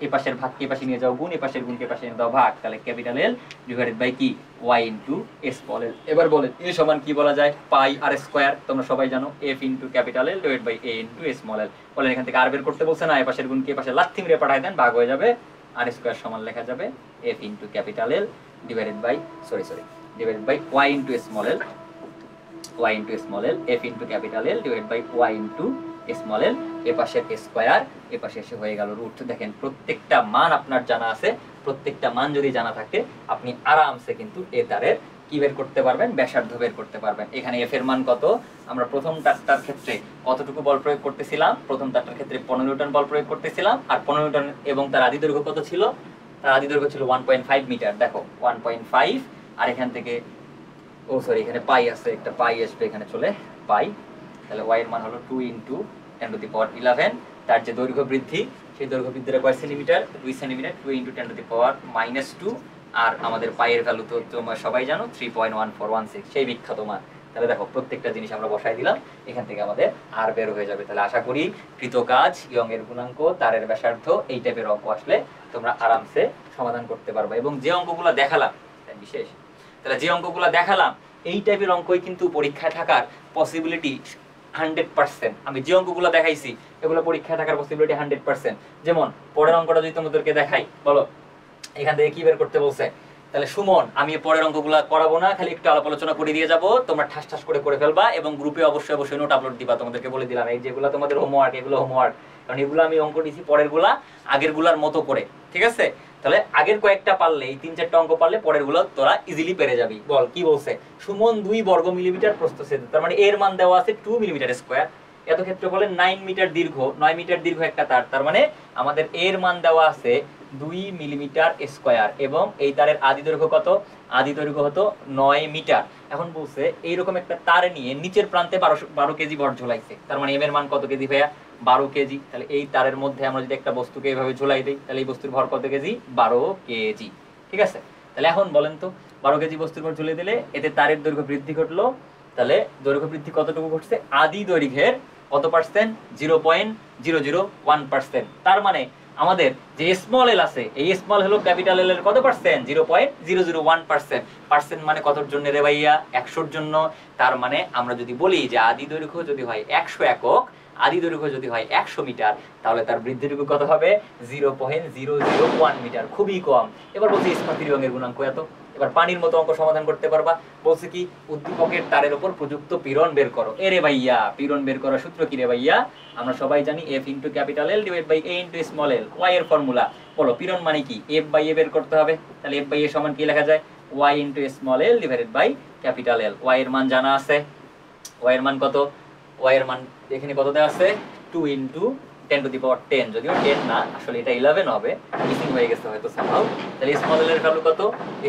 C: এ পাশের ভাগ কে পাশে নিয়ে যাও গুণ, এ পাশের গুণ কে পাশে নিয়ে দাও ভাগ, তাহলে ক্যাপিটাল L ডিভাইডেড বাই কি y ইনটু স্মল l। এবার বলেন a সমান কি বলা যায়? পাই আর স্কয়ার, তোমরা সবাই জানো f into capital L divide by a into small l। বলেন এখান থেকে আর বের করতে বলছে না, এ পাশের গুণ কে পাশে লাথি মেরে পাঠায় দেন, ভাগ হয়ে যাবে, আর স্কয়ার সমান লেখা যাবে f into capital L divided by divided by y into small l, y into small l, f into capital L divide by y into small l। এ পাশের স্কয়ার এ পাশে এসে হয়ে গেল রুট। দেখেন প্রত্যেকটা মান আপনার জানা আছে, প্রত্যেকটা মান যদি জানা থাকে আপনি আরামসে কিন্তু এ তারের কি বের করতে পারবেন? ব্যাসার্ধ বের করতে পারবেন। এখানে f এর মান কত? আমরা প্রথম তারটার ক্ষেত্রে কতটুকু বল প্রয়োগ করতেছিলাম? প্রথম তারটার ক্ষেত্রে 15 নিউটন বল প্রয়োগ করতেছিলাম, আর 15 নিউটন এবং তার আদি দৈর্ঘ্য কত ছিল? তার আদি দৈর্ঘ্য ছিল 1.5 মিটার। দেখো 1.5, আর এখান থেকে এখানে পাই আছে, একটা পাই আসবে এখানে চলে পাই, তাহলে y এর মান হলো 2 ইনটু 10 টু দি পাওয়ার 11। তার যে দৈর্ঘ্য বৃদ্ধি, সেই দৈর্ঘ্য বৃদ্ধিটা কয় centimetre? 2 centimetre, 2 into 10 to the power -2। আর আমাদের পাইয়ের ভ্যালু তো তোমরা সবাই জানো 3.1416, সেই বিখ্যাত মান। তাহলে দেখো প্রত্যেকটা জিনিস আমরা বসাই দিলাম, এখান থেকে আমাদের আর বের হয়ে যাবে। তাহলে আশা করি কৃত কাজ, ইয়ং এর গুণাঙ্ক, তারের ব্যাসার্ধ, এই টাইপের অঙ্ক আসলে তোমরা আরামসে সমাধান করতে পারবে। এবং যে অঙ্কগুলো দেখালাম বিশেষ, তাহলে যে অঙ্কগুলো দেখালাম এই টাইপের অঙ্কই কিন্তু পরীক্ষায় থাকার পসিবিলিটি 100%। আমি যে অঙ্কগুলো দেখাইছি এগুলো পরীক্ষায় থাকার পসিবিলিটি 100%। যেমন পরের অঙ্কটা যদি তোমাদেরকে দেখাই, বলো এখান থেকে কি বের করতে বলছে? তাহলে সুমন আমি পরের অঙ্কগুলো করাবো না, খালি একটু আলাপ আলোচনা করে দিয়ে যাবো, তোমরা ঠাস ঠাস করে ফেলবা এবং গ্রুপে অবশ্যই অবশ্যই নোট আপলোড দিবা। তোমাদেরকে বলে দিলাম এই যেগুলো তোমাদের হোমওয়ার্ক, এগুলো হোমওয়ার্ক কারণ এগুলো আমি অঙ্ক নিয়েছি পরেরগুলা আগেরগুলার মতো করে, ঠিক আছে? তাহলে আগের কয়েকটা পারলে, এই 3-4টা অঙ্ক পারলে পরেরগুলো তোরা ইজিলি পেরে যাবি। বল কি বলছে? সুমন 2 বর্গ মিলিমিটার প্রস্থচ্ছেদ, তার মানে এর মান দেওয়া আছে 2 মিলিমিটার স্কয়ার। এত ক্ষেত্রফলে 9 মিটার দীর্ঘ, 9 মিটার দীর্ঘ একটা তার, তার মানে আমাদের এর মান দেওয়া আছে 2 মিলিমিটার স্কয়ার এবং এই তারের আদি দৈর্ঘ্য কত? আদি দৈর্ঘ্য হতো 9 মিটার। এখন বলছে এইরকম একটা তার নিয়ে নিচের প্রান্তে 12 কেজি ভর ঝোলাইছে, তার মানে এম এর মান কত কেজি ভাইয়া? 12 কেজি। তাহলে এই তারের মধ্যে আমরা যদি একটা বস্তুকে এইভাবে ঝোলাই দিই, তাহলে এই বস্তুর ভর কত কেজি? 12 কেজি, ঠিক আছে? তাহলে এখন বলেন তো 12 কেজি বস্তুর ভর ঝুলিয়ে দিলে এতে তারের দৈর্ঘ্য বৃদ্ধি ঘটলো, তাহলে দৈর্ঘ্য বৃদ্ধি কতটুকু ঘটছে? আদি দৈর্ঘ্যের কত পার্সেন্ট? 0.001%। তার মানে আমাদের যে স্মল এল আছে, এই স্মল হলো ক্যাপিটাল এল এর কত পার্সেন্ট? 0.001%। পার্সেন্ট মানে কতর জন্য রে ভাইয়া? 100 এর জন্য। তার মানে আমরা যদি বলি যে আদি দৈর্ঘ্য যদি হয় 100 একক, আদি দৈর্ঘ্য যদি হয় 100 মিটার, তাহলে তার বৃদ্ধিটুকু কত হবে? 0.001 মিটার, খুবই কম। এবার বলছি স্ফটিক ইয়ংয়ের গুণাঙ্ক এত। এবার পানির মতো অঙ্ক সমাধান করতে পারবা। বলছে কি? উদ্দীপকের তারের উপর প্রযুক্ত পীড়ন বের করো। এরে ভাইয়া পীড়ন বের করার সূত্র কি রে ভাইয়া? আমরা সবাই জানি F * L / A * small l, y এর ফর্মুলা। বলো পীড়ন মানে কি? F/A বের করতে হবে। তাহলে F/A সমান কি লেখা যায়? y * small l / L। y এর মান জানা আছে। y এর মান কত? y এর মান এখানে কত দেওয়া আছে? 2 * 10^10, যদিও 10 না, আসলে এটা 11 হবে, মিসিং হয়ে গেছে হয়তো সামহাউ। তাহলে স্মল এল এর ভ্যালু কত?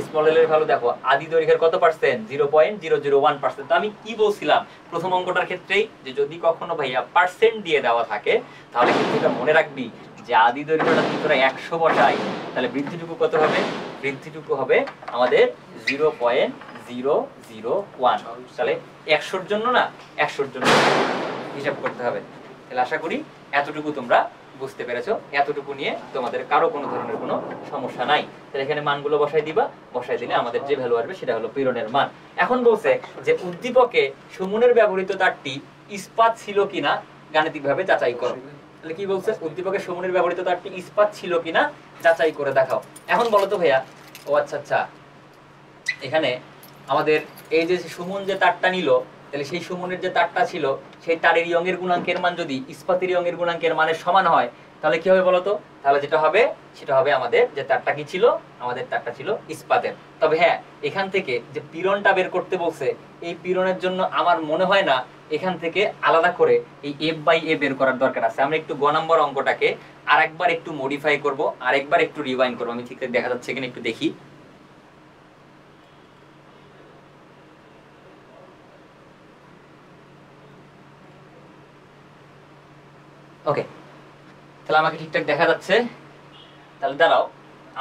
C: স্মল এল এর ভ্যালু দেখো আদি দৈর্ঘ্যের কত পার্সেন্ট? 0.001%। তো আমি কি বলছিলাম প্রথম অঙ্কটার ক্ষেত্রেই, যে যদি কখনো ভাইয়া পার্সেন্ট দিয়ে দেওয়া থাকে তাহলে কিন্তু এটা মনে রাখবি যে আদি দৈর্ঘ্যটা যদি তোরা 100 বসাই, তাহলে বৃদ্ধিটুকু কত হবে? বৃদ্ধিটুকু হবে আমাদের 0.001। তাহলে 100 এর জন্য না, 100 এর জন্য হিসাব করতে হবে। তাহলে আশা করি এতটুকু তোমরা বুঝতে পেরেছো। এতটুকু নিয়ে তোমাদের কারো কোনো ধরনের কোনো সমস্যা নাই। তাহলে এখানে মানগুলো বসাই দিবা, বসাই দিলে আমাদের যে ভ্যালু আসবে সেটা হলো পীড়নের মান। এখন বলছে যে উদ্দীপকে সুমনের ব্যবহৃত তারটি ইস্পাত ছিল কিনা গাণিতিকভাবে যাচাই করো। তাহলে কি বলছে? উদ্দীপকে সুমনের ব্যবহৃত তারটি ইস্পাত ছিল কিনা যাচাই করে দেখাও। এখন বলো তো ভাইয়া, ও আচ্ছা, এখানে আমাদের এই যে সুমন যে তারটা নিল, তাহলে সেই সুমনের যে তারটা ছিল সেই তারের ইয়ংয়ের গুণাঙ্কের মান যদি ইস্পাতের ইয়ংয়ের গুণাঙ্কের মানের সমান হয়, তাহলে কি হবে বলতো? তাহলে যেটা হবে সেটা হবে আমাদের যে তারটা কি ছিল? আমাদের তারটা ছিল ইস্পাতের। তবে হ্যাঁ, এখান থেকে যে পীড়নটা বের করতে বলছে, এই পীড়নের জন্য আমার মনে হয় না এখান থেকে আলাদা করে এই F/A বের করার দরকার আছে। আমরা একটু গ নম্বর অঙ্কটাকে আরেকবার একটু মডিফাই করব, আরেকবার একটু রিভাইন্ড করব। আমি ঠিক দেখা যাচ্ছে কিনা একটু দেখি। ওকে, তাহলে আমাকে ঠিকঠাক দেখা যাচ্ছে। তাহলে দাঁড়াও,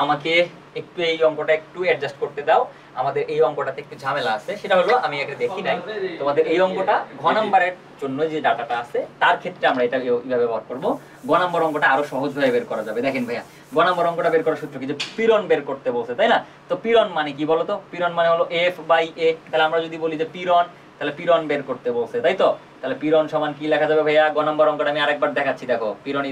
C: আমাকে একটু এই অঙ্কটা একটু অ্যাডজাস্ট করতে দাও। আমাদের এই অঙ্কটাতে একটু ঝামেলা আছে, সেটা হলো আমি এখানে দেখি নাই। তোমাদের এই অঙ্কটা ঘ নাম্বারের জন্য যে ডাটাটা আছে তার ক্ষেত্রে আমরা এটা এইভাবে ব্যবহার করব। গ নাম্বার অঙ্কটা আরো সহজভাবে বের করা যাবে। দেখেন ভাইয়া, গ নাম্বার অঙ্কটা বের করার সূত্র কি? যে পীড়ন বের করতে বলছে, তাই না? তো পীড়ন মানে কি বলতো? পীড়ন মানে হলো F/A। তাহলে আমরা যদি বলি যে পীড়ন, তাহলে পীড়ন বের করতে বলছে, তাই তো? তাহলে পীড়ন সমান কি লেখা যাবে ভাইয়া? গ নম্বর অঙ্কটা আমি আরেকবার দেখাচ্ছি, দেখো পীড়ন =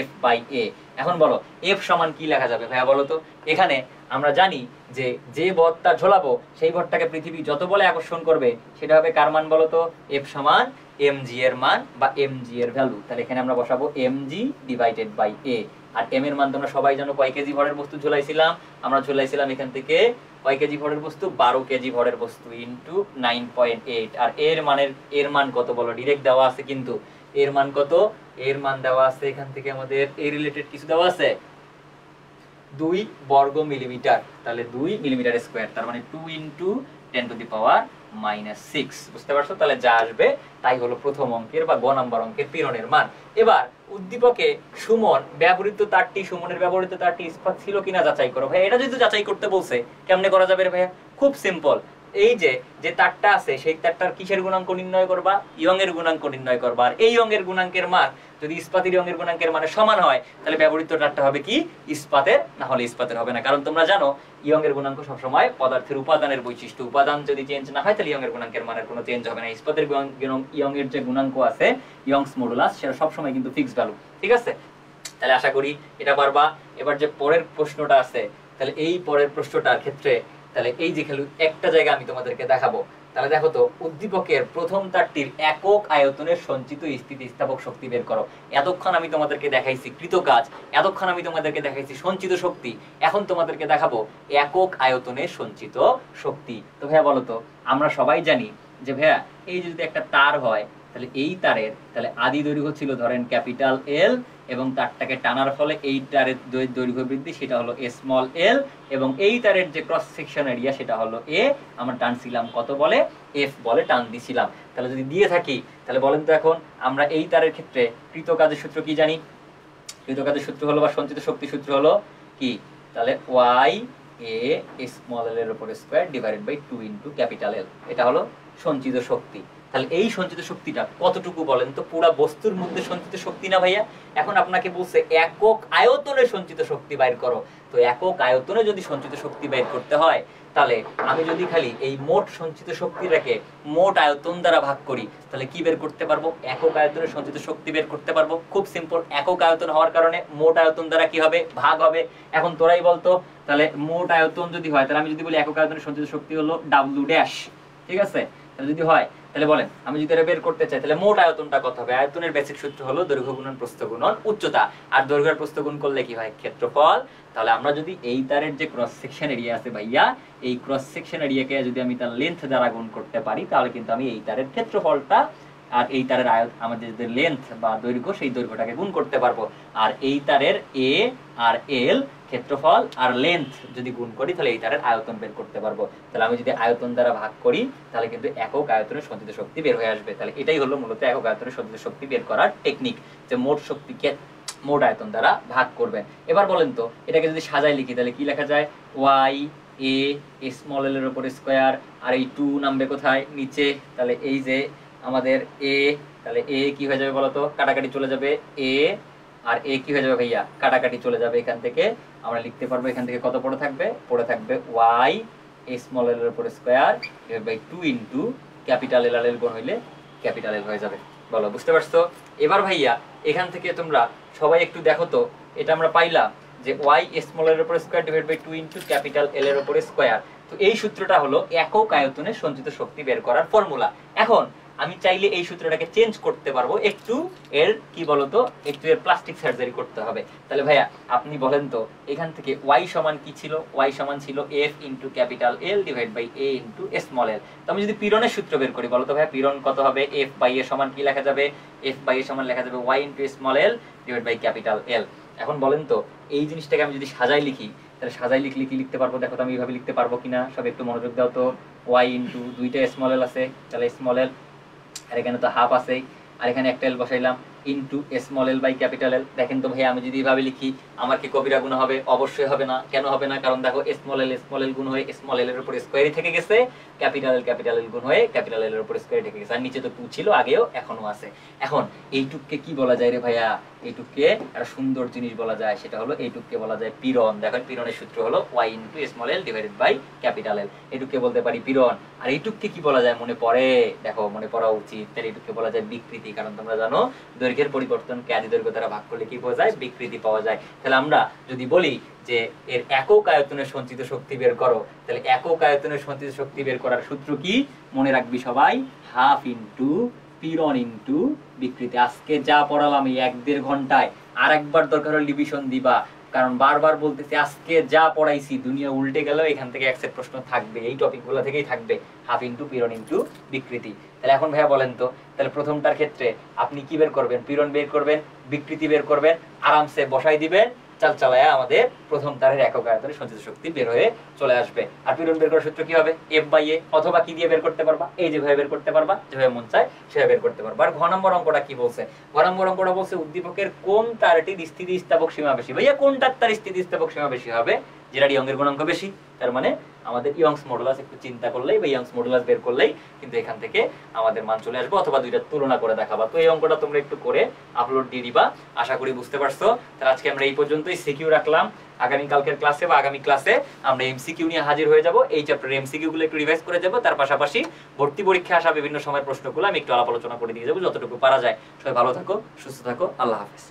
C: F/A। এখন বলো F সমান কি লেখা যাবে ভাইয়া বলো তো? এখানে আমরা জানি যে যে ভরটা ঝোলাবো সেই ভরটাকে পৃথিবী যত বলে আকর্ষণ করবে সেটা হবে কার মান বলো তো? F সমান mg এর মান বা mg এর ভ্যালু। তাহলে এখানে আমরা বসাবো mg/A। আর m এর মান তোমরা সবাই জানো, কয় কেজি ভরের বস্তু ঝোলাইছিলাম? আমরা ঝোলাইছিলাম এখান থেকে কয় কেজি ভরের বস্তু? 12 কেজি ভরের বস্তু ইনটু 9.8। আর এর মান কত বলো? ডাইরেক্ট দেওয়া আছে কিন্তু। এর মান কত? এর মান দেওয়া আছে এখান থেকে আমাদের এই রিলেটেড কিছু দেওয়া আছে 2 বর্গ মিলিমিটার। তাহলে 2 মিলিমিটার স্কয়ার, তার মানে 2 × 10⁻⁶। বুঝতে পারছো? তাহলে যা আসবে তাই হলো প্রথম অঙ্কের বা গ নাম্বার অঙ্কের পীড়নের মান। এবার উদ্দীপকে সুমন ব্যবহৃত তারটি, সুমনের ব্যবহৃত তারটি ইস্পাত ছিল কিনা যাচাই করো। ভাই এটা যদি যাচাই করতে বলছে কেমনে করা যাবে রে ভাইয়া? খুব সিম্পল। এই যে তারটা আছে সেই তারটার কিসের গুণাঙ্ক নির্ণয় করবা? ইয়ং এর গুণাঙ্ক নির্ণয় করবা। আর এই ইয়ং এর গুণাঙ্কের মান যদি ইস্পাতের ইয়ং এর গুণাঙ্কের মানে সমান হয়, তাহলে ব্যবহৃত তারটা হবে কি? ইস্পাতের, না হলে ইস্পাতের হবে না। কারণ তোমরা জানো ইয়ং এর গুণাঙ্ক সবসময় পদার্থের উপাদানের বৈশিষ্ট্য। উপাদান যদি চেঞ্জ না হয় তাহলে ইয়ং এর গুণাঙ্কের মানের কোনো চেঞ্জ হবে না। ইস্পাতের ইয়ং এর যে গুণাঙ্ক আছে ইয়ংস মডুলাস, সেটা সবসময় কিন্তু ফিক্সড ভ্যালু। ঠিক আছে? তাহলে আশা করি এটা পারবা। এবার যে পরের প্রশ্নটা আছে, তাহলে এই পরের প্রশ্নটার ক্ষেত্রে তাহলে এই যে খেলু একটা জায়গা আমি তোমাদেরকে দেখাবো। তাহলে দেখো তো উদ্দীপকের প্রথম তারটির একক আয়তনের সঞ্চিত স্থিতিস্থাপক শক্তি বের করো। এতক্ষণ আমি তোমাদেরকে দেখাইছি কৃতকাজ, এতক্ষণ আমি তোমাদেরকে দেখাইছি সঞ্চিত শক্তি, এখন তোমাদেরকে দেখাবো একক আয়তনের সঞ্চিত শক্তি। তো ভাইয়া বলো তো, আমরা সবাই জানি যে ভাইয়া এই যদি একটা তার হয় তাহলে এই তারের তাহলে আদি দৈর্ঘ্য ছিল ধরেন ক্যাপিটাল এল, এবং তারটাকে টানার ফলে এই তারের দৈর্ঘ্য বৃদ্ধি সেটা হলো স্মল এল, এবং এই তারের যে ক্রস সেকশন এরিয়া সেটা হলো এ। আমরা টানছিলাম কত বলে, এফ বলে টান দিছিলাম। তাহলে যদি দিয়ে থাকি তাহলে বলেন তো এখন আমরা এই তারের ক্ষেত্রে কৃতকাজের সূত্র কি জানি? কৃতকাজের সূত্র হলো বা সঞ্চিত শক্তি সূত্র হলো কি? তাহলে ওয়াই এ স্মল এল এর উপর square divided by 2 into capital L, এটা হলো সঞ্চিত শক্তি। তাহলে এই সঞ্চিত শক্তিটা কতটুকু বলেন তো? পুরা বস্তুর মধ্যে সঞ্চিত শক্তি না ভাইয়া? এখন আপনাকে বলছে একক আয়তনে সঞ্চিত শক্তি বাইর করো। তো একক আয়তনে যদি সঞ্চিত শক্তি বের করতে হয় তাহলে আমি যদি খালি এই মোট সঞ্চিত শক্তিটাকে মোট আয়তন দ্বারা ভাগ করি তাহলে কি বের করতে পারবো? একক আয়তনের সঞ্চিত শক্তি বের করতে পারবো। খুব সিম্পল, একক আয়তন হওয়ার কারণে মোট আয়তন দ্বারা কি হবে? ভাগ হবে। এখন তোরাই বলতো, তাহলে মোট আয়তন যদি হয় তাহলে আমি যদি বলি একক আয়তনের সঞ্চিত শক্তি হলো ডাব্লিউ ড্যাশ, ঠিক আছে? তাহলে যদি হয় তাহলে বলেন আমি যদি এটা বের করতে চাই তাহলে মোট আয়তনটা কত হবে? আয়তনের বেসিক সূত্র হলো দৈর্ঘ্য গুণন প্রস্থ গুণন উচ্চতা, আর দৈর্ঘ্যের প্রস্থ গুণ করলে কি হয়? ক্ষেত্রফল। তাহলে আমরা যদি এই তারের যে ক্রস সেকশন এরিয়া আছে ভাইয়া, এই ক্রস সেকশন এরিয়াকে যদি আমি তার লেন্থ দ্বারা গুণ করতে পারি তাহলে কিন্তু আমি এই তারের ক্ষেত্রফলটা আর এই তারের আমাদের যে লেন্থ বা দৈর্ঘ্য সেই দৈর্ঘ্যটাকে গুণ করতে পারবো। আর এই তারের এ আর এল ক্ষেত্রফল আর লেন্থ যদি গুণ করি তাহলে এই তারের আয়তন বের করতে পারবো। তাহলে আমি যদি আয়তন দ্বারা ভাগ করি তাহলে কিন্তু একক আয়তনের সঞ্চিত শক্তি বের হয়ে আসবে। তাহলে এটাই হলো মূলত একক আয়তনের সঞ্চিত শক্তি বের করার টেকনিক, যে মোট শক্তিকে মোট আয়তন দ্বারা ভাগ করবেন। এবার বলেন তো এটাকে যদি সাজাই লিখি তাহলে কি লেখা যায়? ওয়াই এ স্মল এল এর উপর স্কয়ার, আর এই 2 নামবে কোথায়? নিচে। তাহলে এই যে আমাদের এ, তাহলে এ কি হয়ে যাবে বলতো? কাটাকাটি চলে যাবে, এ আর এ কি হয়ে যাবে ভাইয়া? কাটাকাটি চলে যাবে। এখান থেকে আমরা লিখতে পারবো, এখান থেকে কত পড়ে থাকবে? পড়ে থাকবে ওয়াই স্মল এল এর উপর square divide by 2 into capital L, আর এল গুণ হইলে ক্যাপিটাল এল হয়ে যাবে। বলো বুঝতে পারছো? এবার ভাইয়া এখান থেকে তোমরা সবাই একটু দেখো তো, এটা আমরা পাইলাম যে ওয়াই স্মল এর উপর square divide by 2 into capital L এর উপর স্কয়ার। তো এই সূত্রটা হলো একক আয়তনে সঞ্চিত শক্তি বের করার ফর্মুলা। এখন আমি চাইলে এই সূত্রটাকে চেঞ্জ করতে পারবো, একটু এর কি বলতো, একটু এর প্লাস্টিক সার্জারি করতে হবে। তাহলে ভাইয়া আপনি বলেন তো এখান থেকে y সমান কি ছিল? y সমান ছিল f into capital L divide by a into small l। তো আমি যদি পীড়নের সূত্র বের করি, বলো তো ভাইয়া পীড়ন কত হবে? f বাই a সমান কি লেখা যাবে? f বাই a সমান লেখা যাবে y into small l divide by capital L। এখন বলেন তো এই জিনিসটাকে আমি যদি সাজাই লিখি তাহলে সাজাই লিখলে কি লিখতে পারবো? দেখো তো আমি এইভাবে লিখতে পারবো কিনা, সব একটু মনোযোগ দাও তো। y ইনটু দুইটা স্মল l আছে, তাহলে স্মল l, আর এখানে তো হাফ আছে, আর এখানে একটা এল বসাইলাম, into small L by capital L. দেখেন তো ভাই আমি যদি এইভাবে লিখি আমার কি কবিরা গুণ হবে? অবশ্যই হবে না। কেন হবে না? কারণ দেখো স্মল এল গুণ হয়ে স্মল এল এর উপর স্কয়ারই থেকে গেছে, ক্যাপিটাল এল গুণ হয়ে ক্যাপিটাল এল এর উপর স্কয়ারই থেকে গেছে, আর নিচে তো 2 ছিল আগেও এখনো আছে। এখন এইটুককে কি বলা যায় রে ভাইয়া? এইটুককে একটা সুন্দর জিনিস বলা যায়, সেটা হলো এইটুককে বলা যায় পীড়ন। দেখেন পীড়নের সূত্র হলো y into small L divided by capital L. এইটুককে বলতে পারি পীড়ন। আর এইটুককে কি বলা যায় মনে পড়ে? দেখো মনে পড়া উচিত। তাহলে এইটুককে বলা যায় বিকৃতি, কারণ তোমরা জানো দৈর্ঘ্যের পরিবর্তনকে আদি দৈর্ঘ্য দ্বারা ভাগ করলে কি পাওয়া যায়? বিকৃতি পাওয়া যায়। তাহলে আমরা যদি বলি যে এর একক আয়তনের সঞ্চিত শক্তি বের করো, তাহলে একক আয়তনের সঞ্চিত শক্তি বের করার সূত্র কি মনে রাখবি সবাই? হাফ ইনটু পীড়ন ইনটু বিকৃতি। আজকে যা পড়ালাম এই 1-1.5 ঘন্টায় আর একবার দরকার হলে ডিভিশন দিবা, কারণ বারবার বলতেছি আজকে যা পড়াইছি দুনিয়া উল্টে গেল, এখান থেকে এক সেট প্রশ্ন থাকবে, এই টপিকগুলো থেকেই থাকবে, হাফ ইনটু পীড়ন ইনটু বিকৃতি। তাহলে এখন ভাইয়া বলেন তো, তাহলে প্রথমটার ক্ষেত্রে আপনি কি বের করবেন? পীড়ন বের করবেন, বিকৃতি বের করবেন, আরামসে বসাই দিবেন, চাল চালায়া আমাদের প্রথম তারের একক আয়তনের সঞ্চিত শক্তি বের হয়ে চলে আসবে। আর পীড়ন বের করার সূত্র কি হবে? f বাই a, অথবা কি দিয়ে বের করতে পারবা? এই যেভাবে বের করতে পারবা, যেভাবে মন চায় সেভাবে বের করতে পারবা। আর ঘ নম্বর অঙ্কটা কি বলছে? ঘ নম্বর অঙ্কটা বলছে উদ্দীপকের কোন তারটির স্থিতিস্থাপক সীমা বেশি। ভাইয়া কোনটার তার স্থিতিস্থাপক সীমা বেশি হবে? যেটা ইয়ংয়ের গুণাঙ্ক বেশি, তার মানে আমাদের ইয়ংস মডুলাস একটু চিন্তা করলেই বা ইয়ংস মডুলাস বের করলেই কিন্তু এখান থেকে আমাদের মান চলে আসবে, অথবা দুইটা তুলনা করে দেখাবা। তো এই অঙ্কটা তোমরা একটু করে আপলোড দিয়ে দিবা, আশা করি বুঝতে পারছো। তাহলে আজকে আমরা এই পর্যন্তই সিকিউ রাখলাম। আগামী কালকের ক্লাসে বা আগামী ক্লাসে আমরা এমসিকিউ নিয়ে হাজির হয়ে যাব। এই চ্যাপ্টারের এমসিকিউ গুলো একটু রিভাইজ করে যাব, তার পাশাপাশি ভর্তি পরীক্ষায় আসা বিভিন্ন সময়ের প্রশ্নগুলো আমি একটু আলাপ আলোচনা করে দিয়ে যাবো যতটুকু পারা যায়। সবাই ভালো থাকো, সুস্থ থাকো, আল্লাহ হাফেজ।